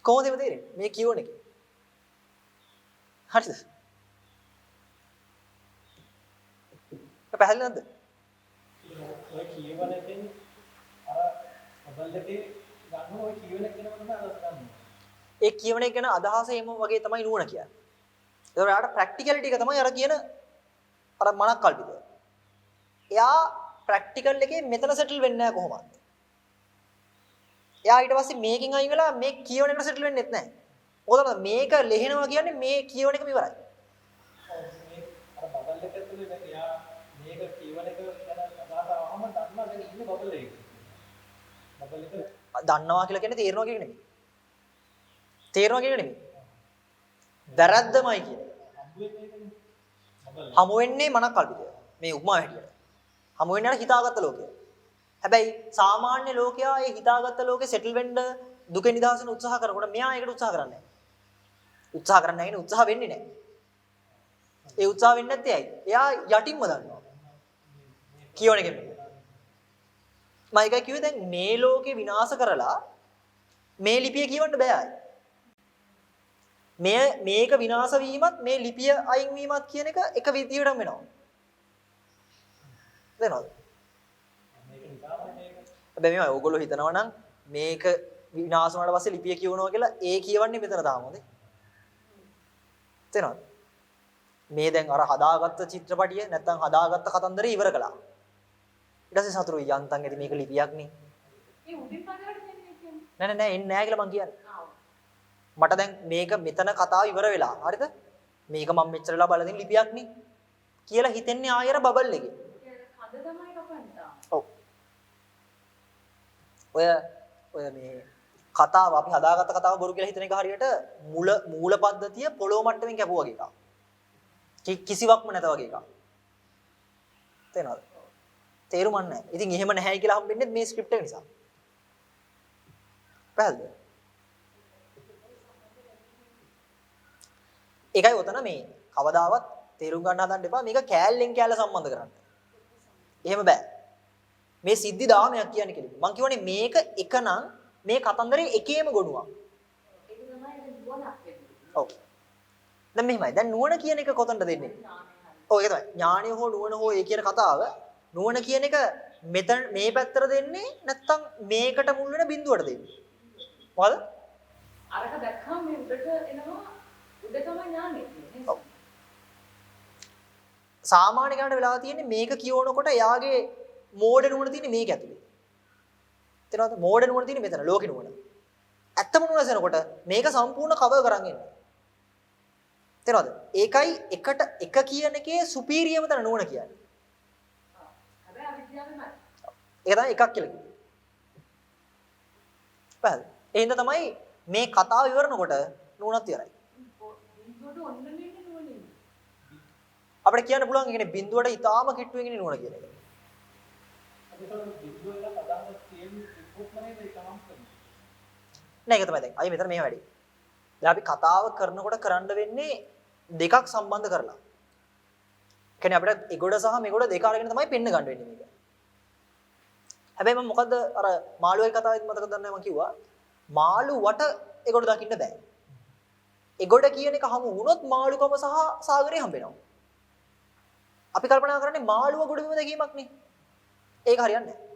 කොහොමද ඒක තේරෙන්නේ? මේ කියවන එක. හරිද? පැහැදිලි නැද්ද? ඔය කියවන එකෙන් අර මොබයිල් එකේ ගන්න ඔය කියවන එක ගැන තමයි අදහස් ගන්න. ඒ කියවන එක ගැන අදහස එහෙම වගේ තමයි නුවණ කියන්නේ. ඒතකොට යාට ප්‍රැක්ටිකැලිටි එක තමයි අර කියන අර මනක් කල්පිතය. එයා ප්‍රැක්ටිකල් එකේ මෙතන සෙටල් වෙන්නේ නැහැ කොහොමද? එයා ඊට පස්සේ මේකෙන් අයින් වෙලා මේ කියවන එකට සෙටල් වෙන්නෙත් නැහැ. මොකද මේක ලෙහෙනවා කියන්නේ මේ කියවන එකම ඉවරයි. මේ අර බබල් එක ඇතුලේ දැන් එයා මේක කියවන එක ගැන අදහස ආවම දන්නවා දැන් ඉන්නේ බබල් එකේ. බබල් එක දන්නවා කියලා කියන්නේ තේරෙනවා කියන එක නෙමෙයි. තේරෙනවා කියන එක නෙමෙයි. වැරද්දමයි කියන්නේ. හමු වෙන්නේ මනක් කල්පිතය. මේ උපමා හැටියට. හමු වෙන්නේ අර හිතාගත්ත ලෝකය. හැබැයි සාමාන්‍ය ලෝකයා ඒ හිතාගත්ත ලෝකේ සෙටල් වෙන්න දුකෙන් නිදහස් වෙන්න උත්සාහ කරනකොට මෙයා ඒකට උත්සාහ කරන්නේ නැහැ. උත්සාහ කරන්නේ නැහැ කියන්නේ උත්සාහ වෙන්නේ නැහැ. ඒ උත්සාහ වෙන්නේ නැත්තේ ඇයි? එයා යටින්ම දන්නවා. කියවන එකෙන්. මම ඒකයි කිව්වේ දැන් මේ ලෝකේ විනාශ කරලා මේ ලිපිය කියවන්න බෑ ආයි. මේක විනාශ වීමත් මේ ලිපිය අයින් වීමත් කියන එක විදියටම වෙනවා. දැනනවද? හැබැයි මේවා ඕගොල්ලෝ හිතනවා නම් මේක විනාශ වුණාට පස්සේ ලිපිය කියවනවා කියලා ඒ කියවන්නේ මෙතන තාම හොඳේ. තේරෙනවද? මේ දැන් අර හදාගත්ත චිත්‍රපටිය නැත්තම් හදාගත්ත කතන්දරේ ඉවර කළා. ඊට පස්සේ සතුරු යන්තම් ඇති මේක ලිපියක් නේ. ඒ උඩින් පදවල දෙන්නේ කියන්නේ. නෑ එන්නේ නෑ කියලා මං කියන්නේ. මට දැන් මේක මෙතන කතාව ඉවර වෙලා. හරිද? මේක මම මෙච්චර වෙලා බලලා තියෙන ලිපියක් නේ කියලා හිතෙන්නේ ආයෙර බබල් එකේ. කඳ තමයි කපන්නේ. ඔව්. ඔය මේ කතාව අපි හදාගත්ත කතාව බොරු කියලා හිතන එක හරියට මූල පද්ධතිය පොළොව මට්ටමින් කැපුවා වගේ එකක්. කිසිවක්ම නැත වගේ එකක්. තේරෙනවද? තේරුම් නැහැ. ඉතින් එහෙම නැහැයි කියලා හම්බෙන්නේ මේ ස්ක්‍රිප්ට් එක නිසා. පැහැදිලිද? ඒකයි උතන මේ කවදාවත් තේරුම් ගන්න හදන්න එපා මේක කෑල්ලෙන් කෑල්ල සම්බන්ධ කරන්න. එහෙම බෑ. මේ සිද්ධි දාමයක් කියන්නේ කෙලින්. මං කියවනේ මේක එකනම් මේ කතන්දරේ එකේම ගොනුවක්. ඒක තමයි නුවණක් වෙන්නේ. ඔව්. දැන් මෙහෙමයි. දැන් නුවණ කියන එක කොතනද දෙන්නේ? ඔව් ඒක තමයි. ඥානය හෝ නුවණ හෝ ඒ කියන කතාව නුවණ කියන එක මෙතන මේ පැත්තට දෙන්නේ නැත්නම් මේකට මුල් වෙන බිඳුවට දෙන්නේ. මොකද? අරක දැක්කම මේ උඩට එනවා උඩ තමයි ඥානෙ තියෙන්නේ. ඔව්. සාමාන්‍ය කෙනාට වෙලා තියෙන්නේ මේක කියවනකොට එයාගේ මෝඩ නුවණ තියෙන්නේ මේක ඇතුලේ. තේරෙනවද? මෝඩ නුවණ තියෙන්නේ මෙතන ලෝක නුවණ. ඇත්තම නුවණ සෙනකොට මේක සම්පූර්ණ කවර් කරන් එන්නේ. තේරෙනවද? ඒකයි එක කියන එකේ සුපීරියම තන නුවණ කියන්නේ. හැබැයි අවිද්‍යාවමයි. ඒක තමයි එකක් කියලා කියන්නේ. පැහැදිලි. ඒ හින්දා තමයි මේ කතාව ඉවරනකොට නුවණත් ඉවරයි. බිඳුවට ඔන්න මෙන්න නුවණින්. අපිට කියන්න පුළුවන් ඒ කියන්නේ බිඳුවට ඊටාම කිට්ටුවෙන් ඉන්නේ නුවණ කියන එක. නෑ ඒක තමයි දැන්. අය මෙතන මේ වැඩි. දැන් අපි කතාව කරනකොට කරන්න වෙන්නේ දෙකක් සම්බන්ධ කරලා. කියන්නේ අපිට එගොඩ සහ මෙගොඩ දෙක අරගෙන තමයි පෙන්න ගන්න වෙන්නේ මේක. හැබැයි මම මොකද්ද අර මාළුවේ කතාවෙත් මතකද නැහැ මම කිව්වා මාළු වට එගොඩ දකින්න බෑ. එගොඩ කියන එක හමු වුණොත් මාළුකම සහ සාගරේ හම්බ වෙනවා. අපි කල්පනා කරන්නේ මාළුව ගොඩ බිම දැකීමක් නේ. ඒක හරියන්නේ නැහැ.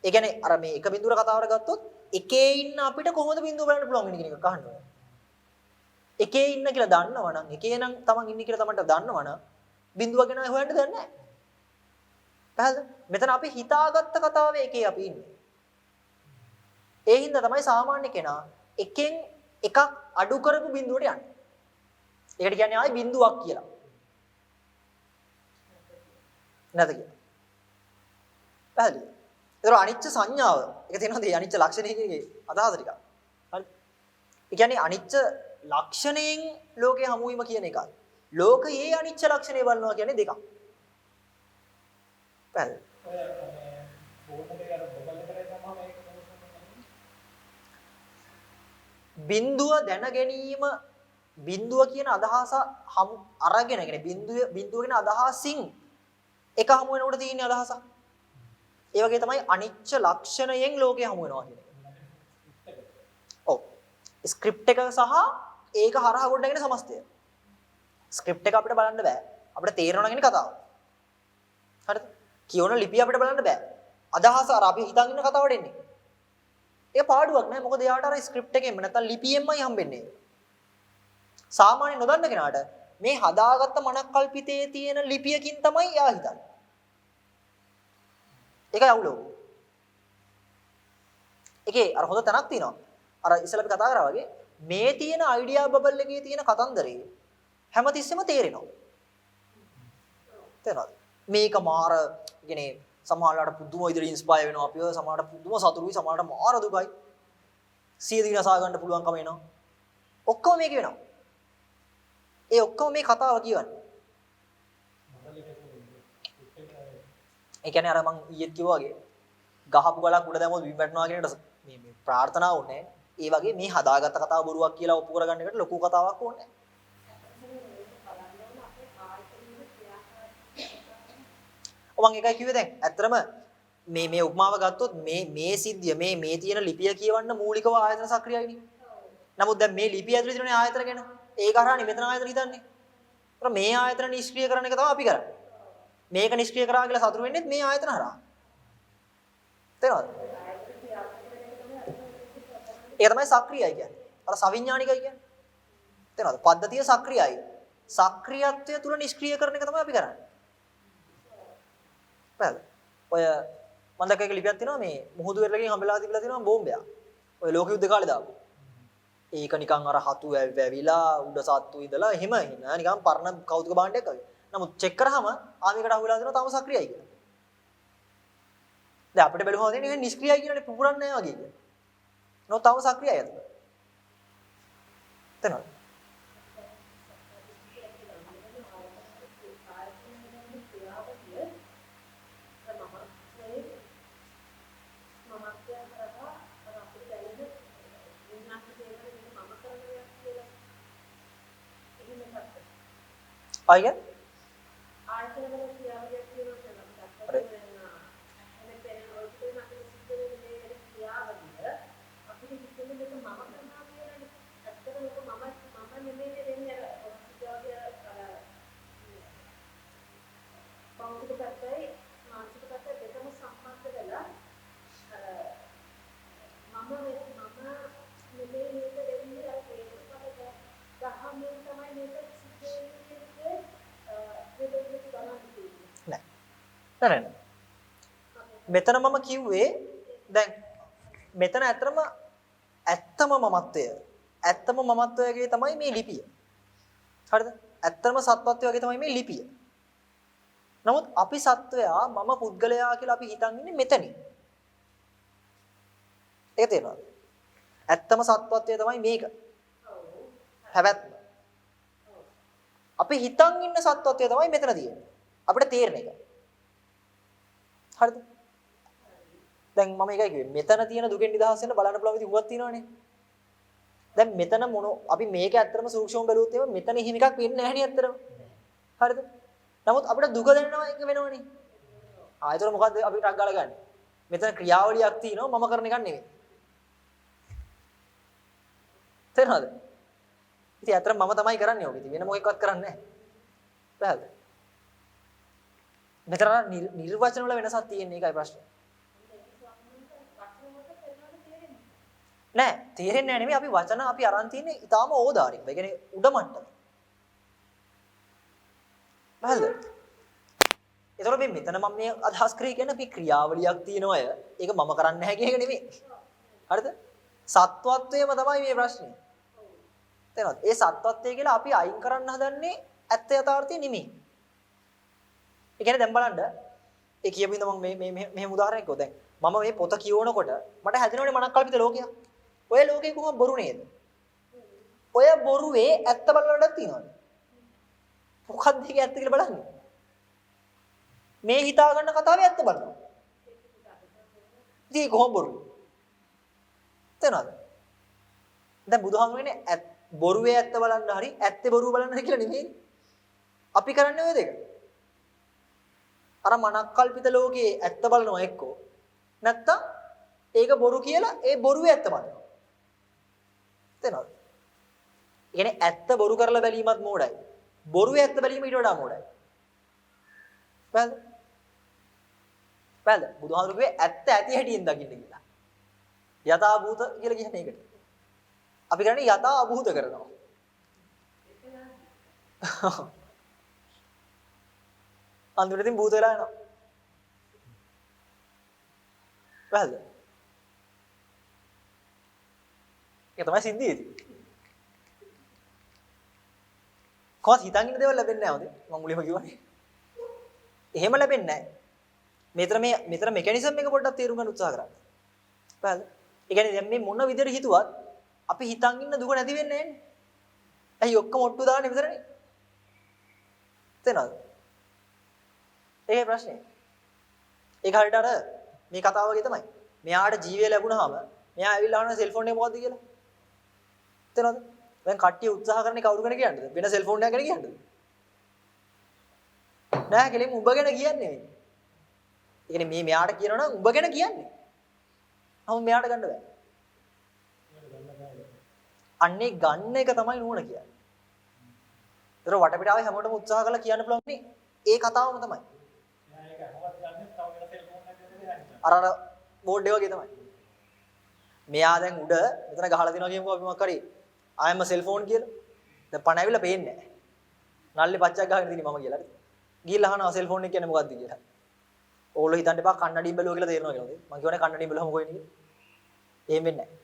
ඒ කියන්නේ අර මේ එක බිඳුවර කතාවට ගත්තොත් එකේ ඉන්න අපිට කොහොමද බිඳුව බලන්න පුළුවන් වෙන්නේ කියන එක අහන්න ඕනේ. එකේ ඉන්න කියලා දන්නවනම් එකේ නම් තමන් ඉන්නේ කියලා තමන්ට දන්නවනම් බිඳුව ගැන හොයන්න දෙයක් නැහැ. පැහැදිලිද? මෙතන අපි හිතාගත්ත කතාවේ එකේ අපි ඉන්නේ. ඒ හින්දා තමයි සාමාන්‍ය කෙනා එකෙන් එකක් අඩු කරපු බිඳුවට යන්නේ. ඒකට කියන්නේ ආයි බිඳුවක් කියලා. නැද කියලා. පැහැදිලිද? ඒතර අනිච්ච සංඥාව. ඒක තේරෙනවද? මේ අනිච්ච ලක්ෂණයේ අදහස ටික. හරි. ඒ කියන්නේ අනිච්ච ලක්ෂණයෙන් ලෝකේ හමු වීම කියන එකයි. ලෝකයේ අනිච්ච ලක්ෂණය බලනවා කියන්නේ දෙකක්. පැහැදිලිද? බිඳුව දැන ගැනීම බිඳුව කියන අදහස අරගෙන කියන්නේ බිඳුව කියන අදහසින් එක හමු වෙනකොට තියෙන අදහසක්. ඒ වගේ තමයි අනිච්ච ලක්ෂණයෙන් ලෝකේ හමු වෙනවා කියන එක. ඔව්. ස්ක්‍රිප්ට් එක සහ ඒක හරහා ගොඩනගෙන සමස්තය. ස්ක්‍රිප්ට් එක අපිට බලන්න බෑ. අපිට තේරෙනවා නම් කතාව. හරිද? කියවන ලිපිය අපිට බලන්න බෑ. අදහස අර අපි හිතන් ඉන්න කතාවට එන්නේ. ඒක පාඩුවක් නෑ. මොකද එයාට අර ස්ක්‍රිප්ට් එකෙන්ම නැත්නම් ලිපියෙන්මයි හම්බෙන්නේ. සාමාන්‍ය නොදන්න කෙනාට මේ හදාගත්ත මනක්කල්පිතේ තියෙන ලිපියකින් තමයි එයා හිතන්නේ. ඒකයි අවුල. ඒකේ අර හොඳ තැනක් තියෙනවා. අර ඉස්සෙල්ලා අපි කතා කරා වගේ මේ තියෙන අයිඩියා බබල් එකේ තියෙන කතන්දරේ හැමතිස්සෙම තේරෙනවා. තේරෙනවද? මේක මාර කියන්නේ සමහරවිට පුදුම විදිහට ඉන්ස්පයර් වෙනවා අපිව සමහරවිට පුදුම සතුටුයි සමහරවිට මාර දුකයි. සිය දිනසා ගන්න පුළුවන්කම එනවා. ඔක්කොම මේක වෙනවා. ඒ ඔක්කොම මේ කතාව කියවන්නේ. ඒ කියන්නේ අර මං ඊයේත් කිව්වා වගේ ගහපු ගලක් උඩ දැමුවොත් බිම් වැටෙනවා කියන එකට මේ ප්‍රාර්ථනාව ඕනේ. ඒ වගේ මේ හදාගත්ත කතාව බොරුවක් කියලා ඔප්පු කරගන්න එකට ලොකු කතාවක් ඕනේ. මම එකයි කිව්වේ දැන් ඇත්තටම මේ උපමාව ගත්තොත් මේ සිද්ධිය මේ තියෙන ලිපිය කියවන්න මූලිකව ආයතන සක්‍රියයිනේ. නමුත් දැන් මේ ලිපිය ඇතුලේ තියෙන ආයතන ගැන ඒක හරහානේ මෙතන ආයතන හිතන්නේ. ඒතර මේ ආයතන නිෂ්ක්‍රීය කරන එක තමයි අපි කරන්නේ. මේක නිෂ්ක්‍රීය කරා කියලා සතුටු වෙන්නේ මේ ආයතන හරහා. තේරෙනවද? ඒක තමයි සක්‍රියයි කියන්නේ. අර සවිඥානිකයි කියන්නේ. තේරෙනවද? පද්ධතිය සක්‍රියයි. සක්‍රියත්වය තුල නිෂ්ක්‍රීය කරන එක තමයි අපි කරන්නේ. පැහැදිලි. ඔය මම දැක්ක එක ලිපියක් තියෙනවා මේ මුහුදු වෙරළකින් හම්බෙලා තිබිලා තියෙනවා බෝම්බයක්. ඔය ලෝක යුද්ධ කාලේ දාපු. ඒක නිකන් අර හතු වැවිලා උඩ සත්තු ඉඳලා එහෙම නිකන් පරණ කෞතුක භාණ්ඩයක් වගේ. නමුත් චෙක් කරාම ආමිකට අහුවෙලා දෙනවා තාම සක්‍රියයි කියලා. දැන් අපිට බැලුවම තියෙන්නේ ඒක නිෂ්ක්‍රියයි කියලානේ පුපුරන්නේ නැහැ වගේ කියලා. නෝ තාම සක්‍රියයි අද. තනෝ. ආයෙත් ආයතනවල ක්‍රියාවලියක් තියෙනවා අර නෑ මෙතන මම කිව්වේ දැන් මෙතන ඇත්තම මමත්වයේ තමයි මේ ලිපිය. හරිද? ඇත්තම සත්වත්වයේ වගේ තමයි මේ ලිපිය. නමුත් අපි සත්වයා මම පුද්ගලයා කියලා අපි හිතන් ඉන්නේ මෙතනින්. ඒක තේරෙනවද? ඇත්තම සත්වත්වයේ තමයි මේක. හැබැයි අපි හිතන් ඉන්න සත්වත්වයේ තමයි මෙතන තියෙන්නේ. අපිට තේරෙන එක. හරිද? දැන් මම එකයි කිව්වේ මෙතන තියෙන දුකෙන් නිදහස් වෙන්න බලන්න පුළුවන් විදිහ උවක් තියෙනවනේ. දැන් මෙතන මොන අපි මේක ඇත්තටම සූක්ෂම බැලුවොත් එහෙම මෙතන එහෙම එකක් වෙන්නේ නැහැ නේ ඇත්තටම. හරිද? නමුත් අපිට දුක දැනෙනවා එක වෙනවනේ. ආයතන මොකද්ද අපි ටක් ගාලා ගන්න. මෙතන ක්‍රියාවලියක් තියෙනවා මම කරන එකක් නෙමෙයි. තේරෙනවද? ඉතින් ඇත්තටම මම තමයි කරන්නේ ඔක. ඉතින් වෙන මොකෙක්වත් කරන්නේ නැහැ. පැහැදිලිද? මෙතන නිර්වචන වල වෙනසක් තියෙන එකයි ප්‍රශ්නේ. නෑ තේරෙන්නේ නැහැ නෙමෙයි අපි වචන අපි අරන් තින්නේ ඊටාම ඕදාරික. ඒ කියන්නේ උඩ මට්ටම. පැහැදිලිද? ඒතකොට මේ මෙතන මම මේ අදහස් කරේ කියන්නේ අපි ක්‍රියාවලියක් තියෙන අය ඒක මම කරන්නේ නැහැ කියන එක නෙමෙයි. හරිද? සත්වත්වයම තමයි මේ ප්‍රශ්නේ. තේරෙනවද? ඒ සත්වත්වය කියලා අපි අයින් කරන්න හදන්නේ ඇත්ත යථාර්ථය නෙමෙයි. ඒ කියන්නේ දැන් බලන්න ඒ කියපු ඉඳ මම මෙහෙම උදාහරණයක් කිව්වා. දැන් මම මේ පොත කියවනකොට මට හැදෙනවනේ මනක්කල්පිත ලෝකයක්. ඔය ලෝකේ කොහොම බොරු නේද? ඔය බොරුවේ ඇත්ත බලන්නවත් තියනවද? මොකක්ද ඒක ඇත්ත කියලා බලන්නේ? මේ හිතා ගන්න කතාවේ ඇත්ත බලනවා. ඉතින් කොහොම බොරු? තේරෙනවද? දැන් බුදුහාමුදුරනේ බොරුවේ ඇත්ත බලන්න හරි ඇත්තේ බොරුව බලන්න හරි කියලා නෙමෙයි. අපි කරන්නේ ඔය දෙක. අර මනක්කල්පිත ලෝකයේ ඇත්ත බලනවා එක්කෝ. නැත්තම් ඒක බොරු කියලා ඒ බොරුවේ ඇත්ත බලනවා. තේරෙනවද? කියන්නේ ඇත්ත බොරු කරලා බැලීමත් මෝඩයි. බොරුවේ ඇත්ත බැලීම ඊට වඩා මෝඩයි. පැහැදිලි? බුදුහාමුදුරුවෝ ඇත්ත ඇති හැටියෙන් දකින්න කියලා. යථා භූත කියලා කියන්නේ ඒකට. අපි කරන්නේ යථා අභූත කරනවා. අන්තිමට ඉතින් භූත වෙලා යනවා. පැහැදිලිද? ඒක තමයි සිද්ධියේදී. කොහොමද හිතන් ඉන්න දේවල් ලැබෙන්නේ නැහැ හොඳේ. මම මුලින්ම කිව්වනේ. එහෙම ලැබෙන්නේ නැහැ. මෙතන මෙකැනිසම් එක පොඩ්ඩක් තේරුම් ගන්න උත්සාහ කරන්න. පැහැදිලිද? ඒ කියන්නේ දැන් මේ මොන විදිහට හිතුවත් අපි හිතන් ඉන්න දුක නැති වෙන්නේ නැහැ නේ. ඇයි ඔක්කොම ඔට්ටු දාන්නේ විතරනේ? තේනවද? ඒකේ ප්‍රශ්නේ. ඒක හරියට අර මේ කතාව වගේ තමයි. මෙයාට ජීවය ලැබුණාම මෙයා ඇවිල්ලා අහනවා සෙල්ෆෝන් එක මොකද්ද කියලා. තේනවද? දැන් කට්ටිය උත්සාහ කරන්නේ කවුරු ගැන කියන්නද? වෙන සෙල්ෆෝන් එකක් ගැන කියන්නද? නෑ කෙලින්ම උඹ ගැන කියන්නේ නෙමෙයි. ඒ කියන්නේ මේ මෙයාට කියනවා නම් උඹ ගැන කියන්නේ. නමුත් මෙයාට ගන්න බෑ. අන්නේ ගන්න එක තමයි නුවණ කියන්නේ. ඒතර වටපිටාවේ හැමෝටම උත්සාහ කරලා කියන්න පුළුවන් නේ ඒ කතාවම තමයි. අර බෝඩ් එක වගේ තමයි. මෙයා දැන් උඩ මෙතන ගහලා දෙනවා කියමුකෝ අපි මොකක් හරි ආයෙම සෙල්ෆෝන් කියලා. දැන් පණ ඇවිල්ලා පේන්නේ නැහැ. නල්ලේ පච්චක් ගහගෙන ඉන්නේ මම කියලා. ගිහිල්ලා අහනවා සෙල්ෆෝන් එක කියන්නේ මොකක්ද කියලා. ඕගොල්ලෝ හිතන්න එපා කන්නඩියෙන් බැලුවා කියලා තේරෙනවා කියලා. මම කියවනේ කන්නඩියෙන් බැලුවම මොකෝ වෙන්නේ කියලා. එහෙම වෙන්නේ නැහැ.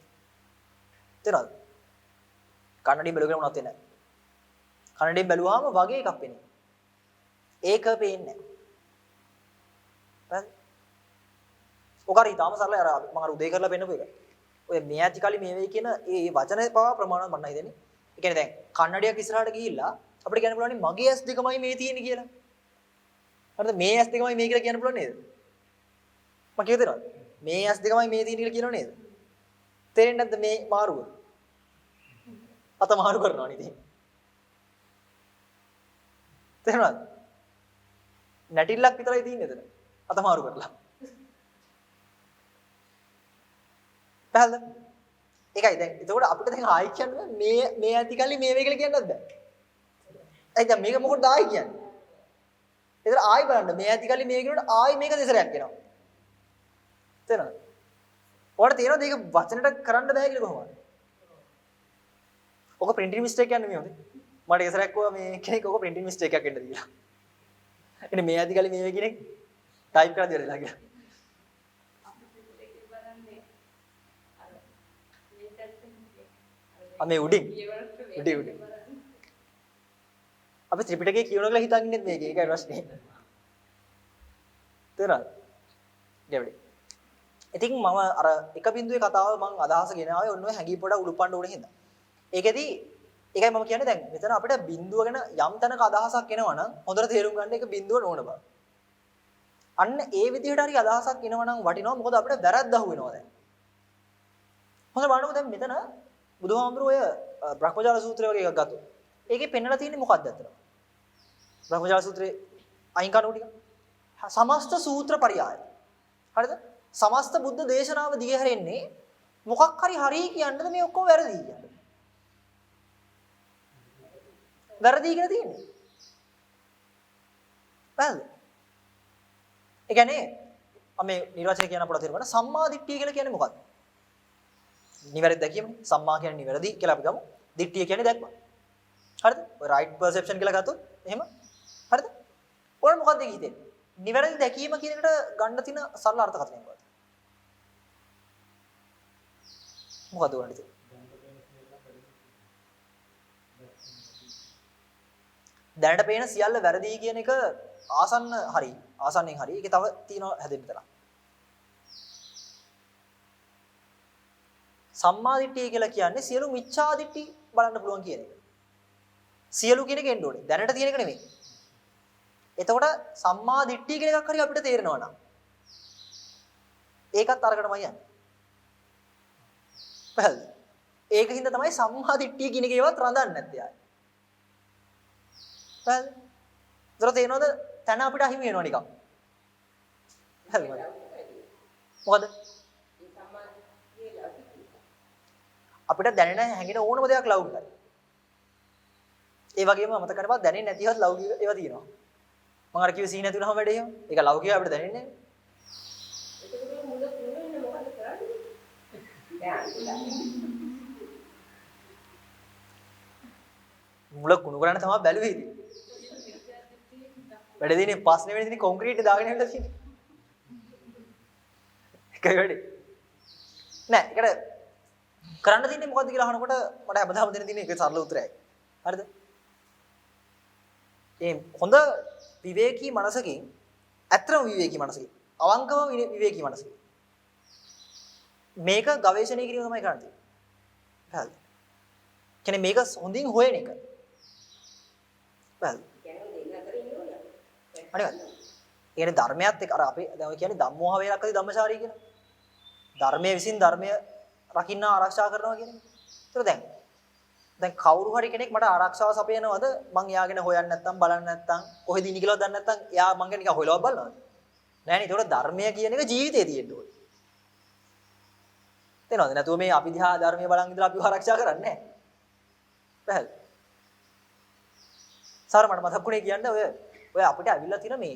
තේරෙනවද? කන්නඩියෙන් බැලුවා කියලා මොනවත් වෙන්නේ නැහැ. කන්නඩියෙන් බැලුවාම වගේ එකක් පේන්නේ. ඒක පේන්නේ නැහැ. ඔකාරි ඊටාම සරලයි අර මම අර උදේ කරලා පෙන්නපු එක. ඔය මෙයාජිකලි මේ වෙයි කියන ඒ වචන පවා ප්‍රමාණවත් මන්න හිතෙන්නේ. ඒ කියන්නේ දැන් කන්නඩියක් ඉස්සරහට ගිහිල්ලා අපිට කියන්න පුළුවන් මගේ ඇස් දෙකමයි මේ තියෙන්නේ කියලා. හරිද? මේ ඇස් දෙකමයි මේ කියලා කියන්න පුළුවන් නේද? මම කියව දෙනවද? මේ ඇස් දෙකමයි මේ තියෙන්නේ කියලා කියනව නේද? තේරෙන්නේ නැද්ද මේ මාරුව? අත මාරු කරනවා නේද? තේරෙනවද? නැටිල්ලක් විතරයි තියෙන්නේ එතන. අත මාරු කරලා. පැහැදිලිද? ඒකයි දැන් එතකොට අපිට දැන් ආයි කියන්නේ මේ ඇතිකල්ලි මේ වේ කියලා කියන්නත් බෑ. ඒ දැන් මේක මොකටද ආයි කියන්නේ? ඒතර ආයි බලන්න මේ ඇතිකල්ලි මේ කියනකොට ආයි මේක දෙසරයක් වෙනවා. තේරෙනවද? ඔයාලට තේරෙනවද මේක වචනට කරන්න බෑ කියලා කොහොමද? ඔක printing mistake කියන්නේ මේ හොඳේ. මට ඉස්සරක් කිව්වා මේ කෙනෙක් ඔක printing mistake එකක් වෙන්න දීලා. එනේ මේ ඇතිකල්ලි මේ වේ කියන එක ටයිප් කරලා දෙලා කියලා. මේ උඩින් උඩින් අපි ත්‍රිපිටකයේ කියවන කියලා හිතන් ඉන්නේ මේකේ. ඒකයි ප්‍රශ්නේ. තේරෙනවද? දෙවිඩි. ඉතින් මම අර එක බිඳුවේ කතාව මම අදහස ගෙනාවේ ඔන්න ඔය හැංගී පොඩ උලුප්පන්න ඕනේ හින්දා. ඒකෙදි ඒකයි මම කියන්නේ දැන් මෙතන අපිට බිඳුව ගැන යම් තැනක අදහසක් එනවා නම් හොඳට තේරුම් ගන්න එක බිඳුව නෝන බව. අන්න ඒ විදිහට හරි අදහසක් එනවා නම් වටිනවා. මොකද අපිට වැරද්ද අහු වෙනවා දැන්. හොඳ බලන්නකෝ දැන් මෙතන බුදුහාමුදුරුවෝ ඔය බ්‍රහ්මජාල සූත්‍රය වගේ එකක් ගත්තොත්. ඒකේ පෙන්නලා තියෙන්නේ මොකක්ද අතන? බ්‍රහ්මජාල සූත්‍රයේ අයින් කරනු ටික. සමස්ත සූත්‍ර පරියාය. හරිද? සමස්ත බුද්ධ දේශනාව දිගේ හැරෙන්නේ මොකක් හරි හරි කියන්නද මේ ඔක්කොම වැරදි කියන්නේ. වැරදි කියලා තියෙන්නේ. පැහැදිලිද? ඒ කියන්නේ මේ නිර්වචනය කියන අපට තේරුම් ගන්න සම්මා දිට්ඨිය කියලා කියන්නේ මොකක්ද? නිවැරදි දැකීමනේ. සම්මා කියන්නේ නිවැරදි කියලා අපි ගමු. දිට්ඨිය කියන්නේ දැක්ම. හරිද? ඔය රයිට් පර්සෙප්ෂන් කියලා ගත්තොත් එහෙම. හරිද? ඔයාලා මොකක්ද හිතෙන්නේ? නිවැරදි දැකීම කියන එකට ගන්න තියෙන සරල අර්ථකථනය මොකක්ද? මොකද උනන්නේ? දැනට පේන සියල්ල වැරදි කියන එක ආසන්න හරි. ආසන්නෙන් හරි. ඒකේ තව තියෙනවා හැදෙන්න තරම්. සම්මා දිට්ඨිය කියලා කියන්නේ සියලු මිච්ඡා දිට්ඨි බලන්න පුළුවන් කියන එක. සියලු කියන එක එන්න ඕනේ. දැනට තියෙන එක නෙමෙයි. එතකොට සම්මා දිට්ඨිය කියන එකක් හරි අපිට තේරෙනවා නම් ඒකත් අරකටමයි යන්නේ. පැහැදිලි. ඒකින්ද තමයි සම්මා දිට්ඨිය කියන එකේවත් රඳන්නේ නැත්තේ ආයේ. පැහැදිලි. ඒතර තේනවද? තන අපිට අහිමි වෙනවා නිකන්. පැහැදිලිද? මොකද? අපිට දැනෙන හැඟෙන ඕනම දෙයක් ලෞකිකයි. ඒ වගේම මතක කරපුවා දැනෙන්නේ නැතිවත් ලෞකික ඒවා තියෙනවා. මම අර කිව්ව සීන නැතුනම වැඩේ එහෙම. ඒක ලෞකිකයි අපිට දැනෙන්නේ නැහැ. ඒක මුල තුනේ මොකද කරන්නේ? මුල කුණු කරන්න තමයි බැලුවේ ඉතින්. වැඩ දෙන්නේ පස්නේ වෙන්නේ ඉතින් කොන්ක්‍රීට් දාගෙන ඉන්න තියෙන්නේ. ඒකයි වැඩි. නෑ ඒකට කරන්න තියෙන්නේ මොකද්ද කියලා අහනකොට මට හැමදාම දෙන්න තියෙන එක සරල උත්තරයයි. හරිද? ඒ හොඳ විවේකී මනසකින් ඇත්තම විවේකී මනසකින් අවංකව විවේකී මනසකින් මේක ගවේෂණය කිරීම තමයි කරන්නේ. හරිද? කියන්නේ මේක හොඳින් හොයන එක. හරිද? අනිවාර්යයෙන්. කියන්නේ ධර්මයත් එක්ක අර අපි දැන් ඔය කියන්නේ ධම්මෝහ වේරක්කති ධම්මචාරී කියන. ධර්මයේ විසින් ධර්මය රකින්න ආරක්ෂා කරනවා කියන්නේ. ඒතර දැන් කවුරු හරි කෙනෙක් මට ආරක්ෂාව සපයනවද මං එයාගෙන හොයන්නේ නැත්නම් බලන්නේ නැත්නම් කොහෙද ඉන්නේ කියලාවත් දන්නේ නැත්නම් එයා මං ගැන නිකන් හොයලවත් බලනවද? නෑනේ. ඒතකොට ධර්මය කියන එක ජීවිතේ තියෙන්න ඕනේ. තේනවද? නැතුව මේ අපි දිහා ධර්මයේ බලන් ඉඳලා අපිව ආරක්ෂා කරන්නේ නැහැ. පැහැදිලි. සාර මට මතක්ුනේ කියන්නේ ඔය අපිට අවිල්ලා තියෙන මේ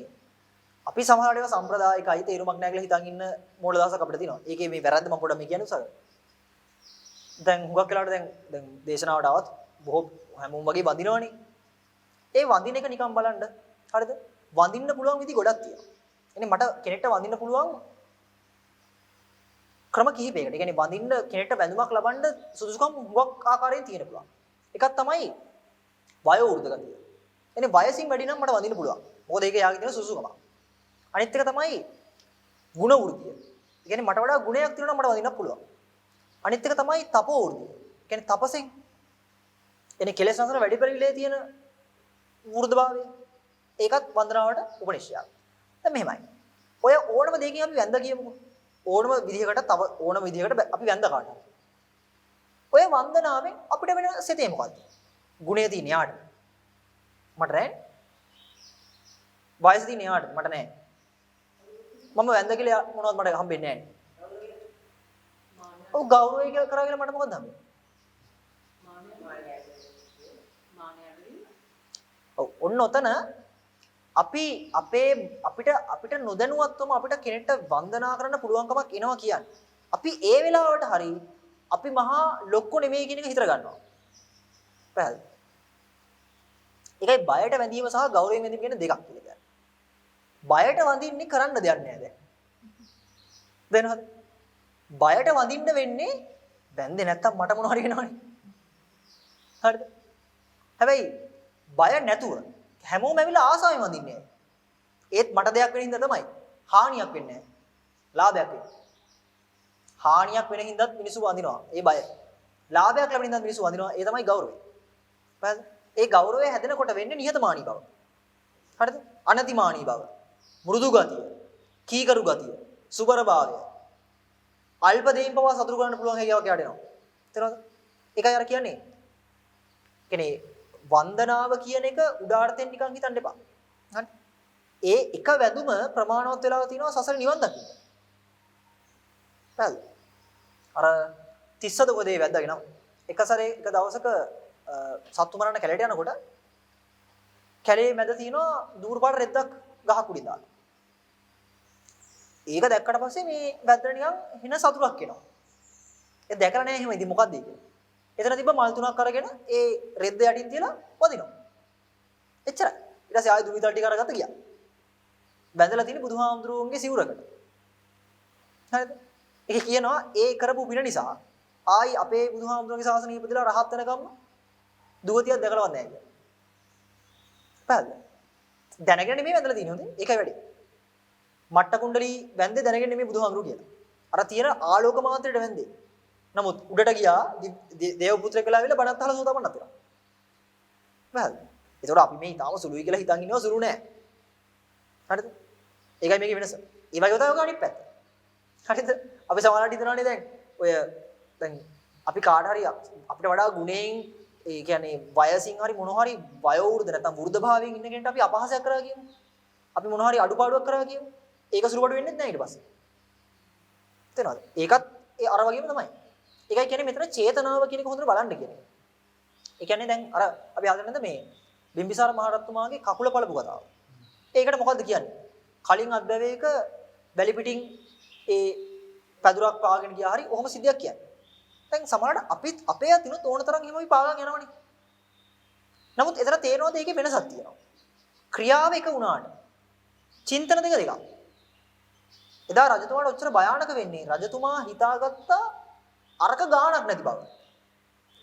අපි සමහර ඒවා සම්ප්‍රදායිකයි තේරුමක් නැහැ කියලා හිතන් ඉන්න මෝඩ දවසක් අපිට තියෙනවා. ඒකේ මේ වැරද්ද මම පොඩ්ඩක් මේ කියන්නේ උසාව. දැන් හුඟක් වෙලාවට දැන් දේශනාවට આવත් බොහෝ හැමෝම වගේ වඳිනවනේ. ඒ වඳින එක නිකන් බලන්න. හරිද? වඳින්න පුළුවන් විදි ගොඩක් තියෙනවා. එනේ මට කෙනෙක්ට වඳින්න පුළුවන් ක්‍රම කිහිපයකට. ඒ කියන්නේ වඳින්න කෙනෙක්ට බැඳුමක් ලබන්න සුදුසුකම් හුඟක් ආකාරයෙන් තියෙන්න පුළුවන්. එකක් තමයි වයෝ වෘද්ධ ගතිය. එනේ වයසින් වැඩි නම් මට වඳින්න පුළුවන්. මොකද ඒක යාගේ තියෙන සුදුසුකම. අනිත් එක තමයි ගුණ වෘද්ධිය. ඒ කියන්නේ මට වඩා ගුණයක් තියෙනවා නම් මට වඳින්නත් පුළුවන්. අනිත් එක තමයි තපෝ වෘද්ධිය. ඒ කියන්නේ තපසෙන් එනේ කෙලෙස් නැසන වැඩි පරිවිලේ තියෙන වෘද්ධභාවය. ඒකත් වන්දනාවට උපනිශ්‍රයක්. දැන් මෙහෙමයි. ඔය ඕනම දෙයකින් අපි වැඳ කියමුකෝ. ඕනම විදිහකට තව ඕනම විදිහකට අපි වැඳ කාටද? ඔය වන්දනාවෙන් අපිට වෙන සිතේ මොකද්ද? ගුණය තියෙන යාට. මට නැහැ. වයස තියෙන යාට මට නැහැ. මම වැඳ කියලා මොනවද මට හම්බෙන්නේ නැහැ. ඔව් ගෞරවය කියලා කරා කියලා මට මොකද හම්බෙන්නේ? ඔව් ඔන්න ඔතන අපිට නොදැනුවත්වම අපිට කෙනෙක්ට වන්දනා කරන්න පුළුවන්කමක් එනවා කියන්නේ. අපි ඒ වෙලාවට හරි අපි මහා ලොක්කො නෙමෙයි කියන එක හිතර ගන්නවා. පැහැදිලි. ඒකයි බයට වැඳීම සහ ගෞරවයෙන් වැඳීම කියන දෙකක් කියලා කියන්නේ. බයට වඳින්නේ කරන්න දෙයක් නෑ දැන්. දැනවද? බයට වඳින්න වෙන්නේ වැඳේ නැත්තම් මට මොනව හරි වෙනවනේ. හරිද? හැබැයි බය නැතුව හැමෝම ඇවිල්ලා ආසාවෙන් වඳින්නේ. ඒත් මට දෙයක් වෙන හින්දා තමයි. හානියක් වෙන්නේ නැහැ. ලාභයක් වෙන්නේ. හානියක් වෙන හින්දාත් මිනිස්සු වඳිනවා. ඒ බය. ලාභයක් ලැබෙන හින්දාත් මිනිස්සු වඳිනවා. ඒ තමයි ගෞරවය. හරිද? ඒ ගෞරවය හැදෙනකොට වෙන්නේ නිහතමානී බව. හරිද? අනතිමානී බව. මෘදු ගතිය. කීකරු ගතිය. සුබර භාවය. අල්ප දෙයින් පවා සතුරු කරන්න පුළුවන් හැකියාවක් යාට එනවා. තේරෙනවද? ඒකයි අර කියන්නේ. කියන්නේ වන්දනාව කියන එක උඩාර්ථයෙන් නිකන් හිතන්න එපා. හරි? ඒ එක වැදුම ප්‍රමාණවත් වෙලා තියෙනවා සසර නිවන් දකින්න. හරිද? අර තිස්සද කොදේ වැද්දාගෙන එක සැරේ එක දවසක සත්තු මරන්න කැලේට යනකොට කැලේ මැද තියෙනවා දූර පාට රෙද්දක් ගහක් උඩින් දාලා. ඒක දැක්කට පස්සේ මේ වැද්දට නිකන් හින සතුටක් එනවා. ඒ දැකලා නැහැ එහෙම ඉතින් මොකද්ද ඒක? එතන තිබ්බ මල් තුනක් අරගෙන ඒ රෙද්ද යටින් තියලා වදිනවා. එච්චරයි. ඊට පස්සේ ආයෙ දුමිතල් ටික අරගත්ත ගියා. බැඳලා තියෙන බුදුහාමුදුරුවන්ගේ සිවුරකට. හරිද? ඒක කියනවා ඒ කරපු පින නිසා ආයි අපේ බුදුහාමුදුරුවන්ගේ ශාසනය ඉපදලා රහත් වෙනකම් දුගතියක් දැකලවත් නැහැ කියලා. පැහැදිලි. දැනගෙන නෙමෙයි වැඳලා තියෙන්නේ හොඳේ. ඒකයි වැඩි. මට්ට කුණ්ඩලී වැඳේ දැනගෙන නෙමෙයි බුදුහාමුදුරුවෝ කියලා. අර තියෙන ආලෝක මාත්‍රයට වැඳේ. නමුත් උඩට ගියා දේව පුත්‍රයෙක් වෙලා ආවිලා බණත් අහලා සෝතාපන්නත් වෙනවා. පැහැදිලි. ඒතකොට අපි මේ ඊටාම සුළුයි කියලා හිතන් ඉන්නවා සුළු නෑ. හරිද? ඒකයි මේකේ වෙනස. ඒ වගේ තමයි අනිත් පැත්ත. හරිද? අපි සමහරවිට හිතනවානේ දැන් අපි කාට හරි අපිට වඩා ගුණයෙන් ඒ කියන්නේ වයසින් හරි මොන හරි වයෝ වෘද්ධ නැත්නම් වෘද්ධ භාවයෙන් ඉන්න කෙනෙක්ට අපි අපහාසයක් කරා කියමු. අපි මොන හරි අඩුපාඩුවක් කරා කියමු. ඒක සුළුබඩු වෙන්නේ නැහැ ඊට පස්සේ. තේරෙනවද? ඒකත් ඒ අර වගේම තමයි. ඒකයි කියන්නේ මෙතන චේතනාව කියන එක හොඳට බලන්න කියන්නේ. ඒ කියන්නේ දැන් අර අපි හදන්නද මේ බිම්බිසාර මහරජතුමාගේ කකුල පළපු කතාව. ඒකට මොකද්ද කියන්නේ? කලින් අද්දවේක වැලි පිටින් ඒ පැදුරක් පාගෙන ගියා හරි ඔහොම සිද්ධියක් කියන්නේ. දැන් සමහරවිට අපිත් අපේ අතිනුත් ඕන තරම් එහෙම අපි පාගන් යනවනේ. නමුත් එතන තේරෙනවද ඒකේ වෙනසක් තියෙනවා. ක්‍රියාව එක වුණාට චින්තන දෙක දෙකක්. එදා රජතුමාට ඔච්චර භයානක වෙන්නේ රජතුමා හිතාගත්ත අරක ගාණක් නැති බව.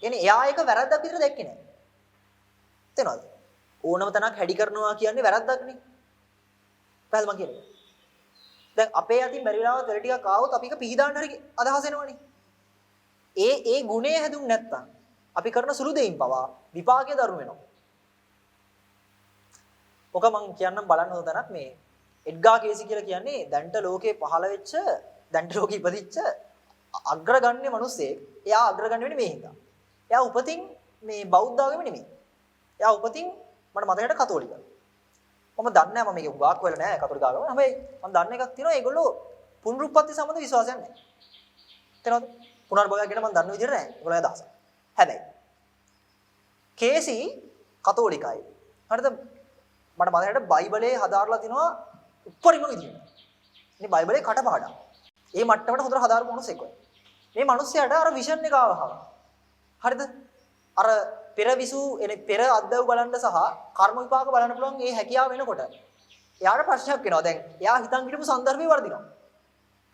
කියන්නේ එයා ඒක වැරද්දක් විදිහට දැක්කේ නැහැ. තේනවද? ඕනම තැනක් හැඩි කරනවා කියන්නේ වැරද්දක්නේ. පැහැදිලි මං කියන්නේ. දැන් අපේ අතින් බැරි වෙලාවත් වෙල ටිකක් ආවොත් අපි ඒක පිහදාන්න හරි අදහස එනවනේ. ඒ ගුණය හැදුම් නැත්තම් අපි කරන සුළු දෙයින් පවා විපාකයේ දරුණු වෙනවා. ඔක මං කියන්නම් බලන්න හොඳ තැනක් මේ එඩ්ගා කේසි කියලා කියන්නේ දැන්ට ලෝකේ පහළ වෙච්ච දැන්ට ලෝකෙ ඉපදිච්ච අග්‍රගණ්‍ය මිනිස්සෙක්. එයා අග්‍රගණ්‍ය වෙන්නේ මේ හින්දා. එයා උපතින් මේ බෞද්ධ ආගම නෙමෙයි. එයා උපතින් මට මතකයට කතෝලික. මම දන්නේ නැහැ මම මේක උගාක් වෙලා නැහැ කතෝලික ආගම. හැබැයි මම දන්න එකක් තියෙනවා ඒගොල්ලෝ පුනරුත්පත්ති සම්බන්ධ විශ්වාසයක් නැහැ. තේරෙනවද? පුනර්භවය ගැන මම දන්න විදිහට නැහැ. ඒගොල්ලෝ අදහස. හැබැයි කේසි කතෝලිකයි. හරිද? මට මතකයට බයිබලයේ හදාarලා තිනවා උපරිම විදිහට. මේ බයිබලයේ කටපාඩම්. ඒ මට්ටමට හොඳට හදාarපු මොනසෙක් වගේ. මේ මිනිස්සයාට අර විෂන් එක ආවහම. හරිද? අර පෙරවිසු එනේ පෙර අද්දව බලන්න සහ කර්ම විපාක බලන්න පුළුවන් මේ හැකියාව වෙනකොට එයාට ප්‍රශ්නයක් වෙනවා. දැන් එයා හිතන් හිටපු સંદર્ભේ වර්ධිනවා.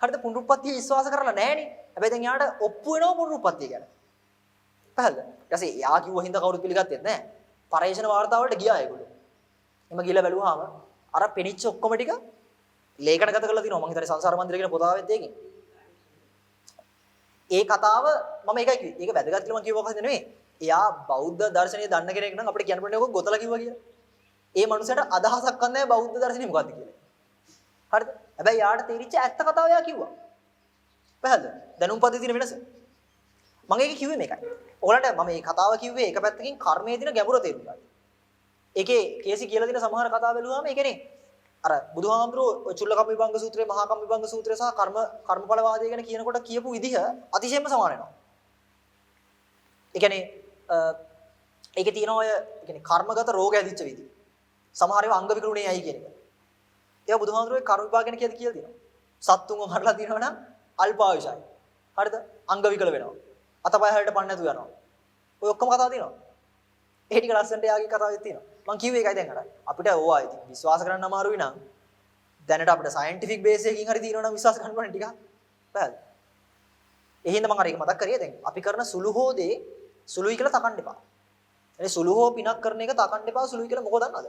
හරිද? පුනරුත්පත්තිය විශ්වාස කරලා නැහනේ. හැබැයි දැන් එයාට ඔප්පු වෙනවා පුනරුත්පත්තිය ගැන. පැහැදිලිද? ඊට පස්සේ එයා කිව්ව හින්දා කවුරුත් පිළිගත්තේ නැහැ. පරේෂණ වාර්තාවලට ගියා ඒගොල්ලෝ. එම ගිහලා බැලුවාම අර පෙනිච්ච ඔක්කොම ටික ලේඛනගත කරලා තිනවා. මම හිතන්නේ සංසාර මන්දිරය කියන පොතාවෙත් ඒකේ. ඒ කතාව මම ඒකයි කිව්වේ. ඒක වැදගත් කියලා මම කියවක හින්දා නෙමෙයි. එයා බෞද්ධ දර්ශනය දන්න කෙනෙක් නම් අපිට කියන්න පුළුවන් ඔක ගොතලා කිව්වා කියලා. ඒ මනුස්සයාට අදහසක් නැහැ බෞද්ධ දර්ශනය මොකක්ද කියලා. හරිද? හැබැයි යාට තේරිච්ච ඇත්ත කතාව එයා කිව්වා. පැහැදිලිද? දැනුම් පද්ධතියේ වෙනස. මම ඒක කිව්වේ මේකයි. ඔයාලට මම මේ කතාව කිව්වේ එක පැත්තකින් කර්මයේ දින ගැඹුර තේරුම් ගන්න. ඒකේ කේසි කියලා දින සමහර කතා බැලුවාම ඒ කියන්නේ අර බුදුහාමුදුරුවෝ චුල්ලකම් විභංග සූත්‍රය, මහාකම් විභංග සූත්‍රය සහ කර්මඵලවාදය ගැන කියනකොට කියපු විදිහ අතිශයින්ම සමාන වෙනවා. ඒ කියන්නේ ඒකේ තියෙන ඔය කියන්නේ කර්මගත රෝග ඇදිච්ච විදිහ. සමහර ඒවා අංග විකලුණේ ඇයි කියන එක. ඒවා බුදුහාමුදුරුවෝ කර්ම විභාග ගැන කියලා තියෙනවා. සත්තුන්ව මරලා තියෙනවා නම් අල්පායුෂයි. හරිද? අංග විකල වෙනවා. අතපය හරියට පන්න නැතු යනවා. ඔය ඔක්කොම කතා තියෙනවා. ඒ ටික ලස්සනට යාගේ කතාවෙත් තියෙනවා. මම කිව්වේ ඒකයි දැන් අර අපිට ඕවා ඉතින් විශ්වාස කරන්න අමාරුයි නම් දැනට අපිට සයන්ටිෆික් බේස් එකකින් හරි තියෙනවා නම් විශ්වාස කරන්න ඕනේ ටිකක්. පැහැදිලි. ඒ හින්දා මම අර ඒක මතක් කරේ දැන් අපි කරන සුළු හෝ දේ සුළුයි කියලා තකන්න එපා. ඒ සුළු හෝ පිනක් කරන එක තකන්න එපා සුළුයි කියලා මොකද දන්නවද?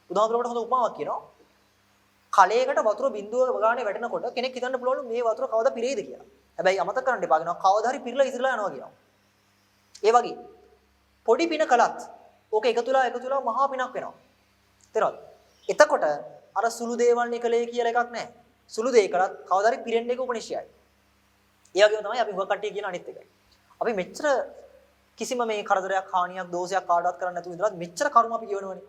උදාහරණයකට හොඳ උපමාවක් කියනවා. කලයකට වතුර බිඳුව ගානේ වැටෙනකොට කෙනෙක් හිතන්න පුළුවන් මේ වතුර කවදා පිරෙයිද කියලා. හැබැයි අමතක කරන්න එපා කියනවා කවදා හරි පිරලා ඉතිරලා යනවා කියනවා. ඒ වගේ පොඩි පින කළත් ඕක එකතුලා මහා පිනක් වෙනවා. තේරෙනවද? එතකොට අර සුළු දේවල් නිකලේ කියලා එකක් නැහැ. සුළු දේ කරත් කවදා හරි පිරෙන්න එක උපනිශ්චයයි. ඒ වගේම තමයි අපි හුඟ කට්ටිය කියන අනිත් එකයි. අපි මෙච්චර කිසිම මේ කරදරයක්, හානියක්, දෝෂයක් කාටවත් කරන්න නැතුව ඉඳලා මෙච්චර කර්ම අපි කියවනවනේ.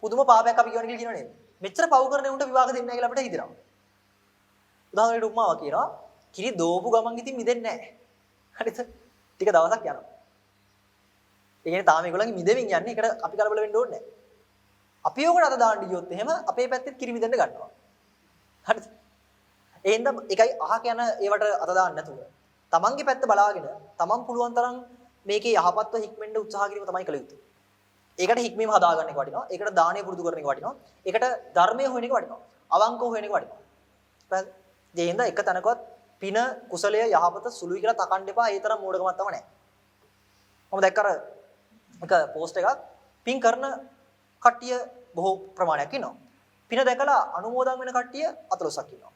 පුදුම පාපයක් අපි කියවන කියලා කියනව නේද? මෙච්චර පව් කරන උන්ට විවාහ දෙන්නේ නැහැ කියලා අපිට හිතෙනවා. උදාහරණයක් උපමාවක් කියනවා. කිරි දෝපු ගමන් ඉතින් මිදෙන්නේ නැහැ. හරිද? ටික දවසක් යනවා. ඒ කියන්නේ තාම ඒගොල්ලන්ගේ මිදෙමින් යන්නේ. ඒකට අපි කලබල වෙන්න ඕනේ නැහැ. අපි ඕකට අත දාන්න ගියොත් එහෙම අපේ පැත්තෙත් කිරි මිදෙන්න ගන්නවා. හරිද? ඒ හින්දා එකයි අහක යන ඒවට අත දාන්න නැතුව තමන්ගේ පැත්ත බලාගෙන තමන් පුළුවන් තරම් මේකේ යහපත්ව හික්මෙන්න උත්සාහ කිරීම තමයි කළ යුත්තේ. ඒකට හික්මීම හදාගන්න එක වටිනවා. ඒකට දානය පුරුදු කරන එක වටිනවා. ඒකට ධර්මය හොයන එක වටිනවා. අවංකව හොයන එක වටිනවා. පැහැදිලි? ඒ හින්දා එක තැනකවත් පින කුසලය යහපත සුළුයි කියලා තකන්න එපා. ඒ තරම් මෝඩකමක් තම නැහැ. මම දැක්ක අර එක පෝස්ට් එකක් පින් කරන කට්ටිය බොහෝ ප්‍රමාණයක් ඉන්නවා. පින දැකලා අනුමෝදන් වෙන කට්ටිය 14ක් ඉන්නවා.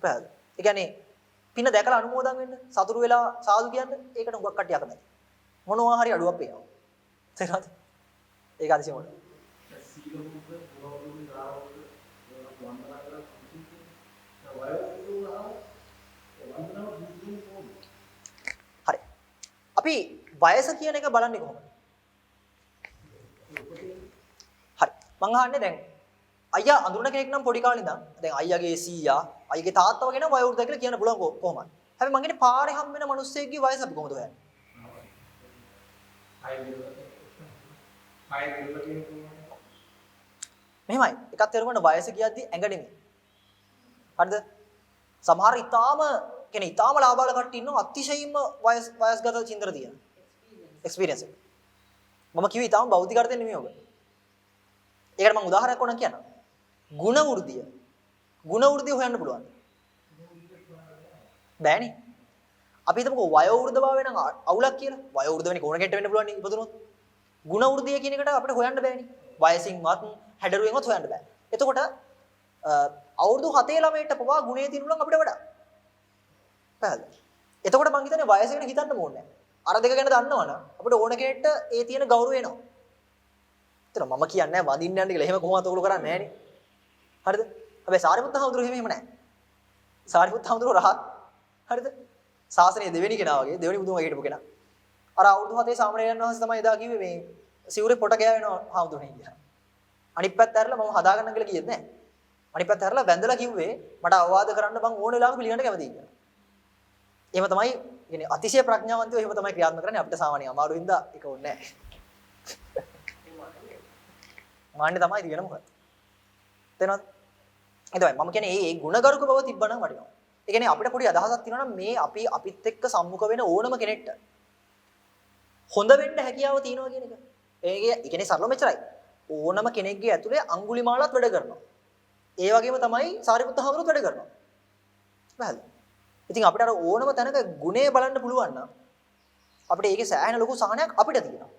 පැහැදිලි? ඒ කියන්නේ පින දැකලා අනුමෝදන් වෙන්න සතුරු වෙලා සාදු කියන්න ඒකට උගක් කට්ටිය අකමැති. මොනවා හරි අඩුවක් පේනවා. තේරෙනවද? ඒක අදිසි මොකද? හරි. අපි වයස කියන එක බලන්නේ කොහොමද? හරි. මං අහන්නේ දැන් අයියා අඳුරන කෙනෙක් නම් පොඩි කාලේ ඉඳන් දැන් අයියාගේ සීයා අයියාගේ තාත්තා වගේ නම් වයෝවෘද්ධ කියලා කියන්න පුළුවන් කොහොමද? හැබැයි මං කියන්නේ පාරේ හම් වෙන මිනිස්සෙක්ගේ වයස අපි කොහොමද හොයන්නේ? මෙහෙමයි. එකක් තේරුම් වයස කියද්දි ඇඟ නෙමෙයි. හරිද? සමහර ඊටාම කියන්නේ ඊටාම ලාභාල කට්ටිය ඉන්නවා අතිශයින්ම වයස්ගත චින්තන තියෙන. එක්ස්පීරියන්ස් එක. මම කිව්වේ ඊටාම භෞතික අර්ථයෙන් නෙමෙයි ඔබ. ඒකට මම උදාහරණයක් ඕන කියන්නම්. ಗುಣ වෘද්ධිය හොයන්න පුළුවන්. බෑනේ. අපි හිතමුකෝ වයෝ වෘද්ධ භාවය නම් අවුලක් කියලා. වයෝ වෘද්ධ වෙන්නේ කොන කෙට්ට වෙන්න පුළුවන් නේ ඉපදුනොත්. ಗುಣ වෘද්ධිය කියන එකට අපිට හොයන්න බෑනේ. වයසින්වත් හැඩරුවෙන්වත් හොයන්න බෑ. එතකොට අවුරුදු 7 ළමයට පවා ගුණේ තියෙනවා නම් අපිට වඩා. පැහැදිලි. එතකොට මං හිතන්නේ වයස ගැන හිතන්න ඕනේ නැහැ. අර දෙක ගැන දන්නවනම් අපිට ඕන කෙනෙක්ට ඒ තියෙන ගෞරවය එනවා. එතන මම කියන්නේ නැහැ වදින්න යන්න කියලා. එහෙම කොහොමද ඔයගොල්ලෝ කරන්නේ නැහැ නේ. හරිද? හැබැයි සාරිපුත්ත හාමුදුරුවෝ එහෙම නැහැ. සාරිපුත්ත හාමුදුරුවෝ රහත්. හරිද? ශාසනයේ දෙවෙනි කෙනා වගේ දෙවෙනි බුදුමගේ හිටපු කෙනා. අර අවුරුදු 7 සාමණේරයන් වහන්සේ තමයි එදා කිව්වේ මේ සිවුරේ පොට ගෑ වෙනවා හාමුදුරුවනේ කියලා. අනිත් පැත්ත ඇරලා මම හදා ගන්න කියලා කියෙත් නැහැ. අනිත් පැත්ත ඇරලා වැඳලා කිව්වේ මට අවවාද කරන්න බං ඕන වෙලාවක පිළිගන්න කැමතියි කියලා. එහෙම තමයි කියන්නේ අතිශය ප්‍රඥාවන්තයෝ එහෙම තමයි ක්‍රියාත්මක කරන්නේ අපිට සාමාන්‍ය අමාරු හින්දා ඒක ඕනේ නැහැ. මාන්නේ තමයි තියෙන මොකද? තේනවද? එතකොට මම කියන්නේ මේ ගුණගරුක බව තිබ්බනම් වටිනවා. ඒ කියන්නේ අපිට පොඩි අදහසක් තියෙනවා නම් මේ අපි අපිත් එක්ක සම්මුඛ වෙන ඕනම කෙනෙක්ට හොඳ වෙන්න හැකියාව තියෙනවා කියන එක. ඒ කියන්නේ සරලව මෙච්චරයි. ඕනම කෙනෙක්ගේ ඇතුලේ අඟුලිමාලත් වැඩ කරනවා. ඒ වගේම තමයි සාරිපුත්ත හාමුදුරුවෝත් වැඩ කරනවා. පැහැදිලි. ඉතින් අපිට අර ඕනම තැනක ගුණේ බලන්න පුළුවන් නම් අපිට ඒකේ සෑහෙන ලොකු සහනයක් අපිට තියෙනවා.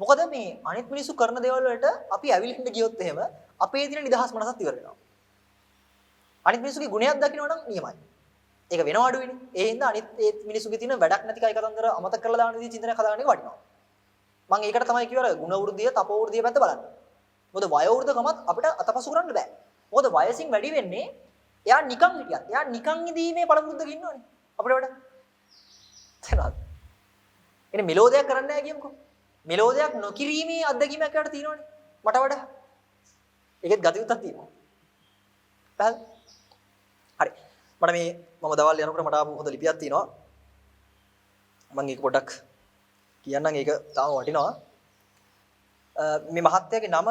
මොකද මේ අනිත් මිනිස්සු කරන දේවල් වලට අපි ඇවිලින්න ගියොත් එහෙම අපේ තියෙන නිදහස් මනසත් ඉවර වෙනවා. අනිත් මිනිස්සුගේ ගුණයක් දකින්න නම් නියමයි. ඒක වෙනව අඩුයිනේ. ඒ හින්දා අනිත් ඒ මිනිස්සුගේ තියෙන වැඩක් නැති කයි කතන්දර අමතක කරලා දාන විදිහ චින්තනයක් හදාගන්න එක වටිනවා. මම ඒකට තමයි කියවර ගුණ වෘද්ධිය, තපෝ වෘද්ධිය පැත්ත බලන්න. මොකද වයෝ වෘද්ධකමත් අපිට අතපසු කරන්න බෑ. මොකද වයසින් වැඩි වෙන්නේ එයා නිකන් හිටියත්. එයා නිකන් ඉදීමේ පළමුරුද්දක ඉන්නවනේ. අපිට වඩා. තේරෙනවද? එනේ මෙලෝදයක් කරන්න නැහැ කියමුකෝ. මෙලෝදයක් නොකිරීමේ අත්දැකීමක් යාට තියෙනවනේ. මට වඩා. ඒකෙත් ගතියුත්තක් තියෙනවා. පැහැදිලි? හරි. මට මේ මම දවල් යනකොට මට ආපු හොඳ ලිපියක් තියෙනවා. මම ඒක පොඩ්ඩක් කියන්නම් ඒක තාම වටිනවා. මේ මහත්තයාගේ නම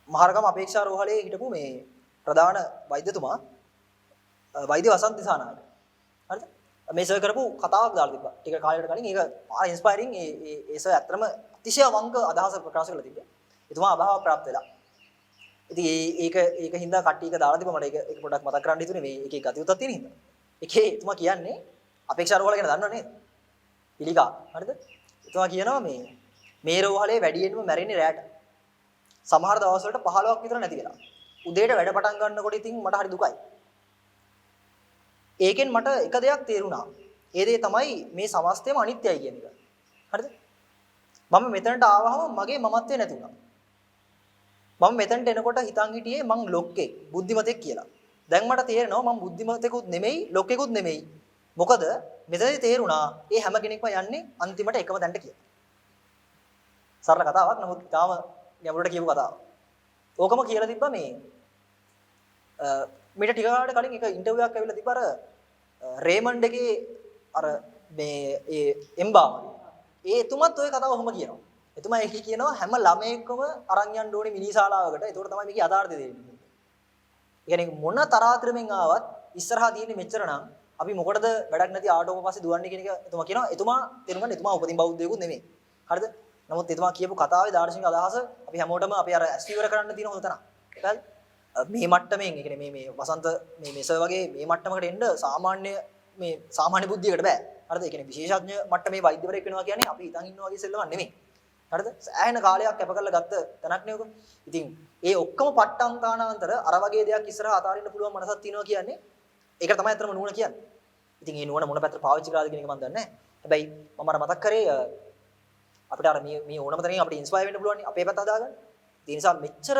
මහරගම අපේක්ෂා රෝහලේ හිටපු මේ ප්‍රධාන වෛද්‍යතුමා වෛද්‍ය වසන්ත දිසානායක. හරිද? මේ සර් කරපු කතාවක් දාලා තිබ්බා. ටික කාලයකට කලින් ඒක ඉන්ස්පයරින් ඒ සර් ඇත්තම අතිශය වංක අදහස ප්‍රකාශ කරලා තිබ්බා. එතුමා අභාව ප්‍රාප්ත වෙලා. ඉතින් ඒක හින්දා කට්ටිය එක දාලා තිබ්බා මට ඒක පොඩ්ඩක් මතක් කරගන්න හිතුනේ මේ එකේ ගතියුත්තක් තියෙන හින්දා. ඒකේ එතුමා කියන්නේ අපේක්ෂා රෝහල ගැන දන්නව නේද? පිළිකා. හරිද? එතුමා කියනවා මේ රෝහලේ වැඩියෙන්ම මැරෙන්නේ රැට. සමහර දවස් වලට 15ක් විතර නැති වෙලා. උදේට වැඩ පටන් ගන්නකොට ඉතින් මට හරි දුකයි. ඒකෙන් මට එක දෙයක් තේරුණා. ඒ දේ තමයි මේ සමස්තයම අනිත්‍යයි කියන එක. හරිද? මම මෙතනට ආවහම මගේ මමත්වය නැති වුණා. මම මෙතනට එනකොට හිතන් හිටියේ මං ලොක්කෙක්, බුද්ධිමතෙක් කියලා. දැන් මට තේරෙනවා මං බුද්ධිමතෙකුත් නෙමෙයි, ලොක්කෙකුත් නෙමෙයි. මොකද මෙතනදී තේරුණා මේ හැම කෙනෙක්ම යන්නේ අන්තිමට එකම තැනට කියලා. සරල කතාවක් නමුත් තාම ගැඹුරට කියපු කතාවක්. ඕකම කියලා තිබ්බා මේ මීට ටික කාලයකට කලින් එක ඉන්ටර්විව් එකක් ඇවිල්ලා තිබ්බා අර රේමන්ඩ් එකේ අර මේ ඒ එම්බාමගේ. ඒ එතුමත් ওই කතාව ඔහොම කියනවා. එතුමා ඒක කියනවා හැම ළමයෙක්ම අරන් යන්න ඕනේ මිනිශාලාවකට. ඒතකොට තමයි මේකේ යථාර්ථය දෙන්නේ. ඒ කියන්නේ මොන තරාතිරමින් ආවත් ඉස්සරහා තියෙන්නේ මෙච්චර නම් අපි මොකටද වැඩක් නැති ආටෝම පස්සේ දුවන්නේ කියන එක එතුමා කියනවා. එතුමා තේරුම් ගන්න එතුමා උපතින් බෞද්ධයෙකුත් නෙමෙයි. හරිද? නමුත් එතුමා කියපු කතාවේ දාර්ශනික අදහස අපි හැමෝටම අපි අර ඇස්විවර කරන්න තියෙන හොඳ තරම්. හරිද? මේ මට්ටමෙන් ඒ කියන්නේ මේ වසන්ත මේ මෙසර් වගේ මේ මට්ටමකට එන්න සාමාන්‍ය බුද්ධියකට බෑ. හරිද? ඒ කියන්නේ විශේෂඥ මට්ටමේ වෛද්‍යවරයෙක් වෙනවා කියන්නේ අපි හිතන් ඉන්නවා වගේ සෙල්ලමක් නෙමෙයි. හරිද? සෑහෙන කාලයක් කැප කරලා ගත්ත තැනක් නේ ඔක. ඉතින් ඒ ඔක්කොම පට්ටම් තානාන්තර අර වගේ දෙයක් ඉස්සරහ අතාරින්න පුළුවන් මනසක් තියෙනවා කියන්නේ ඒක තමයි අතරම නුවණ කියන්නේ. ඉතින් මේ නුවණ මොන පැත්තට පාවිච්චි කරාද කියන එක මම දන්නේ නැහැ. හැබැයි මම අර මතක් කරේ අපිට අර මේ ඕනම තැනකින් අපිට ඉන්ස්පයර් වෙන්න පුළුවන් අපේ පැත්ත හදාගන්න. ඒ නිසා මෙච්චර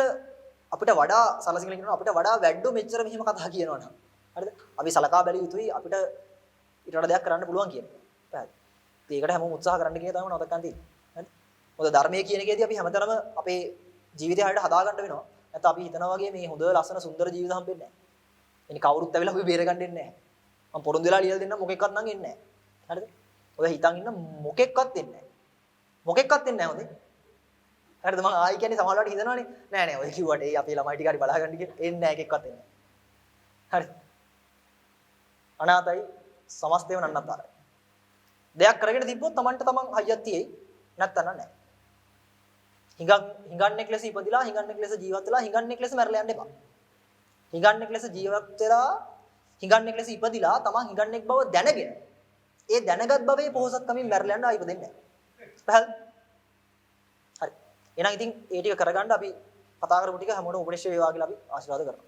අපිට වඩා සලසිකල කියනවා අපිට වඩා වැඩෝ මෙච්චර මෙහෙම කතා කියනවා නම්. හරිද? අපි සලකා බැලිය යුතුයි අපිට ඊට වඩා දෙයක් කරන්න පුළුවන් කියන එක. පැහැදිලි. ඒකට හැමෝම උත්සාහ කරන්න කියන එක තමයි මතක් ගන්න තියෙන්නේ. හරිද? මොකද ධර්මයේ කියන එකේදී අපි හැමතැනම අපේ ජීවිතය හරියට හදා ගන්න වෙනවා. නැත්නම් අපි හිතනවා වගේ මේ හොඳ ලස්සන සුන්දර ජීවිත හම්බෙන්නේ නැහැ. එනි කවුරුත් ඇවිල්ලා අපි බේර ගන්න දෙන්නේ නැහැ. මම පොරොන්දු වෙලා ලියලා දෙන්න මොකෙක්වත් නම් එන්නේ නැහැ. හරිද? ඔය හිතන් ඉන්න මොකෙක්වත් එන්නේ නැහැ. මොකෙක්වත් එන්නේ නැහැ හොඳේ. හරිද? මම ආයි කියන්නේ සමහරවිට හිතනවානේ නෑ නෑ ඔය කිව්වට ඒ අපේ ළමයි ටික හරි බලා ගන්න කියලා එන්නේ නැහැ එකෙක්වත් එන්නේ නැහැ. හරි. අනාතයි සමස්තේම නන්නතරයි. දෙයක් කරගෙන තිබ්බොත් Tamanට Taman හයියක් තියෙයි නැත්තම් නෑ. හිඟන්නෙක් ලෙස ඉපදිලා හිඟන්නෙක් ලෙස ජීවත් වෙලා හිඟන්නෙක් ලෙස මැරලා යන්න එපා. හිඟන්නෙක් ලෙස ජීවත් වෙලා හිඟන්නෙක් ලෙස ඉපදිලා තමන් හිඟන්නෙක් බව දැනගෙන ඒ දැනගත් භවයේ පොහොසත්කමින් මැරලා යන්න ආයි ඉපදෙන්නේ නැහැ. හරි. එහෙනම් ඉතින් ඒ ටික කරගන්න අපි කතා කරපු ටික හැමෝටම උපනිෂ්ඨ වේවා කියලා අපි ආශිර්වාද කරනවා.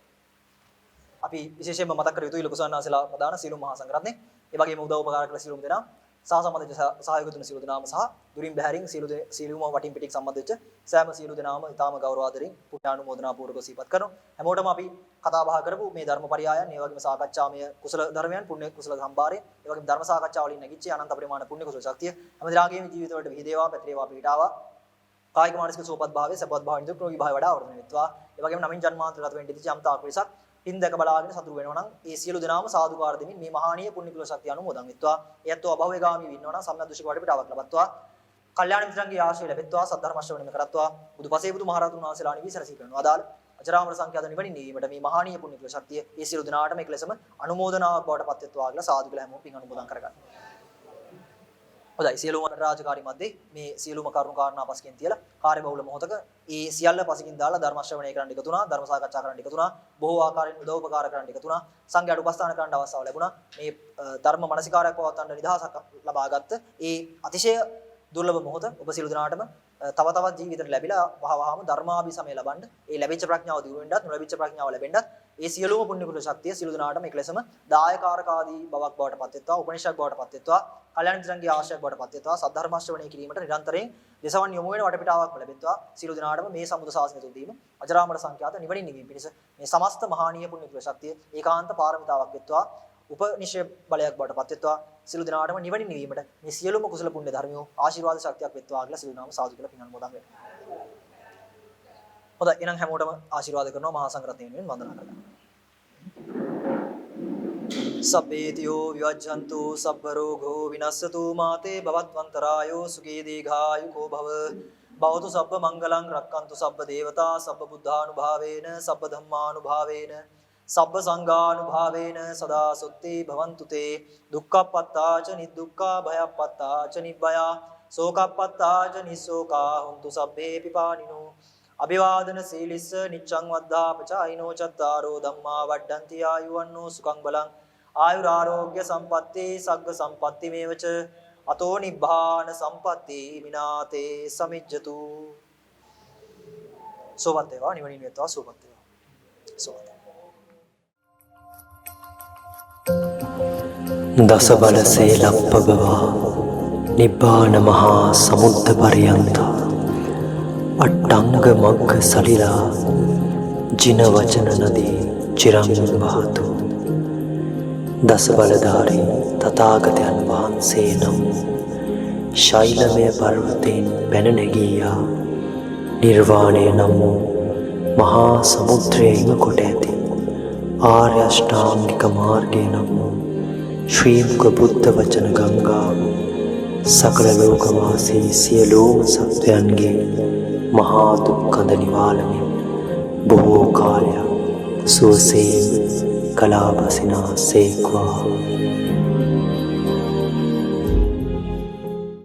අපි විශේෂයෙන්ම මතක් කර යුතුයි ලොකු සන්නාසලා ප්‍රදාන සීලු මහා සංඝරත්නය. ඒ වගේම උදව් උපකාර කළ සීලුම දෙනා සහ සම්බන්ධ සහායක දුන සීලු දෙනාම සහ දුරින් බැහැරින් සීලුම වටින් පිටින් සම්බන්ධ වෙච්ච සෑම සීලු දෙනාම ඊටාම ගෞරවාදරෙන් පුණ්‍යානුමෝදනා පූර්වක සිහිපත් කරනවා. හැමෝටම අපි කතා බහ කරපු මේ ධර්මපරියායන්, ඒ වගේම සාකච්ඡාමය කුසල ධර්මයන්, පුණ්‍ය කුසල සම්භාරය, ඒ වගේම ධර්ම සාකච්ඡා වලින් නැගිච්ච අනන්ත පරිමාණ පුණ්‍ය කුසල ශක්තිය හැම දිනාගේම ජීවිත වලට විහිදේවා, පැතිරේවා, පිහිටාවා. කායික මානසික සුවපත් භාවයේ සපවත් භාවයෙන් යුක්ත රෝගී භාවය වඩා වර්ධනය වෙත්වා. ඒ වගේම නමින් ජන්මාන්තරගත වෙන්න ඉතිච යම්තාක් වෙසක් ඉන්දක බලාගෙන සතුරු වෙනවා නම් ඒ සියලු දෙනාම සාදුකාර දෙමින් මේ මහානීය පුණ්‍ය කුල ශක්තිය අනුමෝදන් වෙත්වා. එයත්ෝ අභවේගාමී වෙන්නවා නම් සම්මාදෘෂ්ටික වඩපිටාවක් ලබත්වා. කල්යාණ මිත්‍රන්ගේ ආශ්‍රය ලැබෙත්වා. සද්ධර්ම ශ්‍රවණය කරත්වා. බුදුපසේ බුදුමහරහතුන් වහන්සේලා නිවිසරසී කරනවා. අදාළ අජරාමර සංඛ්‍යාත නිවනින් නීමට මේ මහානීය පුණ්‍ය කුල ශක්තිය ඒ සියලු දෙනාටම එකලෙසම අනුමෝදනාවක් බවට පත් වෙත්වා කියලා සාදු කියලා හැමෝම පින් අනුමෝදන් කරගන්න. හොඳයි සියලුම රාජකාරී මැද්දේ මේ සියලුම කරුණු කාරණා පසකින් තියලා කාර්යබහුල මොහොතක ඒ සියල්ල පසකින් දාලා ධර්ම ශ්‍රවණය කරන්න එකතු වුණා, ධර්ම සාකච්ඡා කරන්න එකතු වුණා, බොහෝ ආකාරයෙන් උදව් උපකාර කරන්න එකතු වුණා, සංඝයාට උපස්ථාන කරන්න අවස්ථාව ලැබුණා. මේ ධර්ම මනසිකාරයක් පවත්වන්න නිදහසක් ලබාගත්ත ඒ අතිශය දුර්ලභ මොහොත ඔබ සියලු දෙනාටම තව තවත් ජීවිතයට ලැබිලා වහවහම ධර්මාභිසමය ලබන්න, ඒ ලැබිච්ච ප්‍රඥාව දියුණු වෙන්නත්, නොලැබිච්ච ප්‍රඥාව ලැබෙන්නත් ඒ සියලුම පුණ්‍ය කුල ශක්තිය සියලු දෙනාටම එකලෙසම දායකාරකාදී බවක් බවට පත් වෙත්වා, උපනිෂද් බවට පත් වෙත්වා, කල්‍යාණ මිත්‍රන්ගේ ආශ්‍රයයක් බවට පත් වෙත්වා, සද්ධර්ම ශ්‍රවණය කිරීමට නිරන්තරයෙන් දසවන් යොමු වෙන වටපිටාවක්ම ලැබෙත්වා. සියලු දෙනාටම මේ සම්බුද්ධ ශාසනය තුලදීම අජරාමර සංඛ්‍යාත නිවනින් නිවීම පිණිස මේ සමස්ත මහානීය පුණ්‍ය කුල ශක්තිය ඒකාන්ත පාරමිතාවක් වෙත්වා, උපනිෂේ බලයක් බවට පත් වෙත්වා. සියලු දෙනාටම නිවනින් නිවීමට මේ සියලුම කුසල පුණ්‍ය ධර්මියෝ ආශිර්වාද ශක්තියක් වෙත්වා කියලා සියලු නාම සාදු කියලා පින් අනුමෝදන් වෙනවා. හොඳයි එහෙනම් හැමෝටම ආශිර්වාද කරනවා මහා සංඝරත්නයෙන් වන්දනා කරගන්න. සබ්බේතියෝ විවජ්ජන්තු සබ්බ රෝගෝ විනස්සතු මාතේ භවත්වන්තරායෝ සුඛී දීඝායුකෝ භව භවතු සබ්බ මංගලං රක්칸තු සබ්බ දේවතා සබ්බ බුද්ධානුභාවේන සබ්බ ධම්මානුභාවේන සබ්බ සංඝානුභාවේන සදා සොත්තේ භවන්තු තේ දුක්ඛප්පත්තාච නිදුක්ඛා භයප්පත්තාච නිබ්බයා සෝකප්පත්තාච නිසෝකා හුන්තු සබ්බේ පිපානිනෝ අභිවාදන සීලිස්ස නිච්ඡං වද්ධාපචායිනෝ චත්තාරෝ ධම්මා වඩ්ඩන්ති ආයුවන්නෝ සුඛං බලං ආයුරාෝග්‍ය සම්පatti සග්ග සම්පatti මේවච අතෝ නිබ්බාන සම්පatti විනාතේ සමිජ්ජතු. සෝවත් වේවා නිවනින් වේවා සෝවත් වේවා. සෝවත් දස බල සේලප්පබවා නිබ්බාන මහා සමුද්ද පරියන්තා අට්ටංග මග්ග සලිලා ජින වචන නදී චිරං වහතු. දස බලධාරී තථාගතයන් වහන්සේ නම් ශෛලමය පර්වතයෙන් පැන නැගීයා නිර්වාණය නම් වූ මහා සමුද්‍රයේම කොට ඇති ආර්ය අෂ්ටාංගික මාර්ගය නම් වූ ශ්‍රී මුක බුද්ධ වචන ගංගාව සකල ලෝකවාසී සියලුම සත්වයන්ගේ මහා දුක්ඛඳ නිවාලමින් බොහෝ කාලයක් සුවසේ කලාපසිනා සේක්වා